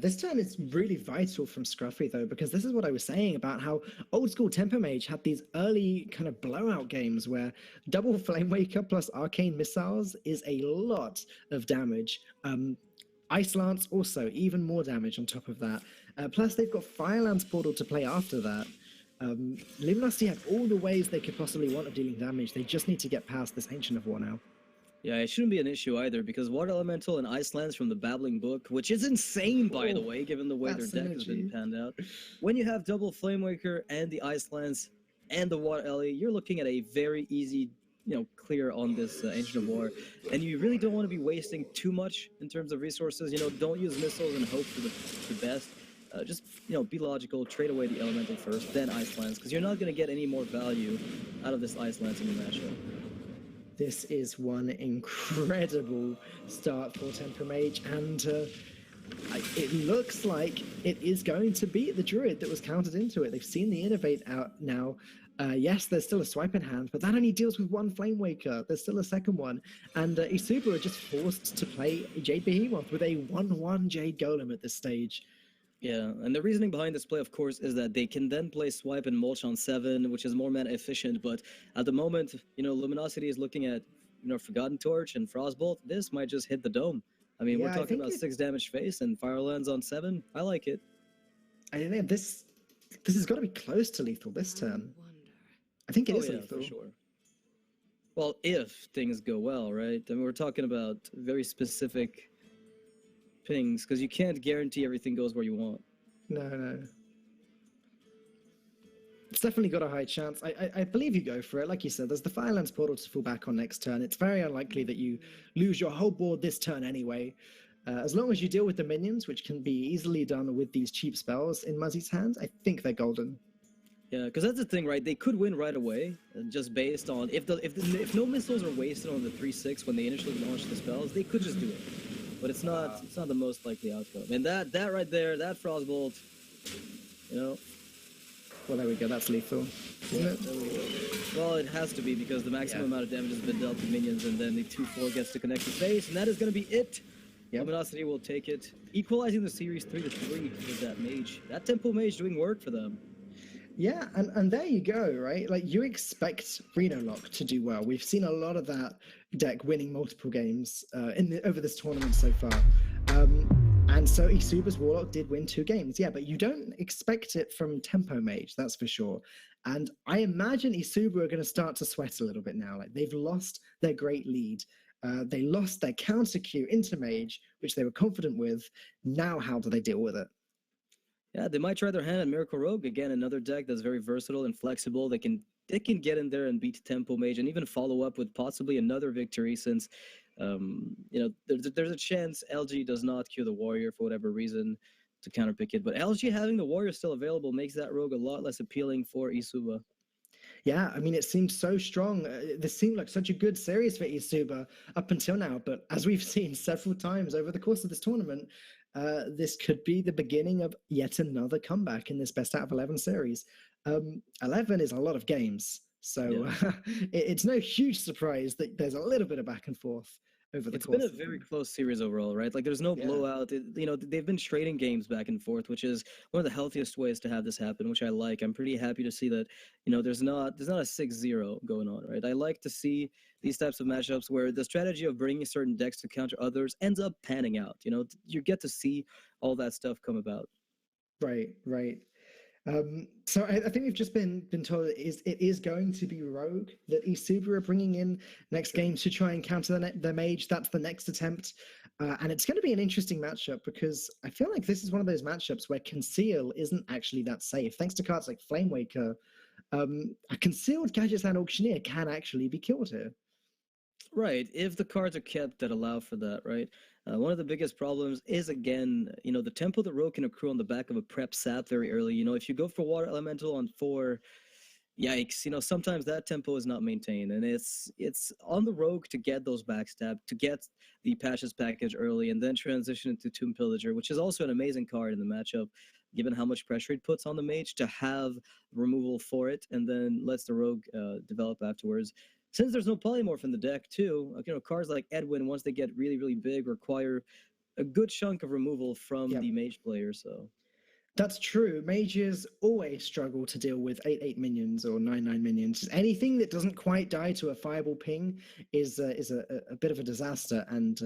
[SPEAKER 2] This turn is really vital from Scruffy, though, because this is what I was saying about how old school Tempo Mage had these early kind of blowout games where double Flame Waker plus Arcane Missiles is a lot of damage. Ice Lance also, even more damage on top of that. Plus, they've got Firelands Portal to play after that. Luminosity have all the ways they could possibly want of dealing damage. They just need to get past this Ancient of War now.
[SPEAKER 1] Yeah, it shouldn't be an issue either, because Water Elemental and Ice Lands from the Babbling Book, which is insane, by the way, given the way their deck has been panned out. When you have double Flame Waker and the Ice Lands and the Water Ele, you're looking at a very easy, you know, clear on this Ancient of War. And you really don't want to be wasting too much in terms of resources. You know, don't use missiles and hope for the best. Just, you know, be logical, trade away the Elemental first, then Ice Lands, because you're not going to get any more value out of this Ice Lands in the matchup.
[SPEAKER 2] This is one incredible start for Tempo Mage, and it looks like it is going to beat the Druid that was counted into it. They've seen the Innovate out now. Yes, there's still a swipe in hand, but that only deals with one Flame Waker. There's still a second one, and eSuba are just forced to play Jade Behemoth with a 1/1 Jade Golem at this stage.
[SPEAKER 1] Yeah, and the reasoning behind this play, of course, is that they can then play Swipe and Mulch on 7, which is more mana efficient, but at the moment, you know, Luminosity is looking at, you know, Forgotten Torch and Frostbolt. This might just hit the dome. I mean, we're talking about 6 damage face and Firelands on 7. I like it.
[SPEAKER 2] I don't know, this has got to be close to lethal this turn. I think it is lethal.
[SPEAKER 1] For sure. Well, if things go well, right? I mean, we're talking about very specific pings, because you can't guarantee everything goes where you want.
[SPEAKER 2] No. It's definitely got a high chance. I believe you go for it. Like you said, there's the Firelands Portal to fall back on next turn. It's very unlikely that you lose your whole board this turn anyway. As long as you deal with the minions, which can be easily done with these cheap spells in Muzzy's hands, I think they're golden.
[SPEAKER 1] Yeah, because that's the thing, right? They could win right away, just based on if no missiles are wasted on the 3/6 when they initially launch the spells, they could just do it. But it's not the most likely outcome. And that right there, that Frostbolt, you know.
[SPEAKER 2] Well, there we go. That's lethal, isn't it?
[SPEAKER 1] There we go. Well, it has to be because the maximum amount of damage has been dealt to minions, and then the 2/4 gets to connect the face, and that is going to be it. Yep. Luminosity will take it, equalizing the series 3-3 with that mage. That Tempo Mage doing work for them.
[SPEAKER 2] Yeah, and there you go, right? Like, you expect Reno Lock to do well. We've seen a lot of that deck winning multiple games over this tournament so far. And so eSuba's Warlock did win 2 games. Yeah, but you don't expect it from Tempo Mage, that's for sure. And I imagine eSuba are going to start to sweat a little bit now. Like, they've lost their great lead. They lost their counter queue into Mage, which they were confident with. Now how do they deal with it?
[SPEAKER 1] Yeah, they might try their hand at Miracle Rogue. Again, another deck that's very versatile and flexible. They can get in there and beat Tempo Mage and even follow up with possibly another victory since, you know, there's a chance LG does not queue the Warrior for whatever reason to counterpick it. But LG having the Warrior still available makes that Rogue a lot less appealing for eSuba.
[SPEAKER 2] Yeah, I mean, it seemed so strong. This seemed like such a good series for eSuba up until now. But as we've seen several times over the course of this tournament, this could be the beginning of yet another comeback in this best out of 11 series. 11 is a lot of games. So it's no huge surprise that there's a little bit of back and forth over the
[SPEAKER 1] It's
[SPEAKER 2] course.
[SPEAKER 1] been a very close series overall, right? Like there's no blowout. They've been trading games back and forth, which is one of the healthiest ways to have this happen, which I like. I'm pretty happy to see that, there's not a 6-0 going on, right? I like to see these types of matchups where the strategy of bringing certain decks to counter others ends up panning out. You get to see all that stuff come about.
[SPEAKER 2] Right. So I think we've just been told it is going to be Rogue that eSuba are bringing in next game to try and counter the mage. That's the next attempt, and it's going to be an interesting matchup because I feel like this is one of those matchups where Conceal isn't actually that safe. Thanks to cards like Flame Waker, a concealed Gadget's Hand Auctioneer can actually be killed here.
[SPEAKER 1] Right, if the cards are kept that allow for that, right? One of the biggest problems is, again, the tempo that Rogue can accrue on the back of a prep sap very early. If you go for Water Elemental on 4, yikes, sometimes that tempo is not maintained. And it's on the Rogue to get those backstab, to get the Patches package early, and then transition into Tomb Pillager, which is also an amazing card in the matchup, given how much pressure it puts on the mage to have removal for it, and then lets the Rogue develop afterwards. Since there's no polymorph in the deck, too, cards like Edwin, once they get really, really big, require a good chunk of removal from the mage player. So
[SPEAKER 2] that's true. Mages always struggle to deal with 8/8 minions or 9/9 minions. Anything that doesn't quite die to a fireball ping is a bit of a disaster. And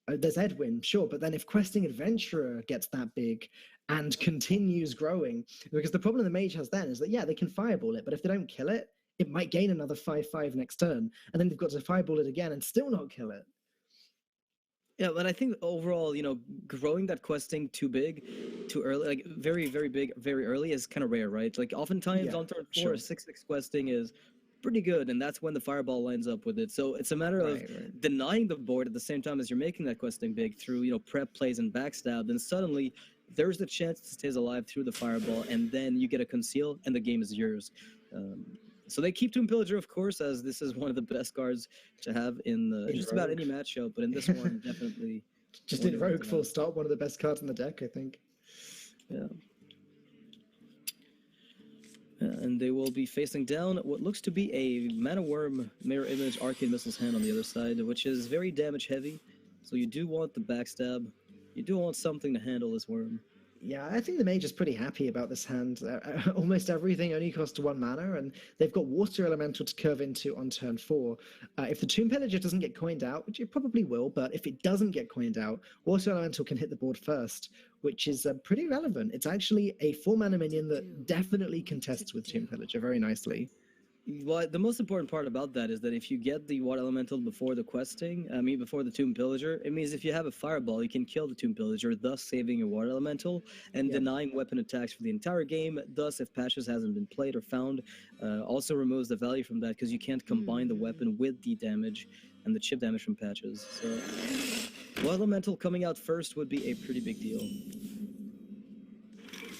[SPEAKER 2] there's Edwin, sure, but then if Questing Adventurer gets that big and continues growing, because the problem the mage has then is that they can fireball it, but if they don't kill it, it might gain another 5/5 next turn, and then they've got to fireball it again and still not kill it.
[SPEAKER 1] Yeah, but I think overall, growing that questing too big, too early, like very, very big, very early is kind of rare, right? Like oftentimes on turn 4, 6/6 questing is pretty good, and that's when the fireball lines up with it. So it's a matter of denying the board at the same time as you're making that questing big through, prep plays and backstab. Then suddenly there's the chance it stays alive through the fireball, and then you get a conceal, and the game is yours. So they keep Tomb Pillager, of course, as this is one of the best cards to have in just about any matchup, but in this one, definitely.
[SPEAKER 2] Just in Rogue, full stop, one of the best cards in the deck, I think.
[SPEAKER 1] Yeah. And they will be facing down what looks to be a Mana Worm Mirror Image Arcane Missile's Hand on the other side, which is very damage heavy. So you do want the backstab. You do want something to handle this worm.
[SPEAKER 2] Yeah, I think the mage is pretty happy about this hand. Almost everything only costs 1 mana, and they've got Water Elemental to curve into on turn 4. If the Tomb Pillager doesn't get coined out, which it probably will, but if it doesn't get coined out, Water Elemental can hit the board first, which is pretty relevant. It's actually a 4-mana minion that definitely contests with Tomb Pillager very nicely.
[SPEAKER 1] Well, the most important part about that is that if you get the Water Elemental before the questing, before the Tomb Pillager, it means if you have a Fireball, you can kill the Tomb Pillager, thus saving your Water Elemental and denying weapon attacks for the entire game. Thus, if Patches hasn't been played or found, also removes the value from that because you can't combine the weapon with the damage and the chip damage from Patches. So, Water Elemental coming out first would be a pretty big deal.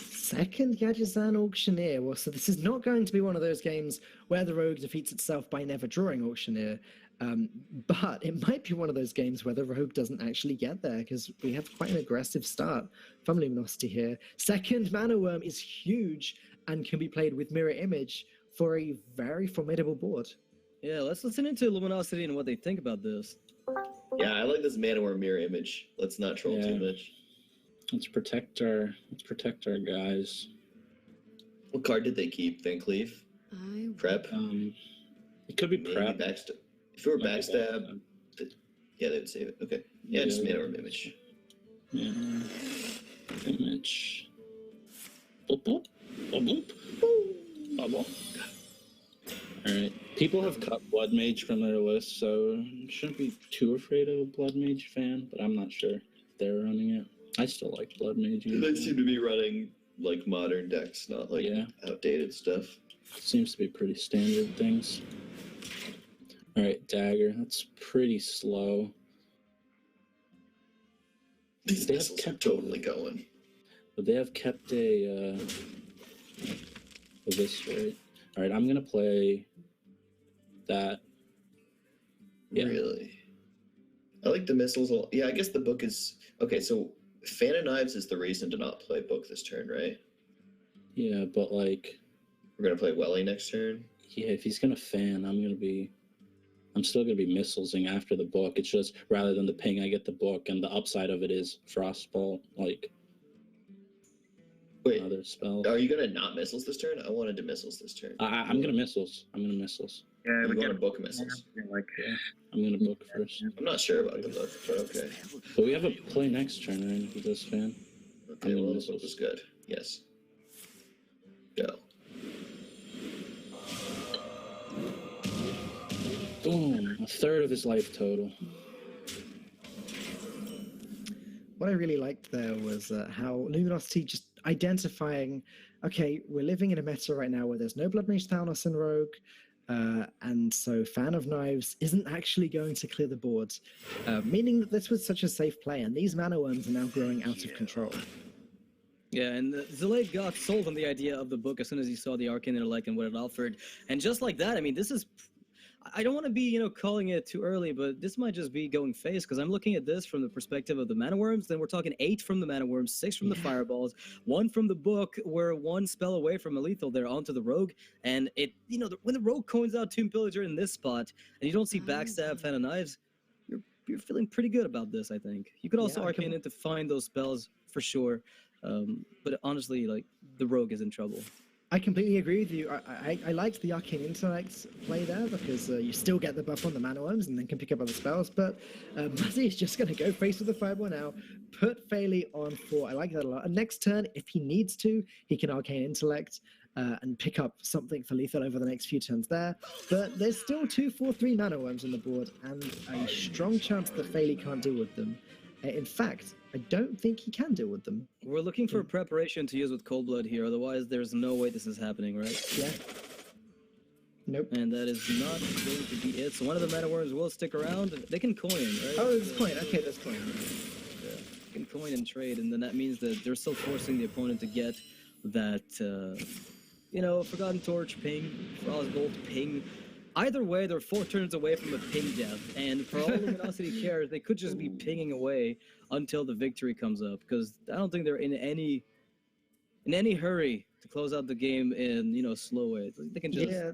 [SPEAKER 2] Second Gadget's Hand Auctioneer. Well, so this is not going to be one of those games where the Rogue defeats itself by never drawing Auctioneer, but it might be one of those games where the Rogue doesn't actually get there because we have quite an aggressive start from Luminosity here. Second Mana Worm is huge and can be played with Mirror Image for a very formidable board.
[SPEAKER 1] Yeah, let's listen into Luminosity and what they think about this.
[SPEAKER 4] Yeah, I like this Mana Worm Mirror Image. Let's not troll too much.
[SPEAKER 3] Let's protect our guys.
[SPEAKER 4] What card did they keep? Van Cleef? Prep?
[SPEAKER 3] It could be
[SPEAKER 4] maybe
[SPEAKER 3] prep.
[SPEAKER 4] Backstab. If it were backstab, yeah, they would save it. Okay. Yeah, just Mana Worm Image.
[SPEAKER 3] Yeah. Image. Boop, boop. Boop, boop. Boop, boop. Alright. People have cut Blood Mage from their list, so you shouldn't be too afraid of a Blood Mage fan, but I'm not sure if they're running it. I still like Blood Mage.
[SPEAKER 4] They seem to be running like modern decks, not like outdated stuff.
[SPEAKER 3] Seems to be pretty standard things. Alright, Dagger. That's pretty slow.
[SPEAKER 4] These missiles are totally going.
[SPEAKER 3] But they have kept a Eviscerate. Alright, I'm gonna play that. Yeah.
[SPEAKER 4] Really? I like the missiles. Yeah, I guess the book is... Okay, so Fan of Knives is the reason to not play book this turn, right?
[SPEAKER 3] Yeah, but like...
[SPEAKER 4] We're going to play Welly next turn?
[SPEAKER 3] Yeah, if he's gonna fan, I'm still gonna be missilesing after the book. It's just rather than the ping, I get the book, and the upside of it is Frostbolt, like
[SPEAKER 4] Wait,
[SPEAKER 3] another spell.
[SPEAKER 4] are you gonna not missiles this turn? I wanted to missiles this turn.
[SPEAKER 3] I'm gonna missiles. I'm gonna missiles.
[SPEAKER 6] Yeah,
[SPEAKER 4] I'm
[SPEAKER 6] we
[SPEAKER 4] going
[SPEAKER 6] get
[SPEAKER 4] to book missiles.
[SPEAKER 6] like
[SPEAKER 3] Yeah, I'm gonna book first.
[SPEAKER 4] I'm not sure about the book, but okay.
[SPEAKER 3] But we have a play next turn, right? If he does fan.
[SPEAKER 4] Okay,
[SPEAKER 3] I'm
[SPEAKER 4] well,
[SPEAKER 3] gonna
[SPEAKER 4] the book
[SPEAKER 3] missiles.
[SPEAKER 4] was good. Yes. Go.
[SPEAKER 3] Boom! A third of his life total.
[SPEAKER 2] What I really liked there was how Luminosity just identifying, okay, we're living in a meta right now where there's no Blood Mage Thanos in Rogue, and so Fan of Knives isn't actually going to clear the board, meaning that this was such a safe play, and these mana worms are now growing out of control.
[SPEAKER 1] Yeah, and Zalae got sold on the idea of the book as soon as he saw the Arcane Intellect and what it offered. And just like that, I mean, this is... I don't want to be, calling it too early, but this might just be going face, because I'm looking at this from the perspective of the Mana Worms. Then we're talking 8 from the Mana Worms, 6 from the Fireballs, 1 from the book. We're 1 spell away from a lethal there onto the Rogue. And it, when the Rogue coins out Tomb Pillager in this spot, and you don't see Backstab, Fan of Knives, you're feeling pretty good about this, I think. You could also Arcane it to find those spells for sure. But honestly, the Rogue is in trouble.
[SPEAKER 2] I completely agree with you. I liked the Arcane Intellect play there because you still get the buff on the Mana Worms and then can pick up other spells, but Muzzy is just going to go face with the Fireball now, put Faeli on 4. I like that a lot. And next turn, if he needs to, he can Arcane Intellect and pick up something for lethal over the next few turns there. But there's still 2, 4, 3 Mana Worms on the board and a strong chance that Faeli can't deal with them. In fact, I don't think he can deal with them.
[SPEAKER 1] We're looking for preparation to use with Cold Blood here, otherwise there's no way this is happening, right?
[SPEAKER 2] Yeah. Nope.
[SPEAKER 1] And that is not going to be it. So one of the Mana Worms will stick around. They can coin, right?
[SPEAKER 2] Oh, there's coin. Okay, there's coin.
[SPEAKER 1] Yeah. They can coin and trade, and then that means that they're still forcing the opponent to get that, Forgotten Torch ping, Frostbolt ping. Either way, they're 4 turns away from a ping death, and for all Luminosity cares, they could just be pinging away until the victory comes up, because I don't think they're in any hurry to close out the game in, slow way. They can just...
[SPEAKER 2] Yeah.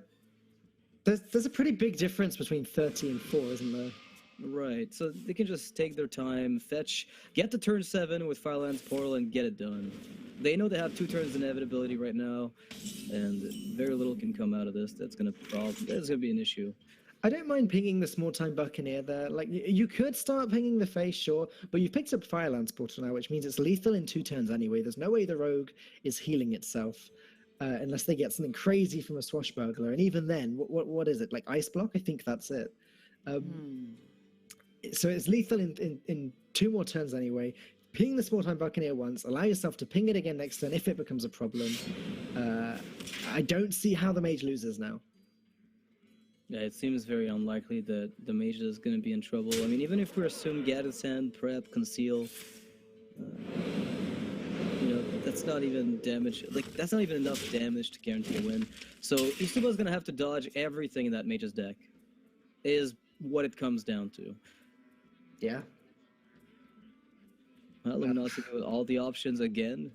[SPEAKER 2] There's a pretty big difference between 30 and 4, isn't there?
[SPEAKER 1] Right, so they can just take their time, fetch, get to turn 7 with Fireland's Portal, and get it done. They know they have 2 turns inevitability right now, and very little can come out of this. That's gonna be an issue.
[SPEAKER 2] I don't mind pinging the small time Buccaneer there. Like, you could start pinging the face, sure, but you've picked up Fireland's Portal now, which means it's lethal in 2 turns anyway. There's no way the Rogue is healing itself. Unless they get something crazy from a Swashbuckler, and even then, what is it, like Ice Block? I think that's it. So it's lethal in 2 more turns anyway. Ping the small time Buccaneer once, allow yourself to ping it again next turn if it becomes a problem. I don't see how the mage loses now.
[SPEAKER 1] Yeah, it seems very unlikely that the mage is going to be in trouble. I mean, even if we assume Gadded Sand, Prep, Conceal, that's not even damage. That's not even enough damage to guarantee a win. So eSuba is going to have to dodge everything in that mage's deck, is what it comes down to.
[SPEAKER 2] Yeah.
[SPEAKER 1] Luminosity with all the options again.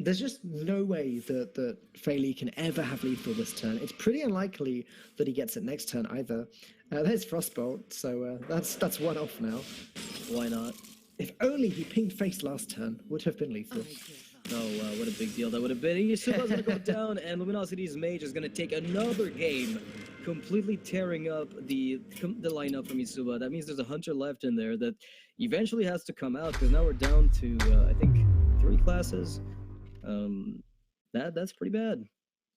[SPEAKER 2] There's just no way that Faeli can ever have lethal this turn. It's pretty unlikely that he gets it next turn either. There's Frostbolt, so that's 1 off now.
[SPEAKER 1] Why not?
[SPEAKER 2] If only he pinged face last turn, would have been lethal.
[SPEAKER 1] Oh, wow, what a big deal that would have been. eSuba's going to go down, and Luminosity's mage is going to take another game, completely tearing up the lineup from eSuba. That means there's a Hunter left in there that eventually has to come out, because now we're down to, I think, 3 classes. That's pretty bad.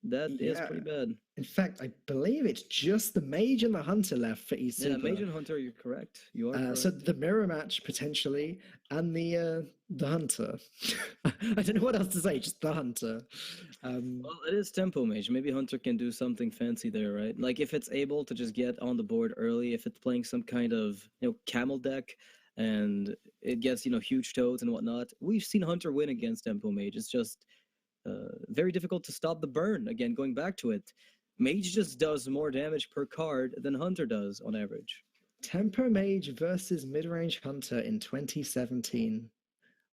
[SPEAKER 1] That is pretty bad.
[SPEAKER 2] In fact, I believe it's just the mage and the hunter left for eSuba.
[SPEAKER 1] Yeah, mage and hunter, you're correct. You are correct.
[SPEAKER 2] So the mirror match potentially, and the hunter. I don't know what else to say. Just the hunter.
[SPEAKER 1] Well, it is tempo mage. Maybe hunter can do something fancy there, right? Like if it's able to just get on the board early, if it's playing some kind of camel deck, and it gets huge toads and whatnot. We've seen hunter win against tempo mage. It's just very difficult to stop the burn. Again, going back to it, mage just does more damage per card than hunter does on average.
[SPEAKER 2] Tempo mage versus mid-range hunter in 2017.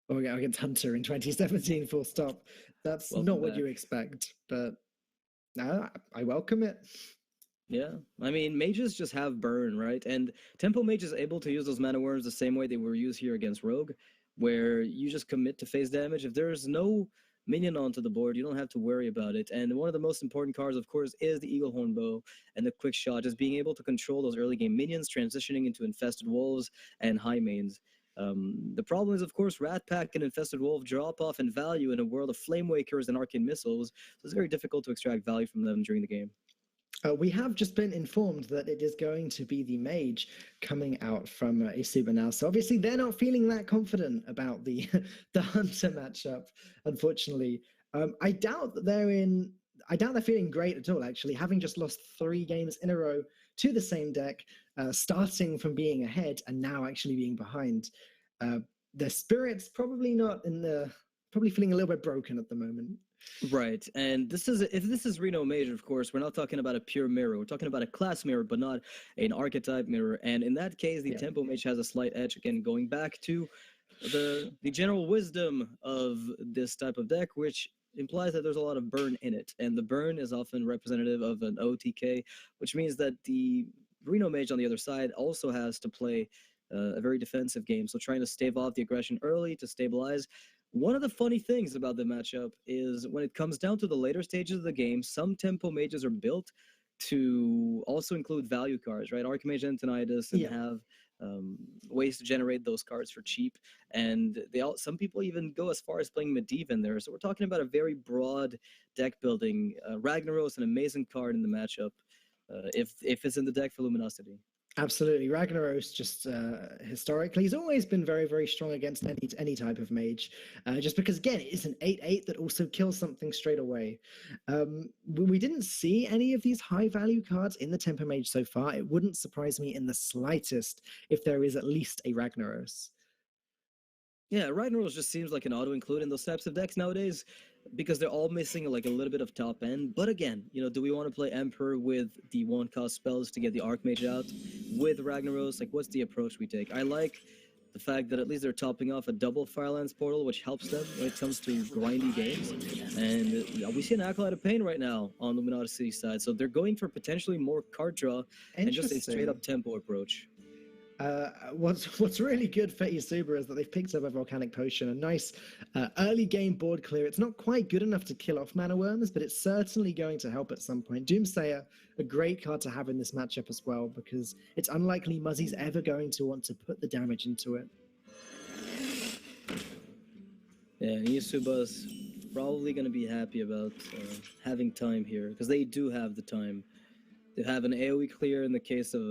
[SPEAKER 2] Or against hunter in 2017, full stop. That's
[SPEAKER 1] Welcome
[SPEAKER 2] not what
[SPEAKER 1] back.
[SPEAKER 2] you expect, but No, I welcome it.
[SPEAKER 1] Yeah, I mean, mages just have burn, right? And tempo mage is able to use those mana worms the same way they were used here against rogue, where you just commit to phase damage. If there's no minion onto the board, you don't have to worry about it. And one of the most important cards, of course, is the Eagle Horn Bow and the quick shot, just being able to control those early game minions, transitioning into infested wolves and high mains. The problem is, of course, Rat Pack and Infested Wolf drop off in value in a world of Flame Wakers and Arcane Missiles, so it's very difficult to extract value from them during the game.
[SPEAKER 2] We have just been informed that it is going to be the mage coming out from eSuba now. So obviously they're not feeling that confident about the the hunter matchup, unfortunately. I doubt that they're feeling great at all, actually, having just lost 3 games in a row to the same deck, starting from being ahead and now actually being behind. Their spirits probably feeling a little bit broken at the moment.
[SPEAKER 1] Right, and if this is Reno Mage, of course, we're not talking about a pure mirror. We're talking about a class mirror, but not an archetype mirror. And in that case, the Tempo Mage has a slight edge. Again, going back to the general wisdom of this type of deck, which implies that there's a lot of burn in it, and the burn is often representative of an OTK, which means that the Reno Mage on the other side also has to play a very defensive game, so trying to stave off the aggression early to stabilize. One of the funny things about the matchup is when it comes down to the later stages of the game, some tempo mages are built to also include value cards, right? Archmage Antonidas and have ways to generate those cards for cheap. And some people even go as far as playing Medivh in there. So we're talking about a very broad deck building. Ragnaros, an amazing card in the matchup if it's in the deck for Luminosity.
[SPEAKER 2] Absolutely. Ragnaros just historically, he's always been very, very strong against any type of mage, just because, again, it is an 8/8 that also kills something straight away. We didn't see any of these high-value cards in the Tempo Mage so far. It wouldn't surprise me in the slightest if there is at least a Ragnaros.
[SPEAKER 1] Yeah, Ragnaros just seems like an auto-include in those types of decks nowadays, because they're all missing like a little bit of top end. But again, do we want to play Emperor with the 1-cost spells to get the Archmage out with Ragnaros? Like, what's the approach we take? I like the fact that at least they're topping off a double Firelands portal, which helps them when it comes to grindy games. And we see an Acolyte of Pain right now on Luminosity's side, so they're going for potentially more card draw and just a straight-up tempo approach.
[SPEAKER 2] What's really good for eSuba is that they've picked up a Volcanic Potion, a nice early game board clear. It's not quite good enough to kill off mana worms, but it's certainly going to help at some point. Doomsayer, a great card to have in this matchup as well, because it's unlikely Muzzy's ever going to want to put the damage into it.
[SPEAKER 1] Yeah, eSuba's probably going to be happy about having time here, because they do have the time. They have an AoE clear in the case of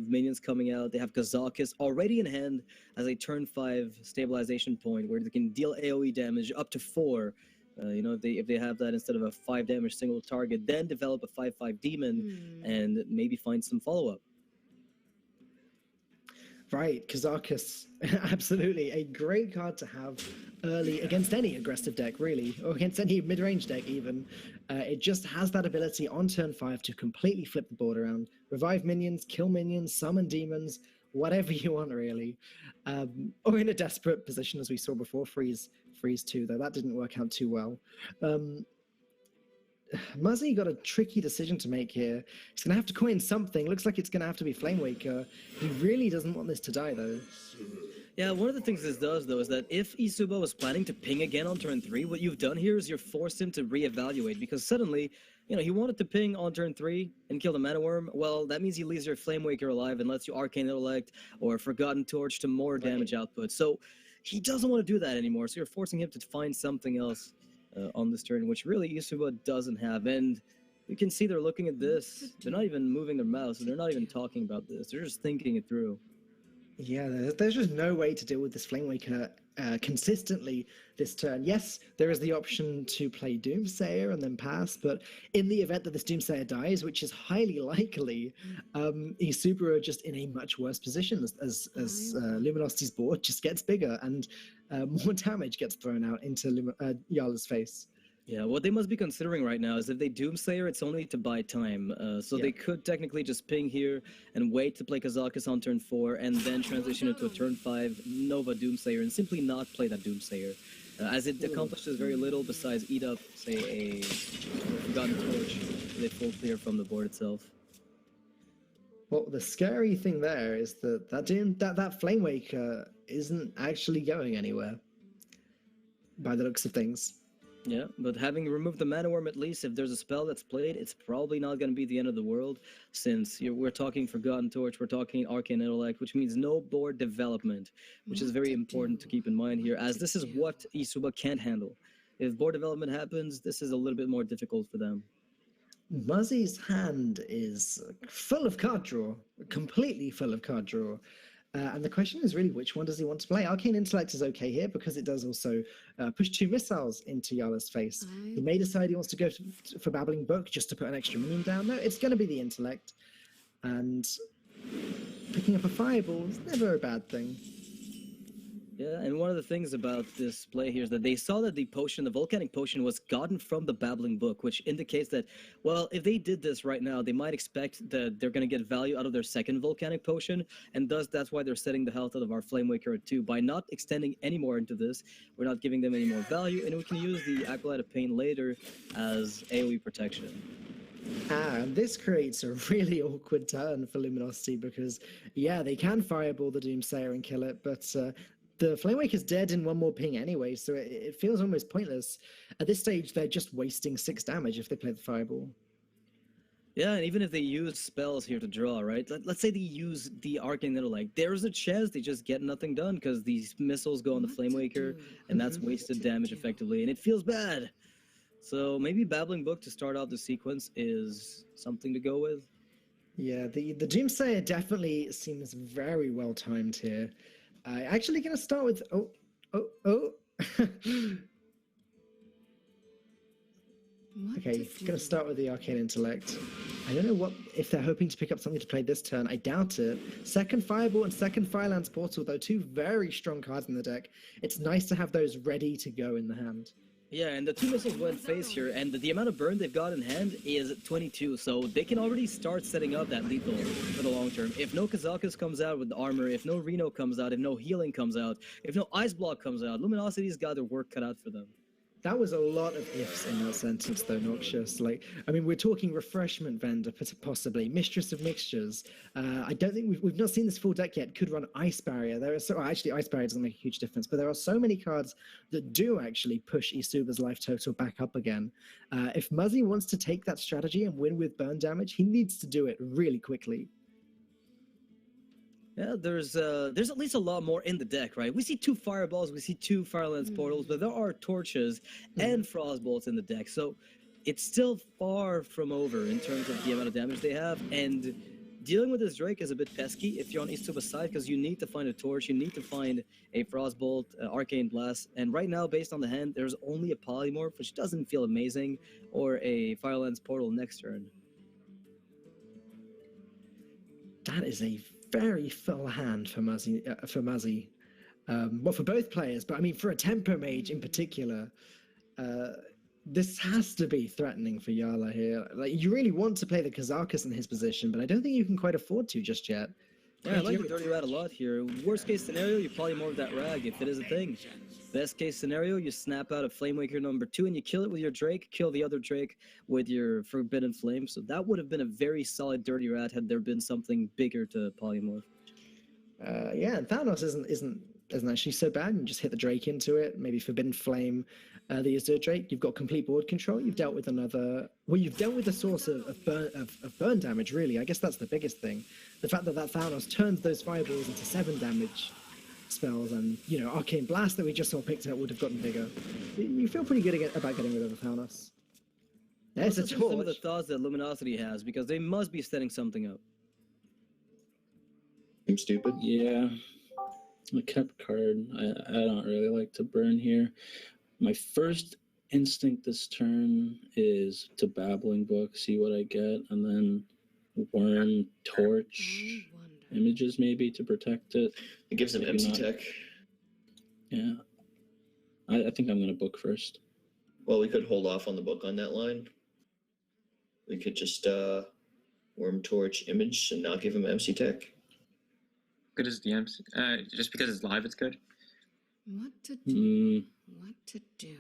[SPEAKER 1] minions coming out. They have Kazakis already in hand as a turn 5 stabilization point where they can deal AoE damage up to 4. If they have that instead of a 5 damage single target, then develop a 5/5 demon and maybe find some follow-up.
[SPEAKER 2] Right, Kazakis, absolutely. A great card to have early against any aggressive deck, really, or against any mid-range deck even. It just has that ability on turn 5 to completely flip the board around. Revive minions, kill minions, summon demons, whatever you want, really. Or in a desperate position, as we saw before, freeze 2, though that didn't work out too well. Muzzy got a tricky decision to make here. He's going to have to coin something. Looks like it's going to have to be Flamewaker. He really doesn't want this to die, though.
[SPEAKER 1] Yeah, one of the things this does, though, is that if eSuba was planning to ping again on turn 3, what you've done here is you're forced him to reevaluate, because suddenly, he wanted to ping on turn 3 and kill the Mana Worm. Well, that means he leaves your Flamewaker alive and lets you Arcane Intellect or Forgotten Torch to more damage output. So he doesn't want to do that anymore, so you're forcing him to find something else on this turn, which really eSuba doesn't have. And you can see they're looking at this. They're not even moving their mouths. They're not even talking about this. They're just thinking it through.
[SPEAKER 2] Yeah, there's just no way to deal with this Flamewaker consistently this turn. Yes, there is the option to play Doomsayer and then pass, but in the event that this Doomsayer dies, which is highly likely, eSuba are just in a much worse position as Luminosity's board just gets bigger and more damage gets thrown out into Jarla's face.
[SPEAKER 1] Yeah, what they must be considering right now is if they Doomsayer, it's only to buy time. They could technically just ping here and wait to play Kazakis on turn 4 and then transition into a turn 5 Nova Doomsayer and simply not play that Doomsayer. as it accomplishes very little besides eat up, say, a Forgotten Torch with a full clear from the board itself.
[SPEAKER 2] Well, the scary thing there is that Flame Waker isn't actually going anywhere, by the looks of things.
[SPEAKER 1] Yeah, but having removed the Mana Worm, at least, if there's a spell that's played, it's probably not going to be the end of the world, since we're talking Forgotten Torch, we're talking Arcane Intellect, which means no board development, which is very important to keep in mind here, as this is what eSuba can't handle. If board development happens, this is a little bit more difficult for them.
[SPEAKER 2] Muzzy's hand is full of card draw, completely full of card draw. And the question is really, which one does he want to play? Arcane Intellect is okay here because it does also push 2 missiles into Jarla's face. He may decide he wants to go for Babbling Book just to put an extra minion down. No, it's going to be the Intellect. And picking up a Fireball is never a bad thing.
[SPEAKER 1] Yeah, and one of the things about this play here is that they saw that the volcanic potion was gotten from the Babbling Book, which indicates that, well, if they did this right now, they might expect that they're going to get value out of their second volcanic potion, and thus that's why they're setting the health out of our Flame Waker at 2. By not extending any more into this, we're not giving them any more value, and we can use the Acolyte of Pain later as AoE protection.
[SPEAKER 2] And this creates a really awkward turn for Luminosity because, yeah, they can Fireball the Doomsayer and kill it, but the Flame Waker's dead in one more ping anyway, so it feels almost pointless. At this stage, they're just wasting 6 damage if they play the Fireball.
[SPEAKER 1] Yeah, and even if they use spells here to draw, right? Let's say they use the Arcane Intellect. There's a chance they just get nothing done because these missiles go on the Flame Waker, and that's wasted damage effectively, and it feels bad. So maybe Babbling Book to start off the sequence is something to go with.
[SPEAKER 2] Yeah, the Doomsayer definitely seems very well timed here. Actually going to start with... Okay, going to start with the Arcane Intellect. I don't know if they're hoping to pick up something to play this turn. I doubt it. Second Fireball and second Firelands Portal, though, 2 very strong cards in the deck. It's nice to have those ready to go in the hand.
[SPEAKER 1] Yeah, and the 2 missiles went face here, and the amount of burn they've got in hand is 22, so they can already start setting up that lethal for the long term. If no Kazakus comes out with the armor, if no Reno comes out, if no healing comes out, if no Ice Block comes out, Luminosity's got their work cut out for them.
[SPEAKER 2] That was a lot of ifs in that sentence, though, Noxious. Like, I mean, we're talking Refreshment Vendor, possibly Mistress of Mixtures. I don't think we've not seen this full deck yet. Could run Ice Barrier. Actually, Ice Barrier doesn't make a huge difference, but there are so many cards that do actually push eSuba's life total back up again. If Muzzy wants to take that strategy and win with burn damage, he needs to do it really quickly.
[SPEAKER 1] Yeah, there's at least a lot more in the deck, right? We see 2 Fireballs, we see 2 Firelands Portals, but there are Torches and Frostbolts in the deck, so it's still far from over in terms of the amount of damage they have, and dealing with this Drake is a bit pesky if you're on eSuba's side, because you need to find a Torch, you need to find a Frostbolt, Arcane Blast, and right now, based on the hand, there's only a Polymorph, which doesn't feel amazing, or a Firelands Portal next turn.
[SPEAKER 2] That is a very full hand for Muzzy. Well, for both players, but I mean, for a Tempo Mage in particular, this has to be threatening for Jarla here. Like, you really want to play the Kazakus in his position, but I don't think you can quite afford to just yet.
[SPEAKER 1] Yeah, I like the Dirty Rat a lot here. Worst case scenario, you polymorph that Rag if it is a thing. Best case scenario, you snap out a Flame Waker number 2 and you kill it with your Drake, kill the other Drake with your Forbidden Flame. So that would have been a very solid Dirty Rat had there been something bigger to polymorph.
[SPEAKER 2] Yeah, and Thanos isn't actually so bad. You just hit the Drake into it, maybe Forbidden Flame, the Azure Drake. You've got complete board control. You've dealt with you've dealt with the source of burn damage, really. I guess that's the biggest thing. The fact that Thanos turns those fireballs into 7 damage spells, and, you know, Arcane Blast that we just saw picked up would have gotten bigger. You feel pretty good about getting rid of the Thanos. There's a torch.
[SPEAKER 1] Some of the thoughts that Luminosity has, because they must be setting something up.
[SPEAKER 4] I'm stupid.
[SPEAKER 3] Yeah. A kept card. I don't really like to burn here. My first instinct this turn is to Babbling Book, see what I get, and then Worm, Torch, Images maybe to protect it.
[SPEAKER 4] It gives them MC tech.
[SPEAKER 3] Yeah. I think I'm going to book first.
[SPEAKER 4] Well, we could hold off on the book on that line. We could just Worm, Torch, Image, and not give him MC tech.
[SPEAKER 6] Good as the MC. Just because it's live, it's good.
[SPEAKER 7] What to do?
[SPEAKER 3] Mm,
[SPEAKER 7] What to do?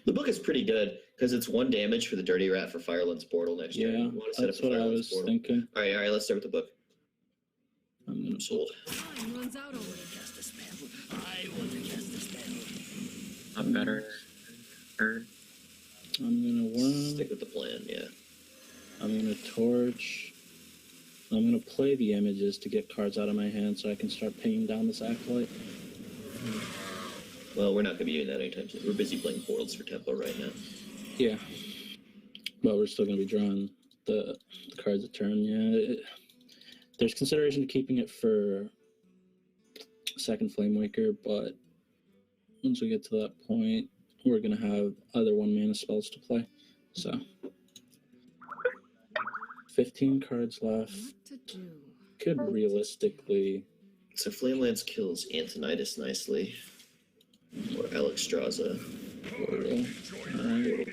[SPEAKER 4] The book is pretty good because it's 1 damage for the Dirty Rat for Fireland's Portal next
[SPEAKER 3] yeah,
[SPEAKER 4] turn. You want to set
[SPEAKER 3] that's
[SPEAKER 4] up a
[SPEAKER 3] what I
[SPEAKER 4] Fireland's
[SPEAKER 3] was
[SPEAKER 4] Portal.
[SPEAKER 3] thinking.
[SPEAKER 4] All right, let's start with the book.
[SPEAKER 3] I'm gonna
[SPEAKER 4] Sold.
[SPEAKER 7] Time runs out already.
[SPEAKER 5] Cast a spell. I want to cast a spell.
[SPEAKER 6] Not better. Or
[SPEAKER 3] I'm gonna worm.
[SPEAKER 4] Stick with the plan, yeah.
[SPEAKER 3] I'm gonna torch. I'm gonna play the images to get cards out of my hand so I can start paying down this acolyte.
[SPEAKER 4] Well, we're not going to be doing that anytime soon. We're busy playing Portals for Tempo right now.
[SPEAKER 3] Yeah, but we're still gonna be drawing the cards a turn. Yeah, there's consideration to keeping it for second Flame Waker, but once we get to that point, we're gonna have other 1-mana spells to play. So 15 cards left.
[SPEAKER 7] What to do?
[SPEAKER 3] Could realistically.
[SPEAKER 4] So Flamelance kills Antonidas nicely. Or Alexstrasza.
[SPEAKER 3] Alright.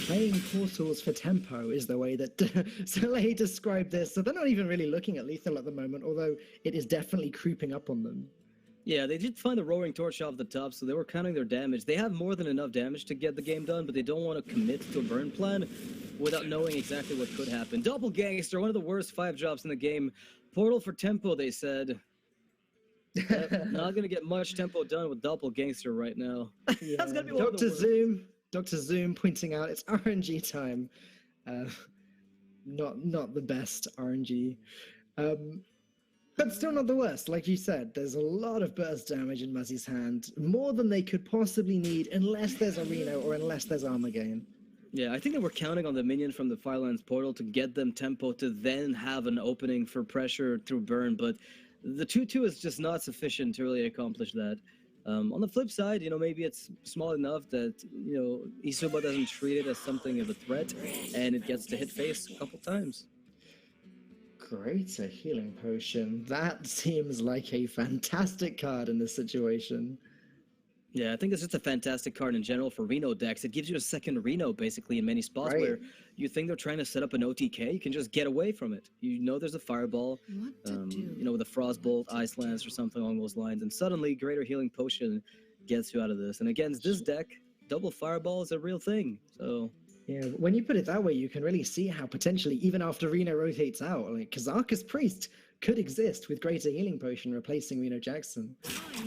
[SPEAKER 2] Playing portals for tempo is the way that Zalae described this. So they're not even really looking at lethal at the moment, although it is definitely creeping up on them.
[SPEAKER 1] Yeah, they did find the Roaring Torch off the top, so they were counting their damage. They have more than enough damage to get the game done, but they don't want to commit to a burn plan without knowing exactly what could happen. Double Gangster, one of the worst 5-drops in the game. Portal for tempo, they said. Not going to get much tempo done with Double Gangster right now. That's gonna be one of the
[SPEAKER 2] Dr. Zoom pointing out it's RNG time. Not the best RNG. But still not the worst. Like you said, there's a lot of burst damage in Muzzy's hand. More than they could possibly need unless there's a Reno or unless there's Armageddon.
[SPEAKER 1] Yeah, I think they were counting on the minion from the Firelands portal to get them tempo to then have an opening for pressure through burn, but the 2/2 is just not sufficient to really accomplish that. On the flip side, maybe it's small enough that, eSuba doesn't treat it as something of a threat, and it gets to hit face a couple times.
[SPEAKER 2] Greater Healing Potion. That seems like a fantastic card in this situation.
[SPEAKER 1] Yeah, I think it's just a fantastic card in general for Reno decks. It gives you a second Reno, basically, in many spots
[SPEAKER 2] Right.
[SPEAKER 1] where you think they're trying to set up an OTK. You can just get away from it. There's a Fireball,
[SPEAKER 7] What to do?
[SPEAKER 1] with a Frostbolt, Ice Lance, or something along those lines, and suddenly Greater Healing Potion gets you out of this. And against this deck, double Fireball is a real thing. So
[SPEAKER 2] Yeah, when you put it that way, you can really see how potentially, even after Reno rotates out, like Kazaka's Priest could exist with Greater Healing Potion replacing Reno Jackson.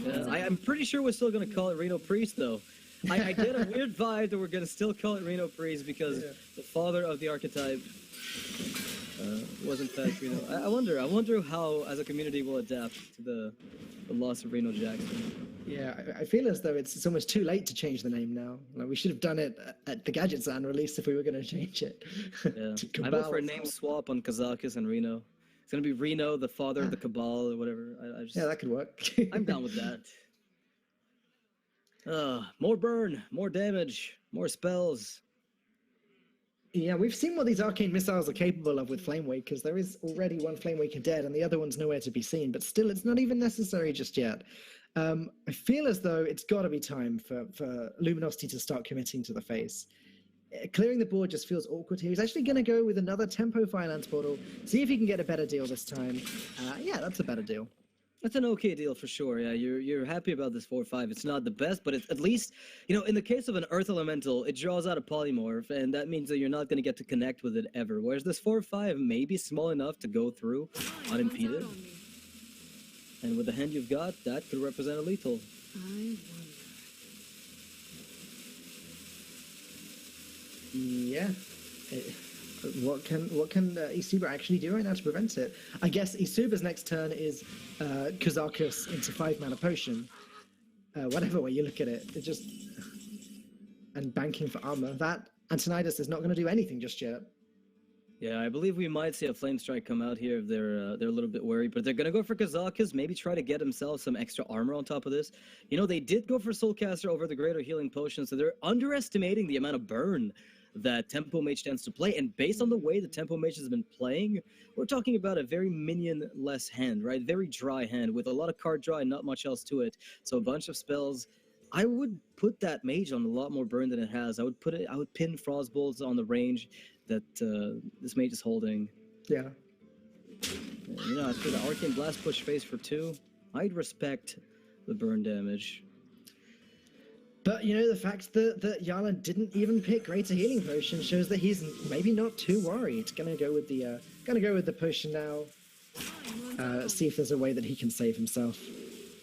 [SPEAKER 1] I'm pretty sure we're still going to call it Reno Priest, though. I get a weird vibe that we're going to still call it Reno Priest because the father of the archetype was in fact Reno. I wonder how, as a community, we'll adapt to the loss of Reno Jackson.
[SPEAKER 2] Yeah, I feel as though it's almost too late to change the name now. Like, we should have done it at the Gadget Zone release if we were going to change it.
[SPEAKER 1] Yeah,
[SPEAKER 2] To
[SPEAKER 1] I vote
[SPEAKER 2] Cabal.
[SPEAKER 1] for a name swap on Kazakis and Reno. It's going to be Reno, the father of the Cabal, or whatever.
[SPEAKER 2] Yeah, that could work.
[SPEAKER 1] I'm down with that. More burn, more damage, more spells.
[SPEAKER 2] Yeah, we've seen what these arcane missiles are capable of with Flame Wakers. There is already one Flame Waker dead, and the other one's nowhere to be seen. But still, it's not even necessary just yet. I feel as though it's got to be time for Luminosity to start committing to the face. Clearing the board just feels awkward here. He's actually going to go with another Tempo Finance Portal, see if he can get a better deal this time. Yeah, that's a better deal.
[SPEAKER 1] That's an okay deal for sure. Yeah, you're happy about this 4/5. It's not the best, but it's at least, in the case of an Earth Elemental, it draws out a Polymorph, and that means that you're not going to get to connect with it ever. Whereas this 4/5 may be small enough to go through unimpeded. And with the hand you've got, that could represent a lethal.
[SPEAKER 7] I wonder.
[SPEAKER 2] Yeah. What can eSuba actually do right now to prevent it? I guess eSuba's next turn is Kazakis into 5-mana potion. Whatever way you look at it, and banking for armor. That Antonidas is not going to do anything just yet.
[SPEAKER 1] Yeah, I believe we might see a Flame Strike come out here if they're a little bit worried, but they're going to go for Kazakis, maybe try to get themselves some extra armor on top of this. They did go for Soulcaster over the Greater Healing Potion, so they're underestimating the amount of burn that Tempo Mage tends to play, and based on the way the Tempo Mage has been playing, we're talking about a very minion-less hand, right? Very dry hand with a lot of card draw and not much else to it. So a bunch of spells. I would put that mage on a lot more burn than it has. I would pin Frostbolts on the range that this mage is holding.
[SPEAKER 2] Yeah.
[SPEAKER 1] After the Arcane Blast push phase for 2, I'd respect the burn damage.
[SPEAKER 2] But you know, the fact that Jarla didn't even pick Greater Healing Potion shows that he's maybe not too worried. Gonna go with the potion now. See if there's a way that he can save himself.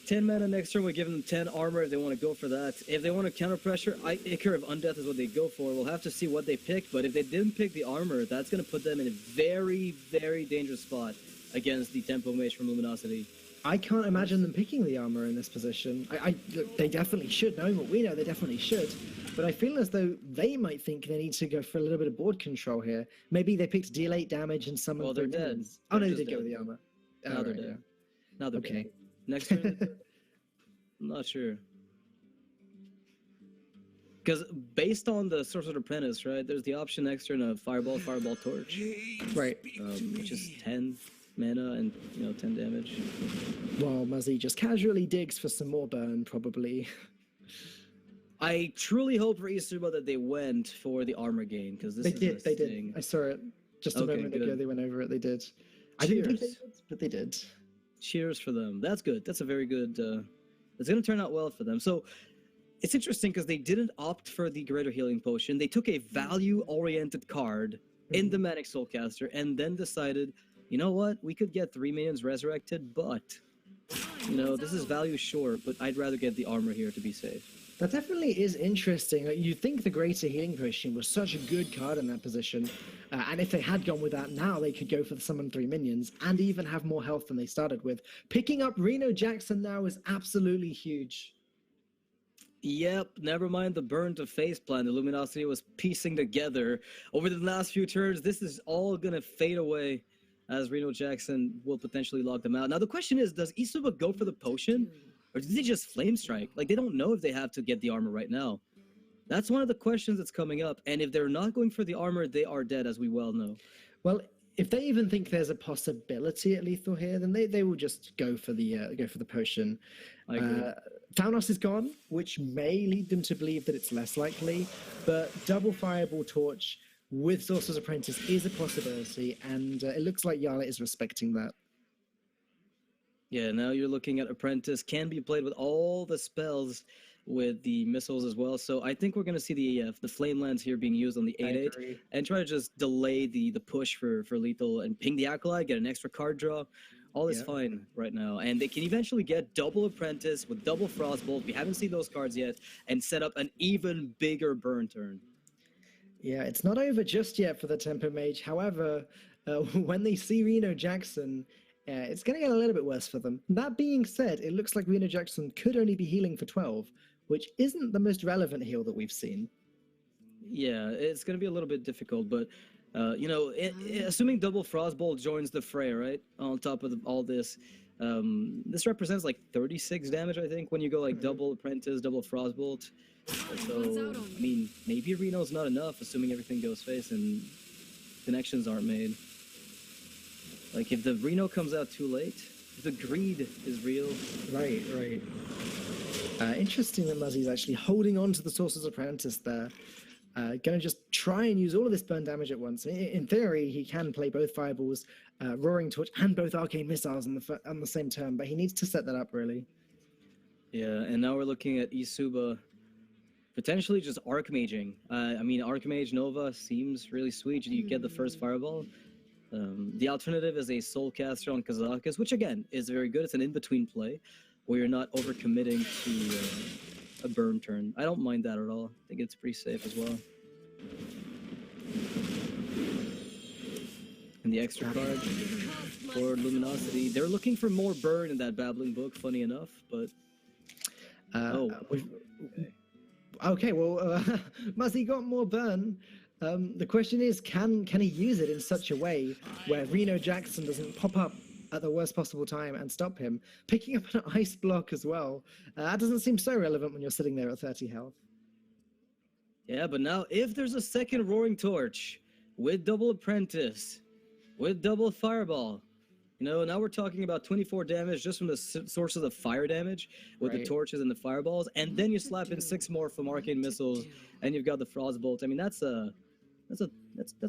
[SPEAKER 1] 10 mana next turn, we give them 10 armor if they want to go for that. If they want to counter pressure, Ichor of Undeath is what they go for. We'll have to see what they picked, but if they didn't pick the armor, that's going to put them in a very, very dangerous spot against the Tempo Mage from Luminosity.
[SPEAKER 2] I can't imagine them picking the armor in this position. Look, they definitely should. Knowing what we know, they definitely should. But I feel as though they might think they need to go for a little bit of board control here. Maybe they picked deal 8 damage and summon.
[SPEAKER 1] Well, they're dead.
[SPEAKER 2] Oh no,
[SPEAKER 1] They're
[SPEAKER 2] they
[SPEAKER 1] just
[SPEAKER 2] did go
[SPEAKER 1] dead.
[SPEAKER 2] with the armor.
[SPEAKER 1] Now
[SPEAKER 2] Oh,
[SPEAKER 1] they're
[SPEAKER 2] right,
[SPEAKER 1] dead. Now they're
[SPEAKER 2] Okay.
[SPEAKER 1] dead. Next turn? I'm not sure. Because based on the Sorcerer's Apprentice, right, there's the option next turn of Fireball, Fireball, Torch,
[SPEAKER 2] Right.
[SPEAKER 1] which is 10 mana and, 10 damage.
[SPEAKER 2] Well, Muzzy just casually digs for some more burn, probably.
[SPEAKER 1] I truly hope for eSuba that they went for the armor gain, because this is
[SPEAKER 2] They did. I saw it just a
[SPEAKER 1] Okay,
[SPEAKER 2] moment ago.
[SPEAKER 1] good.
[SPEAKER 2] They went over it. They did. I didn't think they
[SPEAKER 1] Cheers.
[SPEAKER 2] did, but they did.
[SPEAKER 1] Cheers for them. That's good. That's a very good. It's going to turn out well for them. So it's interesting because they didn't opt for the Greater Healing Potion. They took a value-oriented card in the Manic Soulcaster and then decided, you know what? We could get 3 minions resurrected, but this is value short. But I'd rather get the armor here to be safe.
[SPEAKER 2] That definitely is interesting. Like, you'd think the Greater Healing Potion was such a good card in that position, and if they had gone with that now, they could go for the summon 3 minions and even have more health than they started with. Picking up Reno Jackson now is absolutely huge.
[SPEAKER 1] Yep, never mind the burn to face plan the Luminosity was piecing together over the last few turns. This is all going to fade away as Reno Jackson will potentially lock them out. Now, the question is, does eSuba go for the potion? Or did they just flame strike? Like, they don't know if they have to get the armor right now. That's one of the questions that's coming up. And if they're not going for the armor, they are dead, as we well know.
[SPEAKER 2] Well, if they even think there's a possibility at lethal here, then they will just go for the potion.
[SPEAKER 1] I agree.
[SPEAKER 2] Thanos is gone, which may lead them to believe that it's less likely. But double Fireball Torch with Sorcerer's Apprentice is a possibility, and it looks like Jarla is respecting that.
[SPEAKER 1] Yeah, now you're looking at Apprentice. Can be played with all the spells with the missiles as well. So I think we're going to see the Flame Lands here being used on the 8/8 and try to just delay the push for lethal and ping the Acolyte, get an extra card draw. All is fine right now. And they can eventually get double Apprentice with double Frostbolt. We haven't seen those cards yet, and set up an even bigger burn turn.
[SPEAKER 2] Yeah, it's not over just yet for the Tempo Mage. However, when they see Reno Jackson, it's going to get a little bit worse for them. That being said, it looks like Reno Jackson could only be healing for 12, which isn't the most relevant heal that we've seen.
[SPEAKER 1] Yeah, it's going to be a little bit difficult, but, assuming double Frostbolt joins the fray, right, on top of all this, this represents like 36 damage, I think, when you go like double Apprentice, double Frostbolt. So, I mean, maybe Reno's not enough, assuming everything goes face and connections aren't made. Like, if the Reno comes out too late, if the greed is real.
[SPEAKER 2] Right. Interesting that Muzzy's actually holding on to the Sorcerer's Apprentice there. Going to just try and use all of this burn damage at once. In theory, he can play both Fireballs, Roaring Torch, and both Arcane Missiles on the same turn, but he needs to set that up, really.
[SPEAKER 1] Yeah, and now we're looking at eSuba potentially just Archmaging. I mean, Archmage Nova seems really sweet. You get the first Fireball. The alternative is a Soulcaster on Kazakus, which again is very good. It's an in-between play where you're not overcommitting to a burn turn. I don't mind that at all. I think it's pretty safe as well. And the extra card for Luminosity. They're looking for more burn in that Babbling Book, funny enough, but...
[SPEAKER 2] Okay, well, Muzzy got more burn. The question is, can he use it in such a way where Reno Jackson doesn't pop up at the worst possible time and stop him? Picking up an ice block as well. That doesn't seem so relevant when you're sitting there at 30 health.
[SPEAKER 1] Yeah, but now if there's a second Roaring Torch with double Apprentice, with double Fireball, now we're talking about 24 damage just from the sources of fire damage with the torches and the fireballs, and then you slap in 6 more from Arcane Missiles, and you've got the Frostbolt. I mean, that's a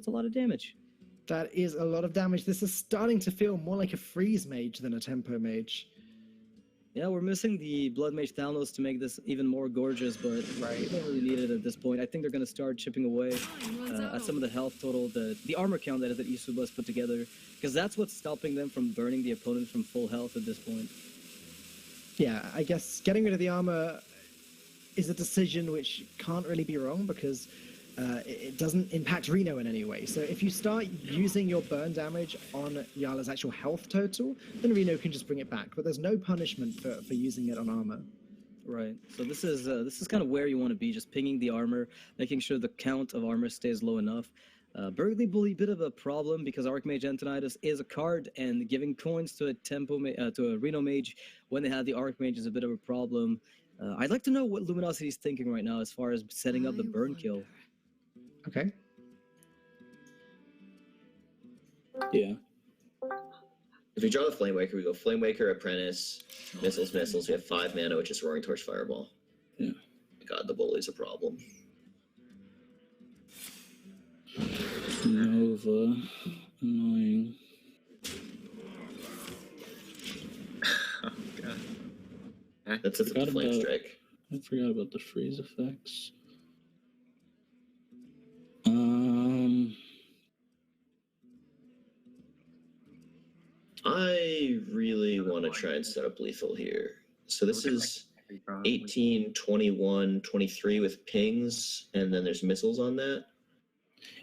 [SPEAKER 1] lot of damage.
[SPEAKER 2] That is a lot of damage. This is starting to feel more like a freeze mage than a tempo mage.
[SPEAKER 1] Yeah, we're missing the Blood Mage Thanos to make this even more gorgeous, but we don't really need it at this point. I think they're going to start chipping away
[SPEAKER 7] Time runs out
[SPEAKER 1] at some of the
[SPEAKER 7] already.
[SPEAKER 1] health total, the armor count that eSuba's put together, because that's what's stopping them from burning the opponent from full health at this point.
[SPEAKER 2] Yeah, I guess getting rid of the armor is a decision which can't really be wrong because it doesn't impact Reno in any way. So if you start using your burn damage on Jarla's actual health total, then Reno can just bring it back. But there's no punishment for using it on armor.
[SPEAKER 1] Right. So this is kind of where you want to be, just pinging the armor, making sure the count of armor stays low enough. Burgley Bully, bit of a problem because Archmage Antonidas is a card, and giving coins to a to a Reno Mage when they have the Archmage is a bit of a problem. I'd like to know what Luminosity is thinking right now as far as setting up the
[SPEAKER 7] I
[SPEAKER 1] burn kill.
[SPEAKER 7] wonder.
[SPEAKER 2] Okay.
[SPEAKER 3] Yeah.
[SPEAKER 4] If we draw the Flame Waker, we go Flame Waker, Apprentice, Missiles. We have 5 mana, which is Roaring Torch, Fireball.
[SPEAKER 3] Yeah.
[SPEAKER 4] God, the Bully's a problem.
[SPEAKER 3] Nova. Annoying.
[SPEAKER 6] Oh god.
[SPEAKER 4] That's it, the
[SPEAKER 3] Forgot
[SPEAKER 4] Flame
[SPEAKER 3] about-
[SPEAKER 4] Strike.
[SPEAKER 3] I forgot about the freeze effects.
[SPEAKER 4] I really want to try and set up lethal here. So this is 18, 21, 23 with pings, and then there's missiles on that.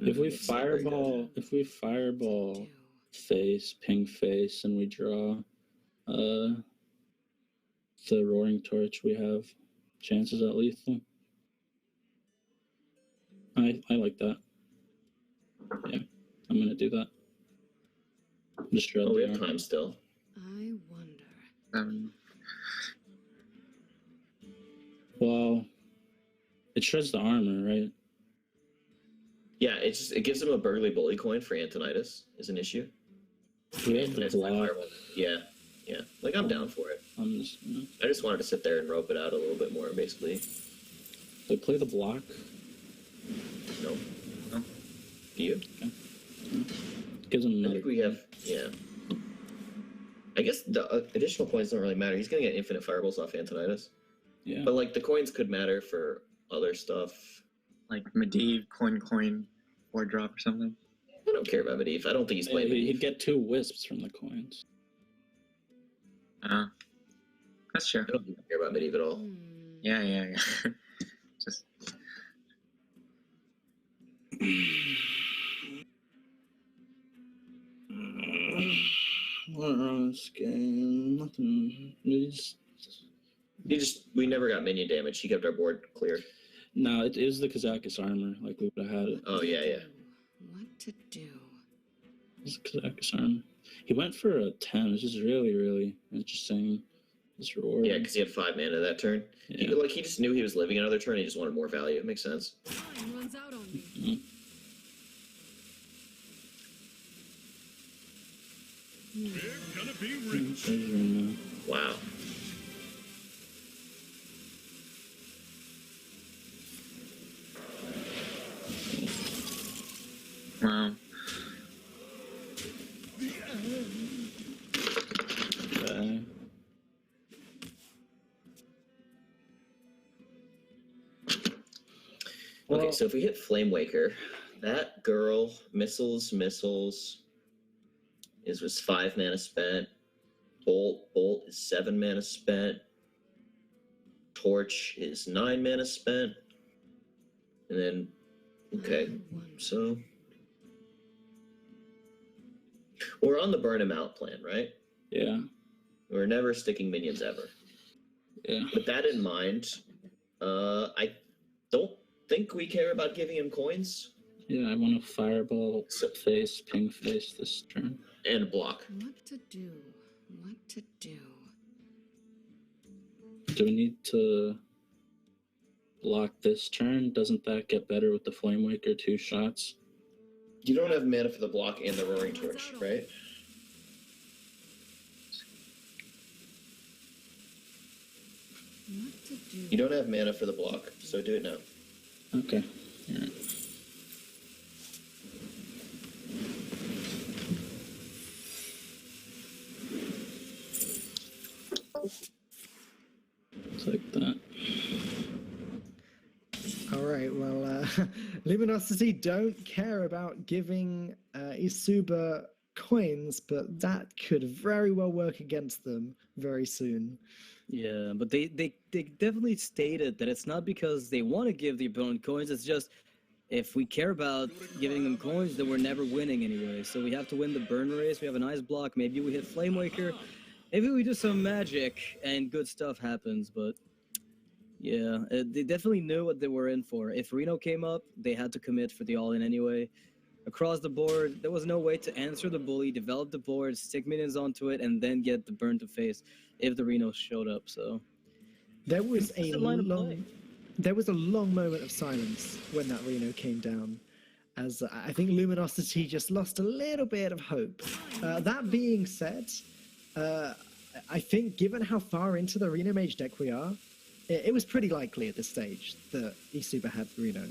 [SPEAKER 3] If we
[SPEAKER 4] That's not very good.
[SPEAKER 3] fireball face, ping face, and we draw the roaring torch, we have chances at lethal. I like that. Yeah, I'm gonna do that. Just shred
[SPEAKER 4] Oh, we
[SPEAKER 3] the
[SPEAKER 4] have
[SPEAKER 3] arm.
[SPEAKER 4] time still.
[SPEAKER 7] I wonder.
[SPEAKER 3] Well, it shreds the armor, right?
[SPEAKER 4] Yeah, it gives him a Burgley Bully coin for Antonidas is an issue.
[SPEAKER 3] We have the
[SPEAKER 4] That's my
[SPEAKER 3] block.
[SPEAKER 4] Fireball. Yeah. Like I'm down for it.
[SPEAKER 3] I'm just,
[SPEAKER 4] I just wanted to sit there and rope it out a little bit more, basically.
[SPEAKER 3] they play the block.
[SPEAKER 4] No.
[SPEAKER 6] No.
[SPEAKER 4] Do you?
[SPEAKER 3] Gives him
[SPEAKER 4] I
[SPEAKER 3] another.
[SPEAKER 4] think we have. Yeah. I guess the additional points don't really matter. He's gonna get infinite fireballs off Antonidas.
[SPEAKER 3] Yeah.
[SPEAKER 4] But like the coins could matter for other stuff.
[SPEAKER 6] Like Medivh, coin, or drop or something.
[SPEAKER 4] I don't care about Medivh. I don't think he's playing
[SPEAKER 3] He'd
[SPEAKER 4] Medivh.
[SPEAKER 3] get 2 wisps from the coins.
[SPEAKER 6] That's true.
[SPEAKER 4] I don't care about Medivh at all.
[SPEAKER 7] Hmm.
[SPEAKER 6] Yeah. Just
[SPEAKER 3] What wrong with this game? Nothing.
[SPEAKER 4] We never got minion damage. He kept our board clear.
[SPEAKER 3] No, it is the Kazakus armor. Like, we would have had it.
[SPEAKER 4] Oh yeah.
[SPEAKER 7] What to do?
[SPEAKER 3] It's the Kazakus armor. He went for a 10, which is really interesting. It's rewarding.
[SPEAKER 4] Yeah, because he had 5 mana that turn.
[SPEAKER 3] Yeah.
[SPEAKER 4] He just knew he was living another turn. He just wanted more value. It makes sense.
[SPEAKER 7] Time runs out on me.
[SPEAKER 3] Mhm.
[SPEAKER 5] They're gonna be rich.
[SPEAKER 3] There's Reno.
[SPEAKER 4] Wow.
[SPEAKER 6] wow.
[SPEAKER 3] Okay.
[SPEAKER 4] Okay,
[SPEAKER 3] Well-
[SPEAKER 4] so if we hit Flame Waker, that girl, missiles, was 5 mana spent. Bolt is 7 mana spent. Torch is 9 mana spent. And then, okay,
[SPEAKER 7] I wonder.
[SPEAKER 4] so we're on the burn him out plan, right?
[SPEAKER 3] Yeah.
[SPEAKER 4] We're never sticking minions ever.
[SPEAKER 3] Yeah.
[SPEAKER 4] With that in mind, I don't think we care about giving him coins
[SPEAKER 3] Yeah, I want to fireball face, ping face this turn.
[SPEAKER 4] and block.
[SPEAKER 7] What to do? What to do?
[SPEAKER 3] Do we need to block this turn? Doesn't that get better with the Flame Waker 2 shots?
[SPEAKER 4] You don't have mana for the block and the Roaring Torch, right?
[SPEAKER 7] What to do?
[SPEAKER 4] You don't have mana for the block, so do it now.
[SPEAKER 3] Okay. Alright. things like that.
[SPEAKER 2] All right, well, Luminosity don't care about giving eSuba coins, but that could very well work against them very soon.
[SPEAKER 1] Yeah, but they definitely stated that it's not because they want to give the opponent coins. It's just if we care about giving them coins, then we're never winning anyway. So we have to win the burn race. We have an ice block. Maybe we hit Flame Waker. Maybe we do some magic and good stuff happens. But yeah, they definitely knew what they were in for. If Reno came up, they had to commit for the all-in anyway. Across the board, there was no way to answer the bully, develop the board, stick minions onto it, and then get the burn to face if the Reno showed up. So
[SPEAKER 2] there was a
[SPEAKER 1] Consistent line of play.
[SPEAKER 2] long moment of silence when that Reno came down, as I think Luminosity just lost a little bit of hope. That being said, I think given how far into the Reno Mage deck we are, it was pretty likely at this stage that eSuba had Reno.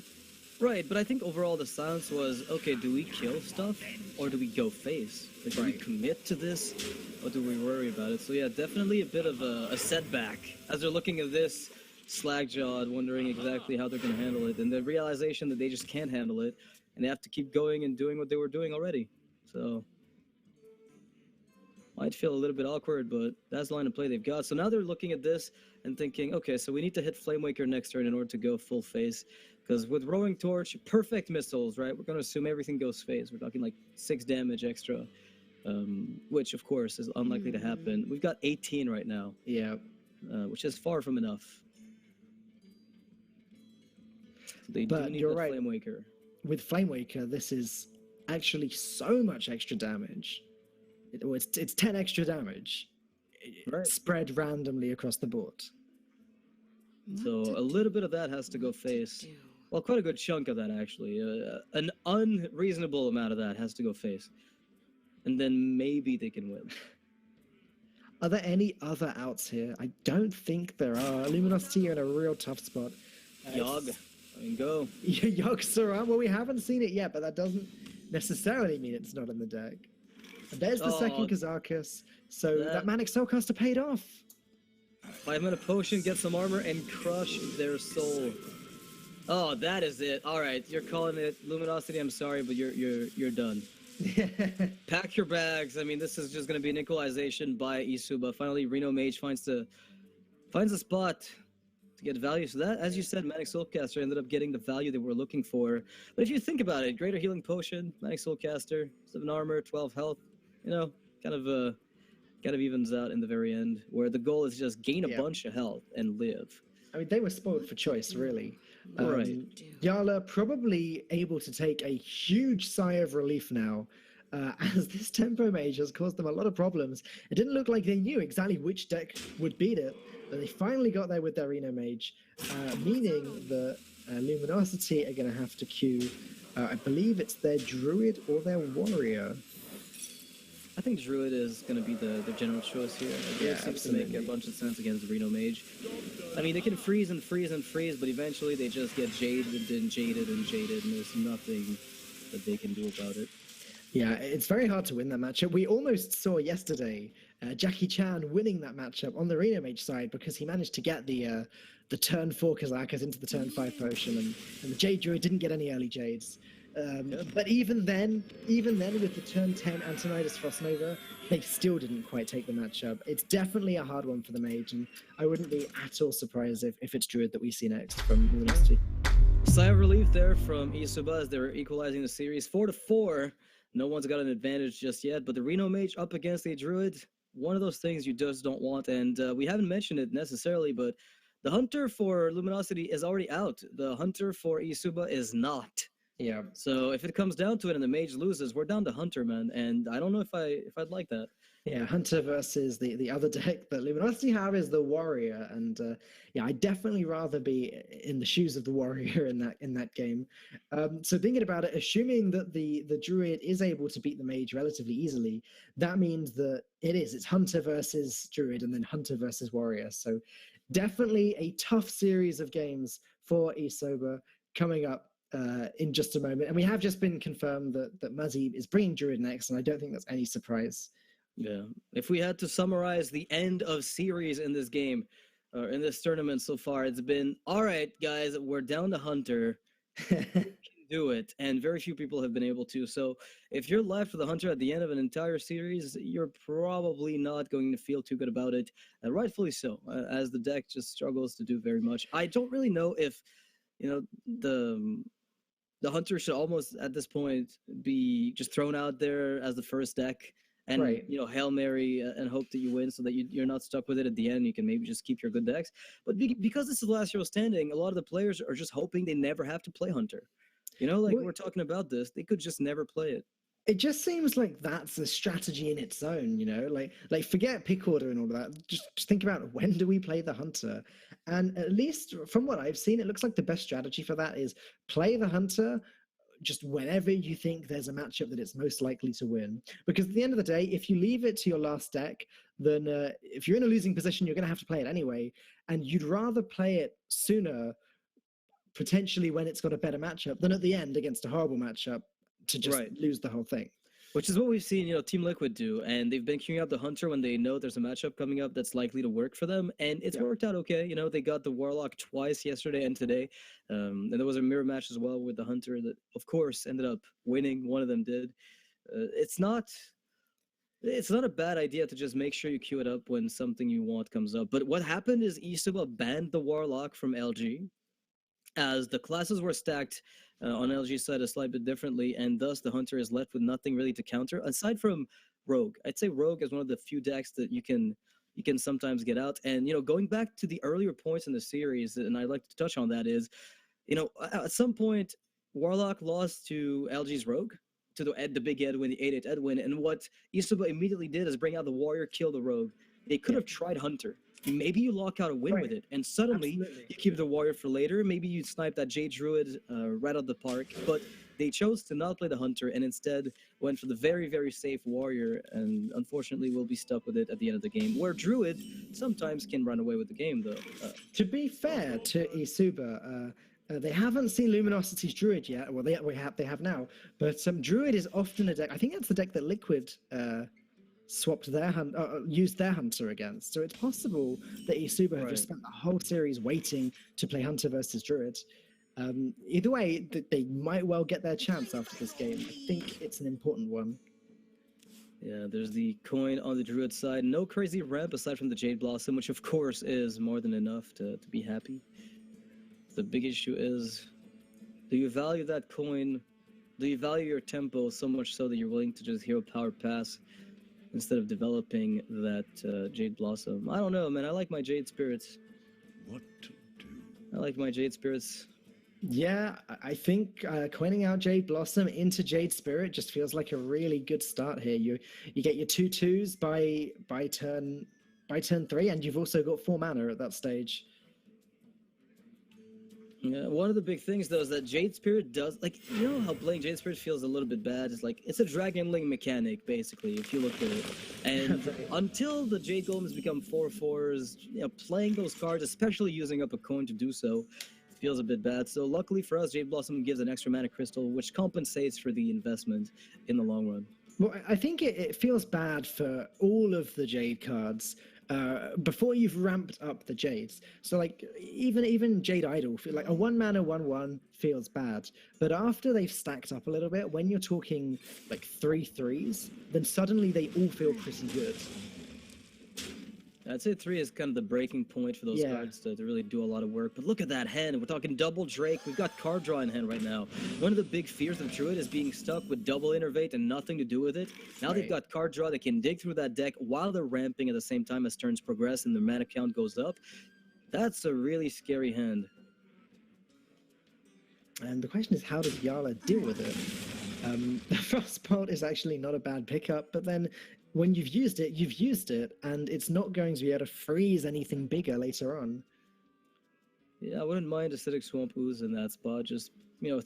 [SPEAKER 1] Right, but I think overall the silence was, okay, do we kill stuff or do we go face? Like, do we commit to this or do we worry about it? So yeah, definitely a bit of a setback as they're looking at this slack-jawed, wondering exactly how they're going to handle it, and the realization that they just can't handle it and they have to keep going and doing what they were doing already. So might feel a little bit awkward, but that's the line of play they've got. So now they're looking at this and thinking, okay, so we need to hit Flame Waker next turn in order to go full face. Because with Rowing Torch, perfect missiles, right? We're going to assume everything goes phase. We're talking like 6 damage extra, which, of course, is unlikely to happen. We've got 18 right now.
[SPEAKER 2] Yeah.
[SPEAKER 1] Which is far from enough. They
[SPEAKER 2] But
[SPEAKER 1] do need
[SPEAKER 2] you're
[SPEAKER 1] the
[SPEAKER 2] right.
[SPEAKER 1] Flame Waker.
[SPEAKER 2] With Flame Waker, this is actually so much extra damage. It's 10 extra damage
[SPEAKER 1] Right.
[SPEAKER 2] spread randomly across the board.
[SPEAKER 1] So a little bit of that has to go face. Well, quite a good chunk of that, actually. An unreasonable amount of that has to go face. And then maybe they can win.
[SPEAKER 2] Are there any other outs here? I don't think there are. Luminosity are in a real tough spot.
[SPEAKER 1] Yogg, I mean, go.
[SPEAKER 2] Yogg Saran, well, we haven't seen it yet, but that doesn't necessarily mean it's not in the deck. And there's the second Kazakus, so that Manic Soulcaster paid off.
[SPEAKER 1] 5-mana potion, get some armor, and crush their soul. Oh, that is it. All right, you're calling it Luminosity. I'm sorry, but you're done. Pack your bags. I mean, this is just going to be an equalization by eSuba. Finally, Reno Mage finds a spot to get value. So that, as you said, Manic Soulcaster ended up getting the value they were looking for. But if you think about it, Greater Healing Potion, Manic Soulcaster, 7 armor, 12 health, you know, kind of evens out in the very end, where the goal is just gain a bunch of health and live.
[SPEAKER 2] I mean, they were spoiled for choice, really.
[SPEAKER 1] Right.
[SPEAKER 2] Jarla probably able to take a huge sigh of relief now, as this Tempo Mage has caused them a lot of problems. It didn't look like they knew exactly which deck would beat it, but they finally got there with their Reno Mage, meaning that Luminosity are going to have to queue, I believe it's their Druid or their Warrior.
[SPEAKER 1] I think Druid is going to be the general choice here. Druid seems to make a bunch of sense against Reno Mage. I mean, they can freeze and freeze and freeze, but eventually they just get jaded and jaded and jaded, and there's nothing that they can do about it.
[SPEAKER 2] Yeah, it's very hard to win that matchup. We almost saw yesterday Jackie Chan winning that matchup on the Reno Mage side because he managed to get the turn 4 Kazakas into the turn 5 potion, and the Jade Druid didn't get any early Jades. But even then with the turn 10 Antonidas Frostnova, they still didn't quite take the matchup. It's definitely a hard one for the Mage, and I wouldn't be at all surprised if it's Druid that we see next from Luminosity.
[SPEAKER 1] Sigh of relief there from eSuba as they're equalizing the series 4-4. No one's got an advantage just yet, but the Reno Mage up against a Druid, one of those things you just don't want, and we haven't mentioned it necessarily, but the Hunter for Luminosity is already out. The Hunter for eSuba is not.
[SPEAKER 2] Yeah.
[SPEAKER 1] So if it comes down to it and the Mage loses, we're down to Hunter, man, and I don't know if I'd like that.
[SPEAKER 2] Yeah, Hunter versus the other deck that Luminosity have is the Warrior, and yeah, I'd definitely rather be in the shoes of the Warrior in that game. So thinking about it, assuming that the Druid is able to beat the Mage relatively easily, that means that it's Hunter versus Druid and then Hunter versus Warrior. So definitely a tough series of games for eSuba coming up in just a moment. And we have just been confirmed that Muzzy is bringing Druid next, and I don't think that's any surprise.
[SPEAKER 1] Yeah. If we had to summarize the end of series in this game, in this tournament so far, it's been all right, guys. We're down to Hunter. Can do it, and very few people have been able to. So if you're left with a Hunter at the end of an entire series, you're probably not going to feel too good about it, and rightfully so, as the deck just struggles to do very much. I don't really know if the Hunter should almost at this point be just thrown out there as the first deck. And
[SPEAKER 2] Right.
[SPEAKER 1] Hail Mary and hope that you win, so that you're not stuck with it at the end. You can maybe just keep your good decks. But because this is the last hero standing, a lot of the players are just hoping they never have to play Hunter. Like
[SPEAKER 2] Well-
[SPEAKER 1] we're talking about this, they could just never play it.
[SPEAKER 2] It just seems like that's a strategy in its own, like forget pick order and all of that. Just think about when do we play the Hunter? And at least from what I've seen, it looks like the best strategy for that is play the Hunter just whenever you think there's a matchup that it's most likely to win. Because at the end of the day, if you leave it to your last deck, then if you're in a losing position, you're going to have to play it anyway. And you'd rather play it sooner, potentially when it's got a better matchup, than at the end against a horrible matchup to just
[SPEAKER 1] Right.
[SPEAKER 2] lose the whole thing.
[SPEAKER 1] Which is what we've seen, Team Liquid do, and they've been queuing up the Hunter when they know there's a matchup coming up that's likely to work for them, and it's
[SPEAKER 2] Yeah.
[SPEAKER 1] worked out okay. They got the Warlock twice yesterday and today, and there was a mirror match as well with the Hunter that, of course, ended up winning. One of them did. It's not a bad idea to just make sure you queue it up when something you want comes up. But what happened is eSuba banned the Warlock from LG, as the classes were stacked on LG's side a slight bit differently, and thus the Hunter is left with nothing really to counter aside from Rogue. I'd say Rogue is one of the few decks that you can sometimes get out. And going back to the earlier points in the series, and I'd like to touch on that is, at some point Warlock lost to LG's Rogue, to the big Edwin, the 8/8 Edwin, and what eSuba immediately did is bring out the Warrior, kill the Rogue. They could have tried Hunter. Maybe you lock out a win with it, and suddenly
[SPEAKER 2] Absolutely.
[SPEAKER 1] you keep the Warrior for later. Maybe you snipe that Jade Druid right out the park. But they chose to not play the Hunter and instead went for the very, very safe Warrior, and unfortunately will be stuck with it at the end of the game, where Druid sometimes can run away with the game, though.
[SPEAKER 2] To be fair to eSuba, they haven't seen Luminosity's Druid yet. Well, they have now. But Druid is often a deck. I think that's the deck that Liquid swapped used their Hunter against. So it's possible that eSuba have just spent the whole series waiting to play Hunter versus Druid. Either way, they might well get their chance after this game. I think it's an important one.
[SPEAKER 1] Yeah, there's the coin on the Druid side. No crazy ramp aside from the Jade Blossom, which of course is more than enough to be happy. The big issue is, do you value that coin? Do you value your tempo so much so that you're willing to just hero power pass instead of developing that Jade Blossom? I don't know, man. I like my Jade Spirits.
[SPEAKER 5] What to do?
[SPEAKER 1] I like my Jade Spirits.
[SPEAKER 2] Yeah, I think coining out Jade Blossom into Jade Spirit just feels like a really good start here. You get your 2/2s by turn 3, and you've also got 4 mana at that stage.
[SPEAKER 1] Yeah, one of the big things though is that Jade Spirit does, how playing Jade Spirit feels a little bit bad. It's a Dragon Link mechanic basically, if you look at it. And until the Jade Golems become 4/4s, playing those cards, especially using up a coin to do so, feels a bit bad. So luckily for us, Jade Blossom gives an extra mana crystal, which compensates for the investment in the long run.
[SPEAKER 2] Well, I think it feels bad for all of the Jade cards before you've ramped up the Jades. So even Jade Idol, like a 1 mana 1/1 feels bad. But after they've stacked up a little bit, when you're talking like 3/3s, then suddenly they all feel pretty good.
[SPEAKER 1] I'd say 3 is kind of the breaking point for those cards to really do a lot of work. But look at that hand. We're talking double Drake. We've got card draw in hand right now. One of the big fears of Druid is being stuck with double Innervate and nothing to do with it. Now they've got card draw. They can dig through that deck while they're ramping at the same time as turns progress and their mana count goes up. That's a really scary hand.
[SPEAKER 2] And the question is, how does Jarla deal with it? The Frostbolt is actually not a bad pickup, but then when you've used it, and it's not going to be able to freeze anything bigger later on.
[SPEAKER 1] Yeah, I wouldn't mind Acidic Swamp Ooze in that spot. Just,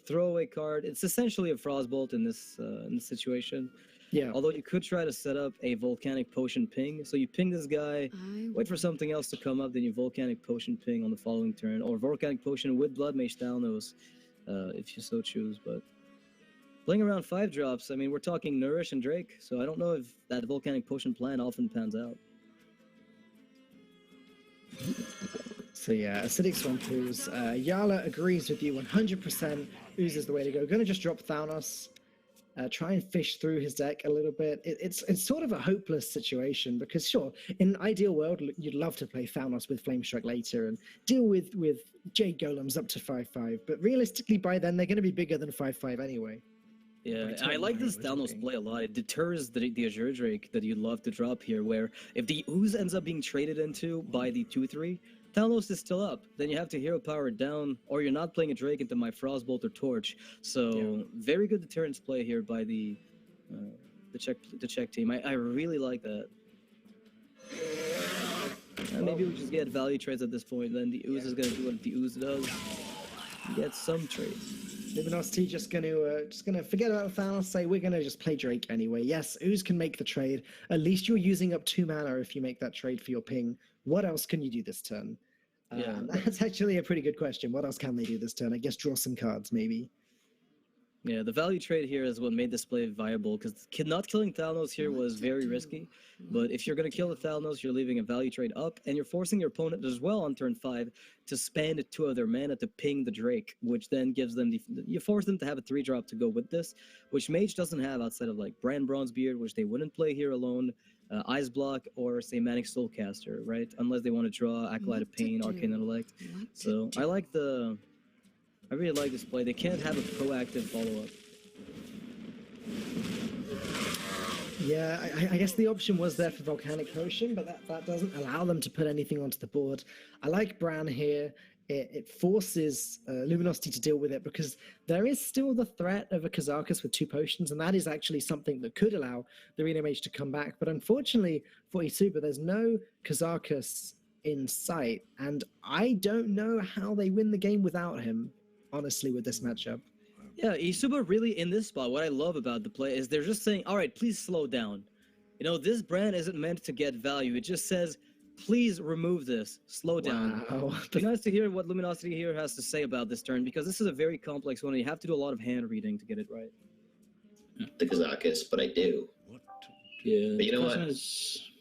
[SPEAKER 1] throwaway card. It's essentially a Frostbolt in this situation.
[SPEAKER 2] Yeah.
[SPEAKER 1] Although you could try to set up a Volcanic Potion ping. So you ping this guy, wait for something else to come up, then you Volcanic Potion ping on the following turn. Or Volcanic Potion with Blood Mage Thalnos, if you so choose. But playing around 5 drops, I mean, we're talking Nourish and Drake, so I don't know if that Volcanic Potion plan often pans out.
[SPEAKER 2] So yeah, Acidic Swamp Ooze. Jarla agrees with you 100%. Ooze is the way to go. Gonna just drop Thanos. Try and fish through his deck a little bit. It's sort of a hopeless situation because sure, in an ideal world, you'd love to play Thanos with Flame Strike later and deal with Jade Golems up to 5/5. But realistically, by then they're going to be bigger than 5/5 anyway.
[SPEAKER 1] Yeah,
[SPEAKER 2] By
[SPEAKER 1] I
[SPEAKER 2] turn
[SPEAKER 1] like
[SPEAKER 2] nine,
[SPEAKER 1] this
[SPEAKER 2] we're
[SPEAKER 1] Thanos
[SPEAKER 2] talking.
[SPEAKER 1] play a lot. It deters the Azure Drake that you'd love to drop here, where if the Ooze ends up being traded into by the 2/3, Thanos is still up. Then you have to hero power it down, or you're not playing a Drake into my Frostbolt or Torch. So very good deterrence play here by the Czech team. I really like that. Maybe we just get value trades at this point. Then the Ooze is gonna do what the Ooze does. Get some trades.
[SPEAKER 2] Luminosity just gonna forget about Thanos. Say we're gonna just play Drake anyway. Yes, Ooze can make the trade. At least you're using up 2 mana if you make that trade for your ping. What else can you do this turn?
[SPEAKER 1] Yeah.
[SPEAKER 2] That's actually a pretty good question. What else can they do this turn? I guess draw some cards, maybe.
[SPEAKER 1] Yeah, the value trade here is what made this play viable, because not killing Thanos here was very risky. But if you're going to kill the Thanos, you're leaving a value trade up, and you're forcing your opponent as well on turn 5 to spend 2 of their mana to ping the Drake, which then gives them you force them to have a 3-drop to go with this, which Mage doesn't have outside of like Brand Bronzebeard, which they wouldn't play here alone, Ice Block, or say Manic Soulcaster, right? Unless they want to draw Acolyte of Pain, Arcane Intellect. So I really like this play. They can't have a proactive follow-up.
[SPEAKER 2] Yeah, I guess the option was there for Volcanic Potion, but that doesn't allow them to put anything onto the board. I like Bran here. It forces Luminosity to deal with it because there is still the threat of a Kazakus with 2 potions, and that is actually something that could allow the Arena Mage to come back. But unfortunately for eSuba, there's no Kazakus in sight, and I don't know how they win the game without him, honestly, with this matchup.
[SPEAKER 1] Yeah, eSuba really in this spot, what I love about the play is they're just saying, all right, please slow down. You know, this brand isn't meant to get value. It just says, please remove this. Slow down.
[SPEAKER 2] Wow.
[SPEAKER 1] Be nice to hear what Luminosity here has to say about this turn, because this is a very complex one, and you have to do a lot of hand reading to get it right.
[SPEAKER 4] The Kazakus, but I do.
[SPEAKER 3] Yeah,
[SPEAKER 4] But you know
[SPEAKER 3] the
[SPEAKER 4] what?
[SPEAKER 3] question is,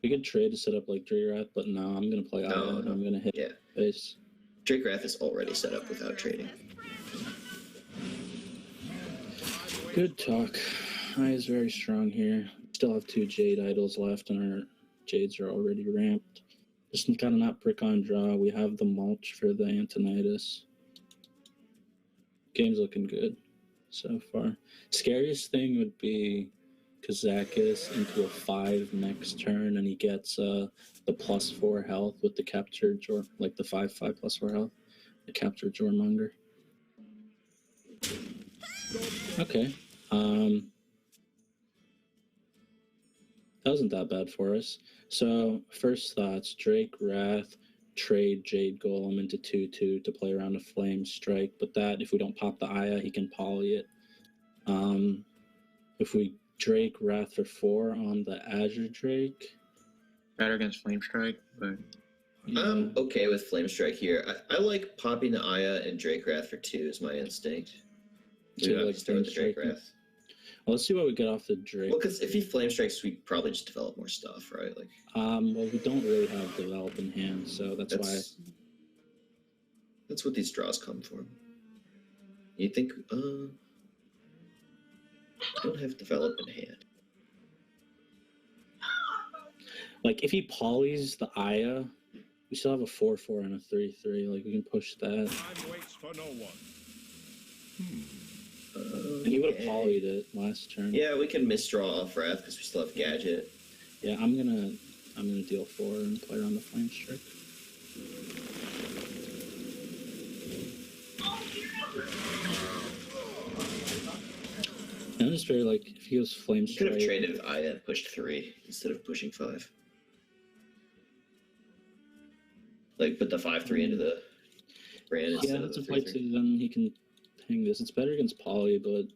[SPEAKER 3] we could trade to set up like Drake, but no, I'm gonna play Aya, and I'm gonna hit
[SPEAKER 4] Yeah.
[SPEAKER 3] base.
[SPEAKER 4] Drake Wrath is already set up without trading.
[SPEAKER 3] Good talk. Aya is very strong here. Still have 2 Jade idols left, and our Jades are already ramped. Just gotta not prick on draw. We have the mulch for the Antonitis. Game's looking good so far. Scariest thing would be Kazakus into a 5 next turn, and he gets the +4 health with the captured like the 5/5 +4 health, the captured Jormonger. Okay. That wasn't that bad for us. So first thoughts: Drake Wrath, trade Jade Golem into 2/2 to play around a Flame Strike. But that, if we don't pop the Aya, he can poly it. If we Drake Wrath for 4 on the Azure Drake,
[SPEAKER 6] Better against Flame Strike, but
[SPEAKER 4] I'm okay with Flame Strike here. I like popping the Aya and Drake Wrath for 2 is my instinct.
[SPEAKER 3] So
[SPEAKER 4] We
[SPEAKER 3] you
[SPEAKER 4] have
[SPEAKER 3] like
[SPEAKER 4] to start with the
[SPEAKER 3] Flame
[SPEAKER 4] Drake
[SPEAKER 3] Strike?
[SPEAKER 4] Wrath.
[SPEAKER 3] Well, let's see what we get off the Drake.
[SPEAKER 4] Well, because if he Flame Strikes, we probably just develop more stuff, right? Like
[SPEAKER 3] Well, we don't really have develop in hand, so that's why.
[SPEAKER 4] That's what these draws come from. You think, I don't have develop in hand.
[SPEAKER 3] Like, if he polys the Aya, we still have a 4/4 and a 3/3. Like, we can push that.
[SPEAKER 5] Time waits for no one.
[SPEAKER 3] And he would have polyed it last turn.
[SPEAKER 4] Yeah, we can misdraw off Wrath because we still have Gadget.
[SPEAKER 3] Yeah, I'm gonna deal 4 and play around the Flame Strike. I'm just very like, if he goes Flame
[SPEAKER 4] You could
[SPEAKER 3] Strike,
[SPEAKER 4] have traded with Aya and pushed 3 instead of pushing 5. Like, put the 5/3 into the brand instead
[SPEAKER 3] yeah,
[SPEAKER 4] of
[SPEAKER 3] that's
[SPEAKER 4] the
[SPEAKER 3] a fight
[SPEAKER 4] 3/3.
[SPEAKER 3] too. Then he can hang this. It's better against Poly, but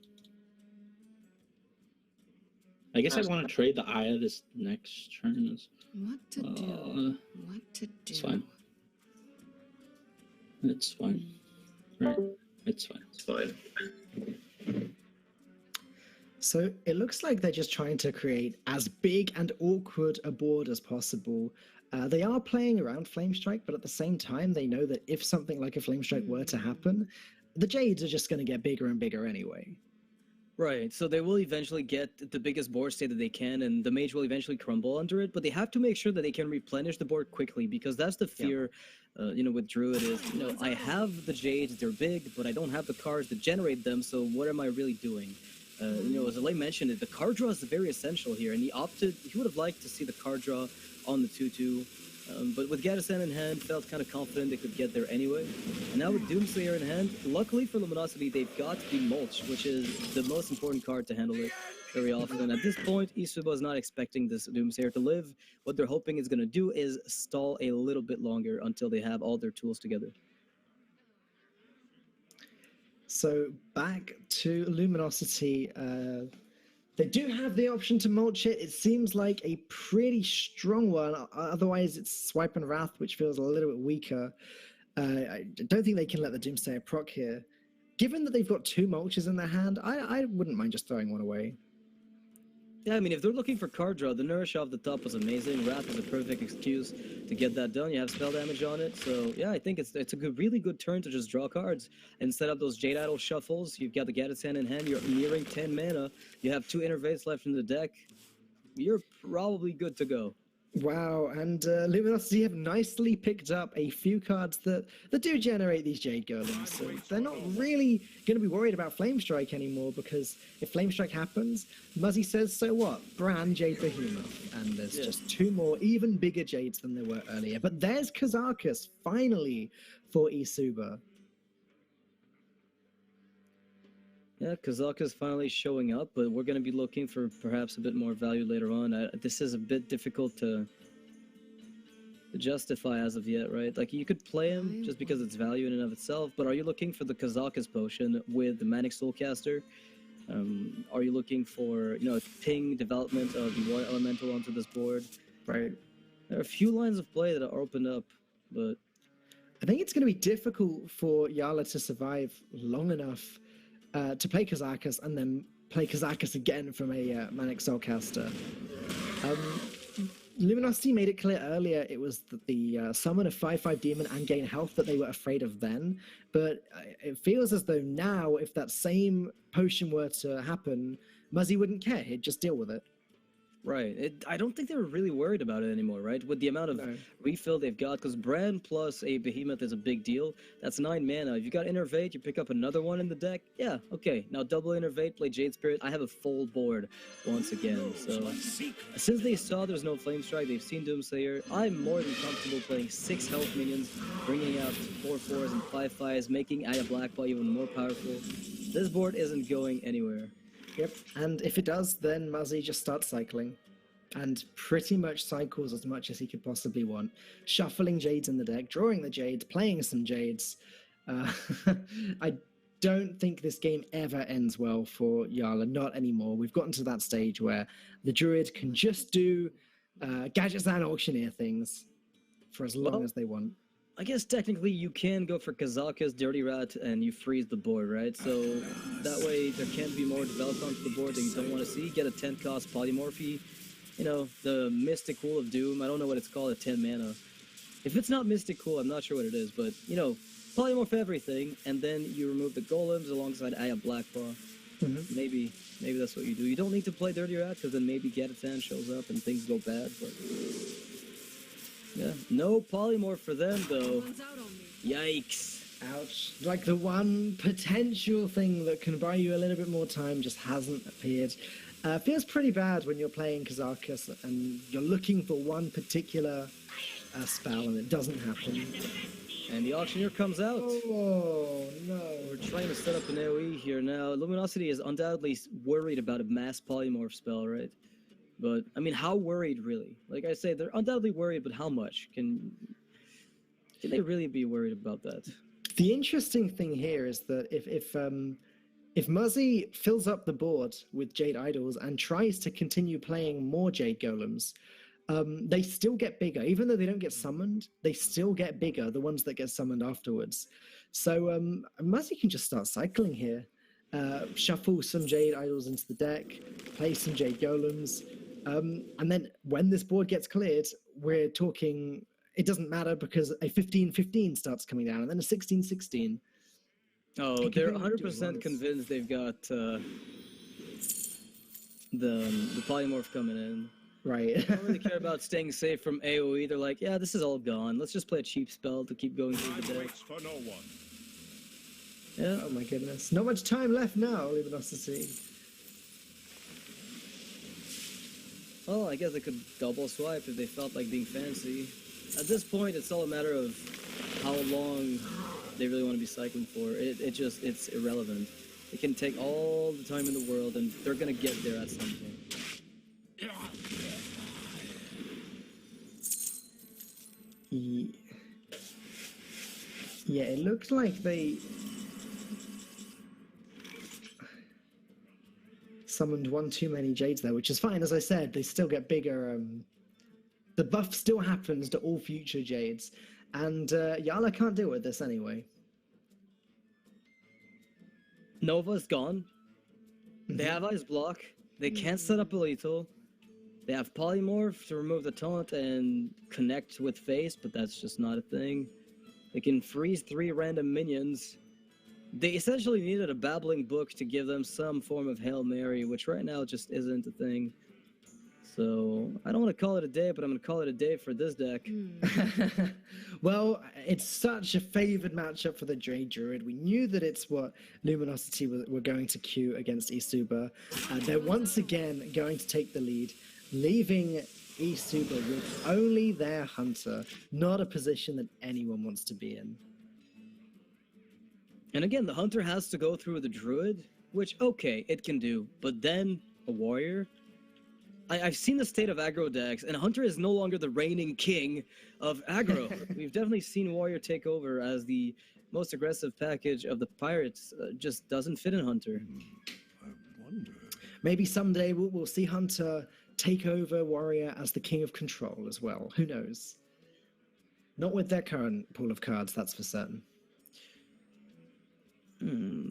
[SPEAKER 3] I guess I want to trade the Aya this next turn.
[SPEAKER 7] What to do? What to do?
[SPEAKER 3] It's fine. It's fine. Right. It's fine.
[SPEAKER 4] It's fine.
[SPEAKER 2] So it looks like they're just trying to create as big and awkward a board as possible. They are playing around Flame Strike, but at the same time, they know that if something like a Flame Strike were to happen, the Jades are just going to get bigger and bigger anyway.
[SPEAKER 1] Right, so they will eventually get the biggest board state that they can, and the mage will eventually crumble under it, but they have to make sure that they can replenish the board quickly, because that's the fear, with Druid is, I have the Jades, they're big, but I don't have the cards to generate them, so what am I really doing? As Zalae mentioned, the card draw is very essential here, and he would have liked to see the card draw on the 2-2, but with Gadison in hand, felt kind of confident they could get there anyway. And now with Doomslayer in hand, luckily for Luminosity, they've got the Mulch, which is the most important card to handle it very often. And at this point, eSuba is not expecting this Doomslayer to live. What they're hoping it's going to do is stall a little bit longer until they have all their tools together.
[SPEAKER 2] So back to Luminosity. They do have the option to mulch it. It seems like a pretty strong one. Otherwise, it's Swipe and Wrath, which feels a little bit weaker. I don't think they can let the Doomsayer proc here. Given that they've got 2 mulches in their hand, I wouldn't mind just throwing one away.
[SPEAKER 1] Yeah, I mean, if they're looking for card draw, the Nourish off the top was amazing. Wrath is a perfect excuse to get that done. You have spell damage on it, so yeah, I think it's a really good turn to just draw cards and set up those Jade Idol shuffles. You've got the Gadison in hand. You're nearing 10 mana. You have 2 Innervates left in the deck. You're probably good to go.
[SPEAKER 2] Wow, and Luminosity have nicely picked up a few cards that do generate these Jade Golems. So they're not really going to be worried about Flame Strike anymore, because if Flame Strike happens, Muzzy says, so what? Brand Jade Behemoth. And there's just 2 more, even bigger Jades than there were earlier. But there's Kazakus, finally, for eSuba.
[SPEAKER 1] Yeah, Kazakus finally showing up, but we're going to be looking for perhaps a bit more value later on. This is a bit difficult to justify as of yet, right? Like, you could play him just because it's value in and of itself, but are you looking for the Kazakus potion with the Manic Soulcaster? Are you looking for, ping development of the Water Elemental onto this board?
[SPEAKER 2] Right.
[SPEAKER 1] There are a few lines of play that are opened up, but
[SPEAKER 2] I think it's going to be difficult for Jarla to survive long enough to play Kazakus and then play Kazakus again from a Manic Soulcaster. Luminosity made it clear earlier it was the summon of 5/5 Demon and gain health that they were afraid of then, but it feels as though now, if that same potion were to happen, Muzzy wouldn't care, he'd just deal with it.
[SPEAKER 1] right. I don't think they're really worried about it anymore, right? With the amount of refill they've got, because Brand plus a Behemoth is a big deal. That's 9 mana. If you got Innervate, you pick up another one in the deck. Yeah, okay. Now double Innervate, play Jade Spirit. I have a full board once again. So since they saw there's no Flame Strike, they've seen Doomslayer, I'm more than comfortable playing 6 health minions, bringing out 4/4s and 5/5s, making Aya Blackball even more powerful. This board isn't going anywhere.
[SPEAKER 2] Yep, and if it does, then Muzzy just starts cycling. And pretty much cycles as much as he could possibly want. Shuffling Jades in the deck, drawing the Jades, playing some Jades. I don't think this game ever ends well for Jarla, not anymore. We've gotten to that stage where the Druid can just do gadgets and auctioneer things for as long as they want.
[SPEAKER 1] I guess technically you can go for Kazakus, Dirty Rat, and you freeze the board, right? So that way there can be more developed onto the board that you don't want to see. Get a 10 cost Polymorphy, the Mystic Cool of Doom. I don't know what it's called at 10 mana. If it's not Mystic Cool, I'm not sure what it is, but, polymorph everything, and then you remove the Golems alongside Aya Blackpaw. Mm-hmm. Maybe that's what you do. You don't need to play Dirty Rat, because then maybe Gadatan shows up and things go bad, but... yeah, no polymorph for them, though. Yikes.
[SPEAKER 2] Ouch. Like, the one potential thing that can buy you a little bit more time just hasn't appeared. Feels pretty bad when you're playing Kazakus and you're looking for one particular spell and it doesn't happen.
[SPEAKER 1] And the Auctioneer comes out.
[SPEAKER 2] Oh, no.
[SPEAKER 1] We're trying to set up an AoE here now. Luminosity is undoubtedly worried about a mass polymorph spell, right? But, I mean, how worried, really? Like I say, they're undoubtedly worried, but how much? Can they really be worried about that?
[SPEAKER 2] The interesting thing here is that if Muzzy fills up the board with Jade Idols and tries to continue playing more Jade Golems, they still get bigger. Even though they don't get summoned, they still get bigger, the ones that get summoned afterwards. So Muzzy can just start cycling here. Shuffle some Jade Idols into the deck, play some Jade Golems, and then when this board gets cleared, we're talking, it doesn't matter because a 15-15 starts coming down and then a 16-16.
[SPEAKER 1] Oh,
[SPEAKER 2] It can
[SPEAKER 1] they're
[SPEAKER 2] pretty much do it
[SPEAKER 1] 100%
[SPEAKER 2] once.
[SPEAKER 1] convinced they've got the polymorph coming in.
[SPEAKER 2] Right.
[SPEAKER 1] They don't really care about staying safe from AoE. They're like, yeah, this is all gone. Let's just play a cheap spell to keep going through the
[SPEAKER 5] Time
[SPEAKER 1] deck.
[SPEAKER 5] waits for no one.
[SPEAKER 1] Yeah.
[SPEAKER 2] Oh my goodness. Not much time left now, Luminosity.
[SPEAKER 1] Well, I guess they could double swipe if they felt like being fancy. At this point, it's all a matter of how long they really want to be cycling for. It's irrelevant. They can take all the time in the world, and they're gonna get there at some point.
[SPEAKER 2] Yeah, it looks like they summoned one too many Jades there, which is fine. As I said, they still get bigger. The buff still happens to all future Jades, and Jarla can't deal with this anyway.
[SPEAKER 1] Nova's gone. They have Ice Block. They can't set up a lethal. They have Polymorph to remove the taunt and connect with face, but that's just not a thing. They can freeze 3 random minions. They essentially needed a babbling book to give them some form of Hail Mary, which right now just isn't a thing. So, I don't want to call it a day, but I'm going to call it a day for this deck.
[SPEAKER 2] Well, it's such a favored matchup for the Jade Druid. We knew that it's what Luminosity were going to queue against eSuba. They're once again going to take the lead, leaving eSuba with only their Hunter, not a position that anyone wants to be in.
[SPEAKER 1] And again, the Hunter has to go through the Druid, which, okay, it can do, but then a Warrior? I've seen the state of aggro decks, and Hunter is no longer the reigning king of aggro. We've definitely seen Warrior take over as the most aggressive package of the Pirates. Just doesn't fit in Hunter.
[SPEAKER 5] I wonder.
[SPEAKER 2] Maybe someday we'll see Hunter take over Warrior as the king of control as well. Who knows? Not with their current pool of cards, that's for certain.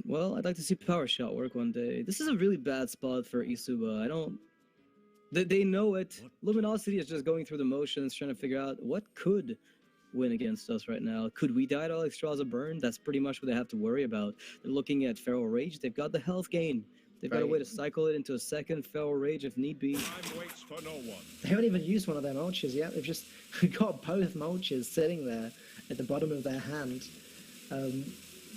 [SPEAKER 1] Well, I'd like to see Power Shot work one day. This is a really bad spot for eSuba. They know it. Luminosity is just going through the motions, trying to figure out what could win against us right now. Could we die to Alexstrasza Burn? That's pretty much what they have to worry about. They're looking at Feral Rage. They've got the health gain. They've got a way to cycle it into a second Feral Rage if need be.
[SPEAKER 5] Time waits for no one.
[SPEAKER 2] They haven't even used one of their mulches yet. They've just got both mulches sitting there at the bottom of their hand.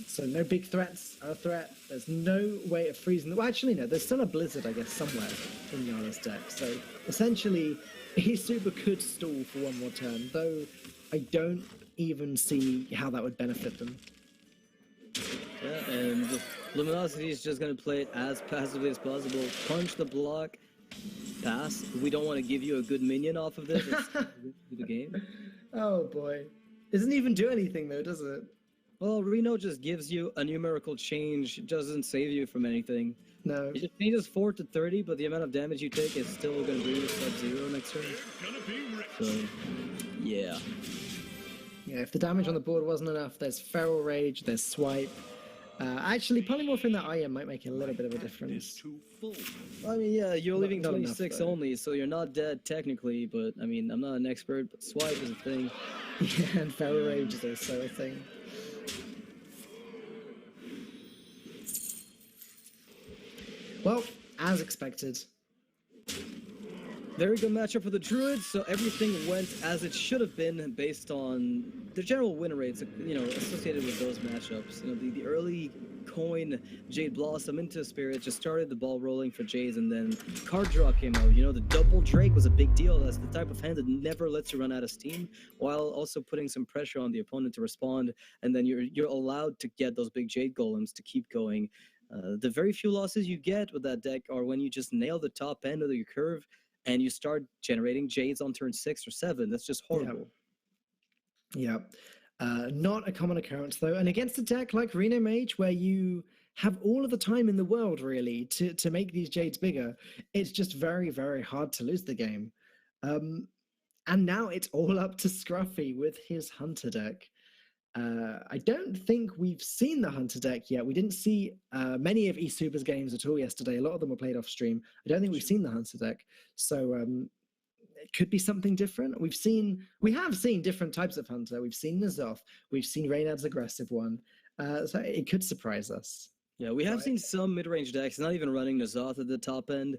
[SPEAKER 2] So no big threats are a threat. There's no way of freezing them. Well, actually, no. There's still a Blizzard, I guess, somewhere in Jarla's deck. So essentially, eSuba could stall for one more turn, though I don't even see how that would benefit them.
[SPEAKER 1] Yeah, and Luminosity is just going to play it as passively as possible. Punch the block, pass. We don't want to give you a good minion off of this. It's the game.
[SPEAKER 2] Oh boy. It doesn't even do anything though, does it?
[SPEAKER 1] Well, Reno just gives you a numerical change. It doesn't save you from anything.
[SPEAKER 2] No.
[SPEAKER 1] It just changes 4 to 30, but the amount of damage you take is still going to be sub-0 next turn.
[SPEAKER 5] Gonna be rich.
[SPEAKER 1] So, yeah.
[SPEAKER 2] Yeah, if the damage on the board wasn't enough, there's Feral Rage, there's Swipe. Actually, polymorphing that IM might make a little bit of a
[SPEAKER 5] Is
[SPEAKER 2] difference.
[SPEAKER 5] too full.
[SPEAKER 1] I mean, yeah, you're leaving
[SPEAKER 2] not enough,
[SPEAKER 1] 26
[SPEAKER 2] though.
[SPEAKER 1] only, so you're not dead technically, but I mean, I'm not an expert, but swipe is a thing.
[SPEAKER 2] Yeah, and Feral Rage is also a thing. Well, as expected.
[SPEAKER 1] Very good matchup for the Druids, so everything went as it should have been based on the general win rates, associated with those matchups. The early coin Jade Blossom into Spirit just started the ball rolling for Jades, and then card draw came out. The double Drake was a big deal. That's the type of hand that never lets you run out of steam, while also putting some pressure on the opponent to respond, and then you're allowed to get those big Jade Golems to keep going. The very few losses you get with that deck are when you just nail the top end of your curve and you start generating Jades on turn 6 or 7. That's just horrible.
[SPEAKER 2] Yeah. Not a common occurrence, though. And against a deck like Reno Mage, where you have all of the time in the world, really, to make these Jades bigger, it's just very, very hard to lose the game. And now it's all up to Scruffy with his Hunter deck. I don't think we've seen the Hunter deck yet. We didn't see many of eSuba's games at all yesterday. A lot of them were played off stream. I don't think we've seen the Hunter deck. So it could be something different. We have seen different types of Hunter. We've seen N'Zoth, we've seen Reynard's aggressive one. So it could surprise us.
[SPEAKER 1] Yeah, we have seen some mid-range decks, not even running N'Zoth at the top end.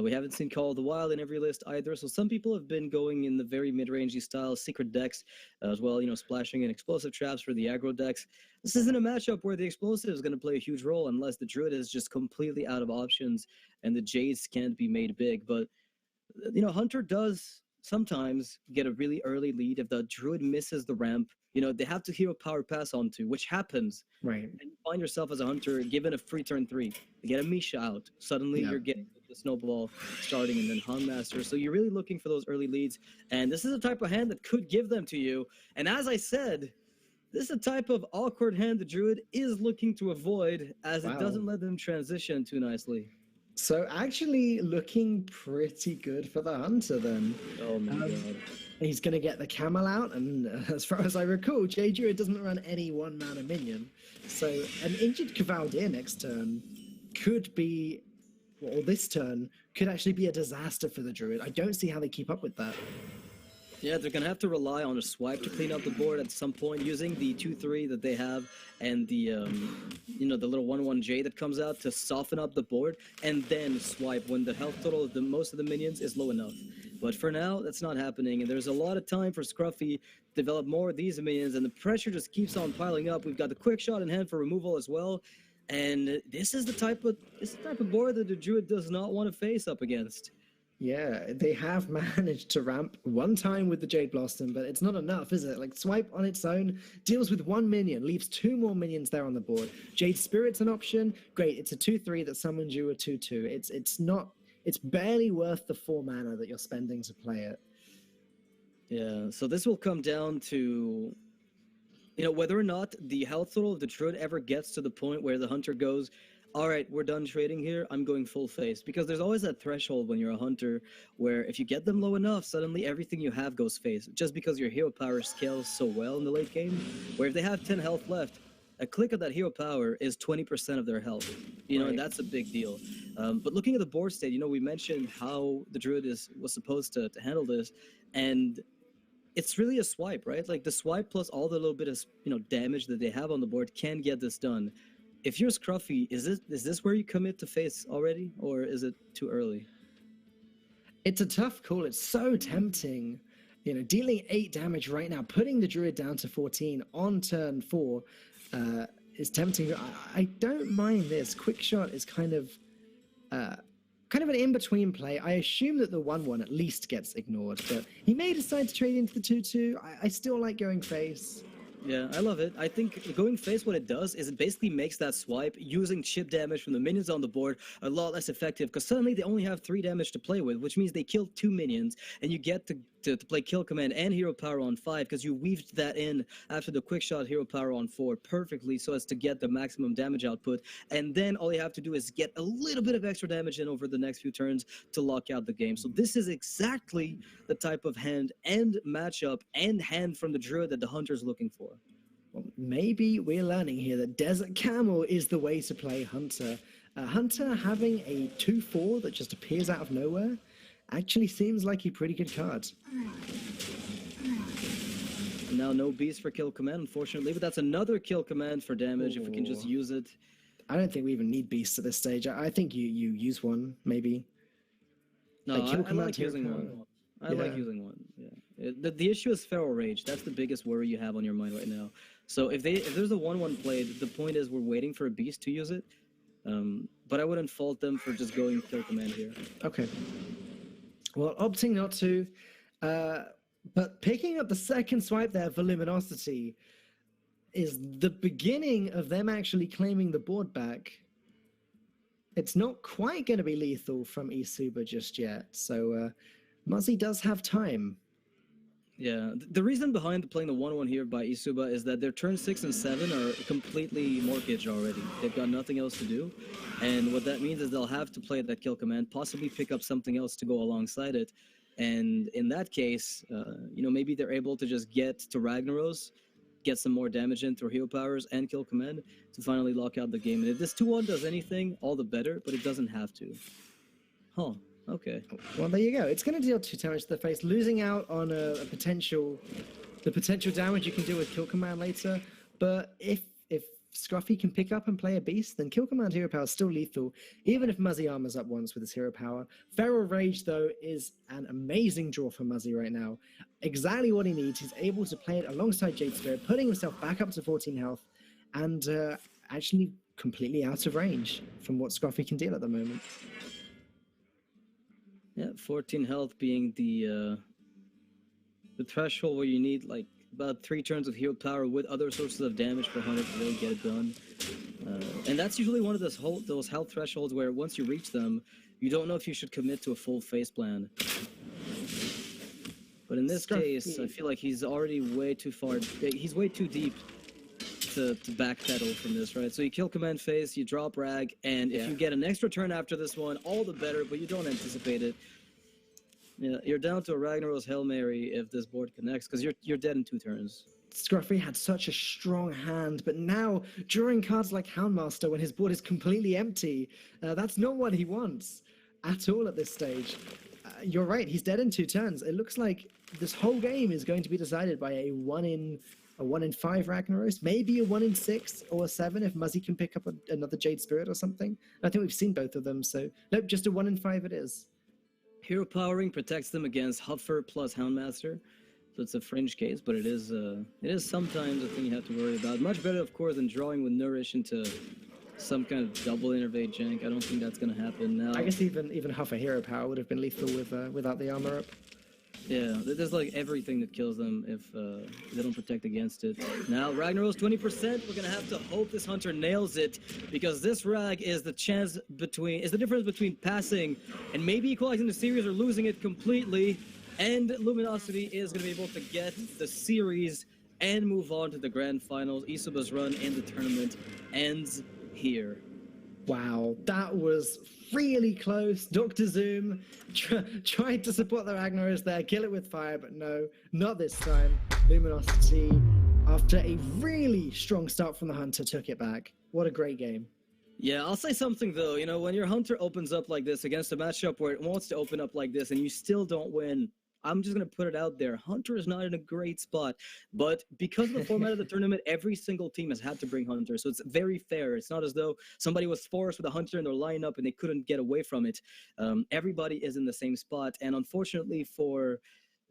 [SPEAKER 1] We haven't seen Call of the Wild in every list either, so some people have been going in the very mid-rangey style secret decks as well, splashing in explosive traps for the aggro decks. This isn't a matchup where the explosive is going to play a huge role unless the Druid is just completely out of options and the Jades can't be made big. But, Hunter does sometimes get a really early lead if the Druid misses the ramp. They have to hero power pass onto, which happens.
[SPEAKER 2] Right.
[SPEAKER 1] And you find yourself as a Hunter given a free turn 3. You get a Misha out. Suddenly you're getting the snowball starting and then Han Master. So you're really looking for those early leads. And this is a type of hand that could give them to you. And as I said, this is a type of awkward hand the Druid is looking to avoid as it doesn't let them transition too nicely.
[SPEAKER 2] So actually looking pretty good for the Hunter then.
[SPEAKER 1] Oh my god.
[SPEAKER 2] He's going to get the Camel out, and as far as I recall, J Druid doesn't run any one-mana minion. So an injured Cavaldier next turn could be, or this turn, could actually be a disaster for the Druid. I don't see how they keep up with that.
[SPEAKER 1] Yeah, they're going to have to rely on a swipe to clean up the board at some point using the 2-3 that they have and the, the little 1-1J that comes out to soften up the board and then swipe when the health total of most of the minions is low enough. But for now, that's not happening, and there's a lot of time for Scruffy to develop more of these minions, and the pressure just keeps on piling up. We've got the quick shot in hand for removal as well, and this is the type of board that the Druid does not want to face up against.
[SPEAKER 2] Yeah, they have managed to ramp one time with the Jade Blossom, but it's not enough, is it? Like, Swipe on its own deals with 1 minion, leaves 2 more minions there on the board. Jade Spirit's an option. Great, it's a 2-3 that summons you a 2-2. It's barely worth the 4 mana that you're spending to play it.
[SPEAKER 1] Yeah, so this will come down to, whether or not the health total of the Druid ever gets to the point where the Hunter goes, all right, we're done trading here, I'm going full face. Because there's always that threshold when you're a Hunter where if you get them low enough, suddenly everything you have goes face. Just because your hero power scales so well in the late game, where if they have 10 health left, a click of that hero power is 20% of their health, and that's a big deal. But looking at the board state, we mentioned how the Druid was supposed to handle this, and it's really a swipe, right? Like the swipe plus all the little bit of damage that they have on the board can get this done. If you're Scruffy, is this where you commit to face already, or is it too early?
[SPEAKER 2] It's a tough call. It's so tempting. Dealing 8 damage right now, putting the Druid down to 14 on turn 4 is tempting. I don't mind this. Quick shot is kind of an in-between play. I assume that the 1-1 at least gets ignored, but he may decide to trade into the 2-2. I still like going face.
[SPEAKER 1] Yeah, I love it. I think going face, what it does is it basically makes that swipe using chip damage from the minions on the board a lot less effective because suddenly they only have 3 damage to play with, which means they kill 2 minions and you get to play kill command and hero power on 5 because you weaved that in after the quick shot hero power on 4 perfectly so as to get the maximum damage output, and then all you have to do is get a little bit of extra damage in over the next few turns to lock out the game. So this is exactly the type of hand and matchup and hand from the Druid that the Hunter's looking for.
[SPEAKER 2] Well, maybe we're learning here that Desert Camel is the way to play Hunter. Hunter having a 2-4 that just appears out of nowhere actually seems like a pretty good card.
[SPEAKER 1] Now no beast for kill command, unfortunately, but that's another kill command for damage if we can just use it.
[SPEAKER 2] I don't think we even need beasts at this stage. I think you use one, maybe.
[SPEAKER 1] No, I like using one. I like using one, yeah. The issue is Feral Rage. That's the biggest worry you have on your mind right now. So if there's a 1-1 played, the point is we're waiting for a beast to use it. But I wouldn't fault them for just going kill command here.
[SPEAKER 2] Okay. Well, opting not to, but picking up the second swipe there for Luminosity is the beginning of them actually claiming the board back. It's not quite going to be lethal from eSuba just yet, so Muzzy does have time.
[SPEAKER 1] Yeah, the reason behind playing the 1-1 here by eSuba is that their turn 6 and 7 are completely mortgaged already. They've got nothing else to do, and what that means is they'll have to play that kill command, possibly pick up something else to go alongside it, and in that case, maybe they're able to just get to Ragnaros, get some more damage in through hero powers and kill command to finally lock out the game. And if this 2-1 does anything, all the better, but it doesn't have to. Huh. Okay.
[SPEAKER 2] Well, there you go. It's going to deal 2 damage to the face, losing out on the potential damage you can do with Kill Command later. But if Scruffy can pick up and play a beast, then Kill Command Hero Power is still lethal, even if Muzzy armors up once with his hero power. Feral Rage, though, is an amazing draw for Muzzy right now. Exactly what he needs. He's able to play it alongside Jade Spirit, putting himself back up to 14 health, and actually completely out of range from what Scruffy can deal at the moment.
[SPEAKER 1] Yeah, 14 health being the threshold where you need like about 3 turns of hero power with other sources of damage for Hunter to really get it done. And that's usually one of those health thresholds where once you reach them, you don't know if you should commit to a full face plan. But in this case, I feel like he's already way too far. He's way too deep to backpedal from this, right? So you kill command phase, you drop rag, and if you get an extra turn after this one, all the better, but you don't anticipate it. Yeah, you're down to a Ragnarok's Hail Mary if this board connects, because you're dead in 2 turns.
[SPEAKER 2] Scruffy had such a strong hand, but now, during cards like Houndmaster, when his board is completely empty, that's not what he wants at all at this stage. You're right, he's dead in 2 turns. It looks like this whole game is going to be decided by a 1 in 5 Ragnaros, maybe a 1 in 6 or a 7 if Muzzy can pick up another Jade Spirit or something. I think we've seen both of them, so nope, just a 1 in 5 it is.
[SPEAKER 1] Hero powering protects them against Huffer plus Houndmaster, so it's a fringe case, but it is sometimes a thing you have to worry about. Much better, of course, than drawing with Nourish into some kind of double innervate jank. I don't think that's going to happen now.
[SPEAKER 2] I guess even Huffer hero power would have been lethal without the armor up.
[SPEAKER 1] Yeah, there's like everything that kills them if they don't protect against it. Now, Ragnarok's 20%. We're going to have to hope this Hunter nails it, because this Rag is the difference between passing and maybe equalizing the series or losing it completely. And Luminosity is going to be able to get the series and move on to the grand finals. eSuba's run in the tournament ends here.
[SPEAKER 2] Wow, that was really close. Dr. Zoom tried to support the Ragnaros there, kill it with fire, but no, not this time. Luminosity, after a really strong start from the Hunter, took it back. What a great game.
[SPEAKER 1] Yeah, I'll say something though. You know, when your Hunter opens up like this against a matchup where it wants to open up like this and you still don't win, I'm just going to put it out there. Hunter is not in a great spot, but because of the format of the tournament, every single team has had to bring Hunter, so it's very fair. It's not as though somebody was forced with a Hunter in their lineup and they couldn't get away from it. Everybody is in the same spot, and unfortunately for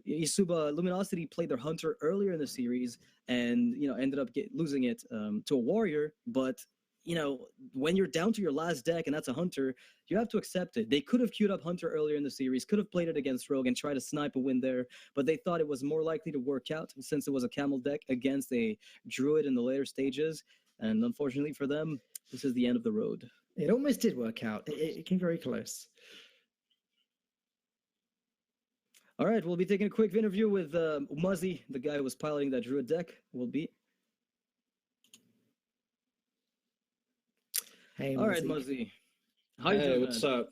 [SPEAKER 1] eSuba, Luminosity played their Hunter earlier in the series and, you know, ended up losing it to a Warrior, but you know, when you're down to your last deck and that's a Hunter, you have to accept it. They could have queued up Hunter earlier in the series, could have played it against Rogue and tried to snipe a win there, but they thought it was more likely to work out since it was a Camel deck against a Druid in the later stages. And unfortunately for them, this is the end of the road.
[SPEAKER 2] It almost did work out. It came very close.
[SPEAKER 1] All right, we'll be taking a quick interview with Muzzy, the guy who was piloting that Druid deck.
[SPEAKER 2] Hey,
[SPEAKER 1] all right, Muzzy. How you doing,
[SPEAKER 3] what's
[SPEAKER 1] man?
[SPEAKER 3] up?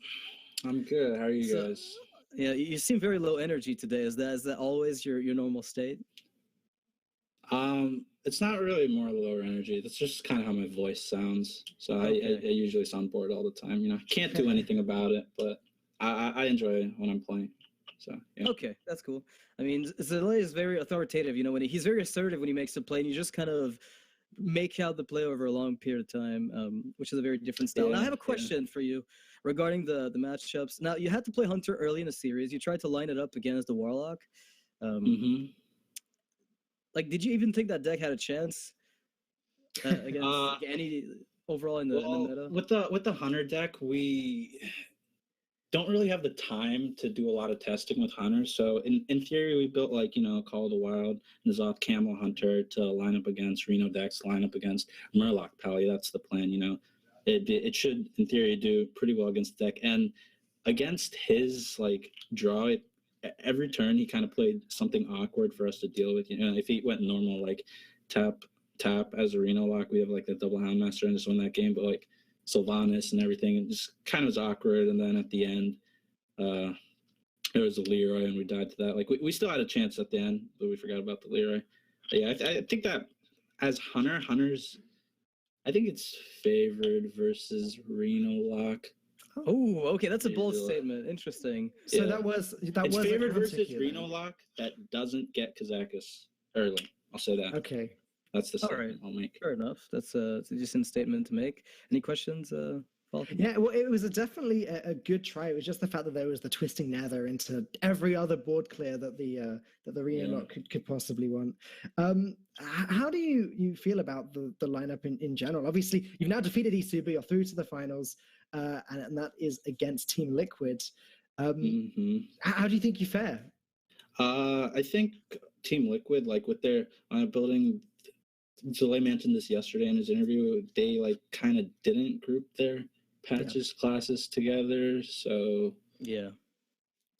[SPEAKER 3] I'm good. How are you guys?
[SPEAKER 1] Yeah, you seem very low energy today. Is that always your normal state?
[SPEAKER 3] It's not really more lower energy. That's just kind of how my voice sounds. So okay. I usually sound bored all the time. You know, can't do anything about it, but I enjoy when I'm playing. So yeah.
[SPEAKER 1] Okay, that's cool. I mean, Zalae is very authoritative. You know, he's very assertive when he makes a play, and you just kind of make out the play over a long period of time, which is a very different style. Now, I have a question for you regarding the matchups. Now, you had to play Hunter early in the series. You tried to line it up against the Warlock. Like, did you even think that deck had a chance against any overall in the meta?
[SPEAKER 3] With the Hunter deck, we don't really have the time to do a lot of testing with Hunters. So in theory, we built like, you know, Call of the Wild, N'Zoth Camel Hunter to line up against Reno decks, line up against Murloc Pally. That's the plan, you know. It should, in theory, do pretty well against the deck. And against his, like, draw, every turn he kind of played something awkward for us to deal with. You know, if he went normal, like, tap as a Reno lock, we have, like, the double Houndmaster and just win that game. But, like, Sylvanas and everything, it just kind of was awkward. And then at the end, there was a Leroy and we died to that. Like, we still had a chance at the end, but we forgot about the Leroy. But yeah, I think that as Hunters, I think it's favored versus Reno lock.
[SPEAKER 1] Oh, okay, that's a bold
[SPEAKER 3] Yeah.
[SPEAKER 1] statement. Interesting.
[SPEAKER 2] So
[SPEAKER 3] Yeah.
[SPEAKER 2] that was
[SPEAKER 3] It's
[SPEAKER 2] a
[SPEAKER 3] favored
[SPEAKER 2] counter
[SPEAKER 3] versus
[SPEAKER 2] here
[SPEAKER 3] Reno
[SPEAKER 2] then.
[SPEAKER 3] lock that doesn't get Kazakis early. I'll say that.
[SPEAKER 2] Okay.
[SPEAKER 3] That's the
[SPEAKER 1] All
[SPEAKER 3] statement
[SPEAKER 1] right.
[SPEAKER 3] I'll make.
[SPEAKER 1] Fair enough. That's it's a decent statement to make. Any questions, Falcon?
[SPEAKER 2] Yeah, well, it was definitely a good try. It was just the fact that there was the twisting nether into every other board clear that the Reno
[SPEAKER 3] Yeah.
[SPEAKER 2] lot could possibly want. How do you feel about the lineup in general? Obviously, you've now defeated eSuba. You're through to the finals, and that is against Team Liquid. How do you think you fare?
[SPEAKER 3] I think Team Liquid, like with their building, Zalae mentioned this yesterday in his interview. They like kind of didn't group their patches classes together, so
[SPEAKER 1] Yeah.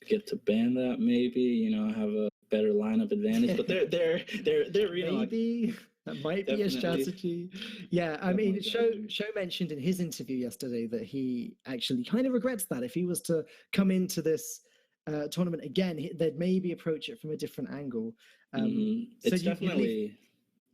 [SPEAKER 3] get to ban that maybe. Have a better lineup advantage. But they're Reno.
[SPEAKER 2] Maybe that might be a
[SPEAKER 3] Definitely.
[SPEAKER 2] strategy. Yeah, I mean,
[SPEAKER 3] Definitely.
[SPEAKER 2] Show mentioned in his interview yesterday that he actually kind of regrets that. If he was to come into this tournament again, they'd maybe approach it from a different angle.
[SPEAKER 3] It's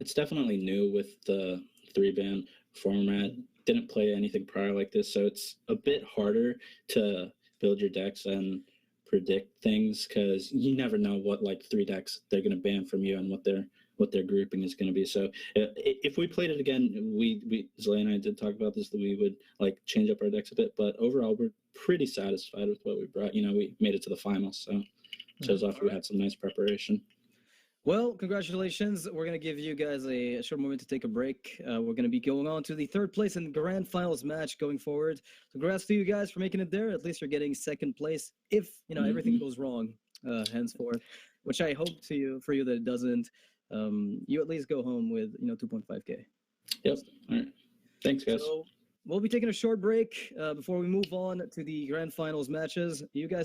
[SPEAKER 3] definitely new with the 3-ban format. Didn't play anything prior like this, so it's a bit harder to build your decks and predict things because you never know what like 3 decks they're going to ban from you and what their grouping is going to be. So if we played it again, we Zalae and I did talk about this, that we would like change up our decks a bit, but overall we're pretty satisfied with what we brought. We made it to the finals, so shows off we had some nice preparation.
[SPEAKER 1] Well, congratulations. We're going to give you guys a short moment to take a break. We're going to be going on to the third place in the grand finals match going forward. So congrats to you guys for making it there. At least you're getting second place if, everything goes wrong henceforth, which I hope for you that it doesn't. You at least go home with, 2.5K.
[SPEAKER 3] Yep. All right. Thanks, guys.
[SPEAKER 1] So we'll be taking a short break before we move on to the grand finals matches. You guys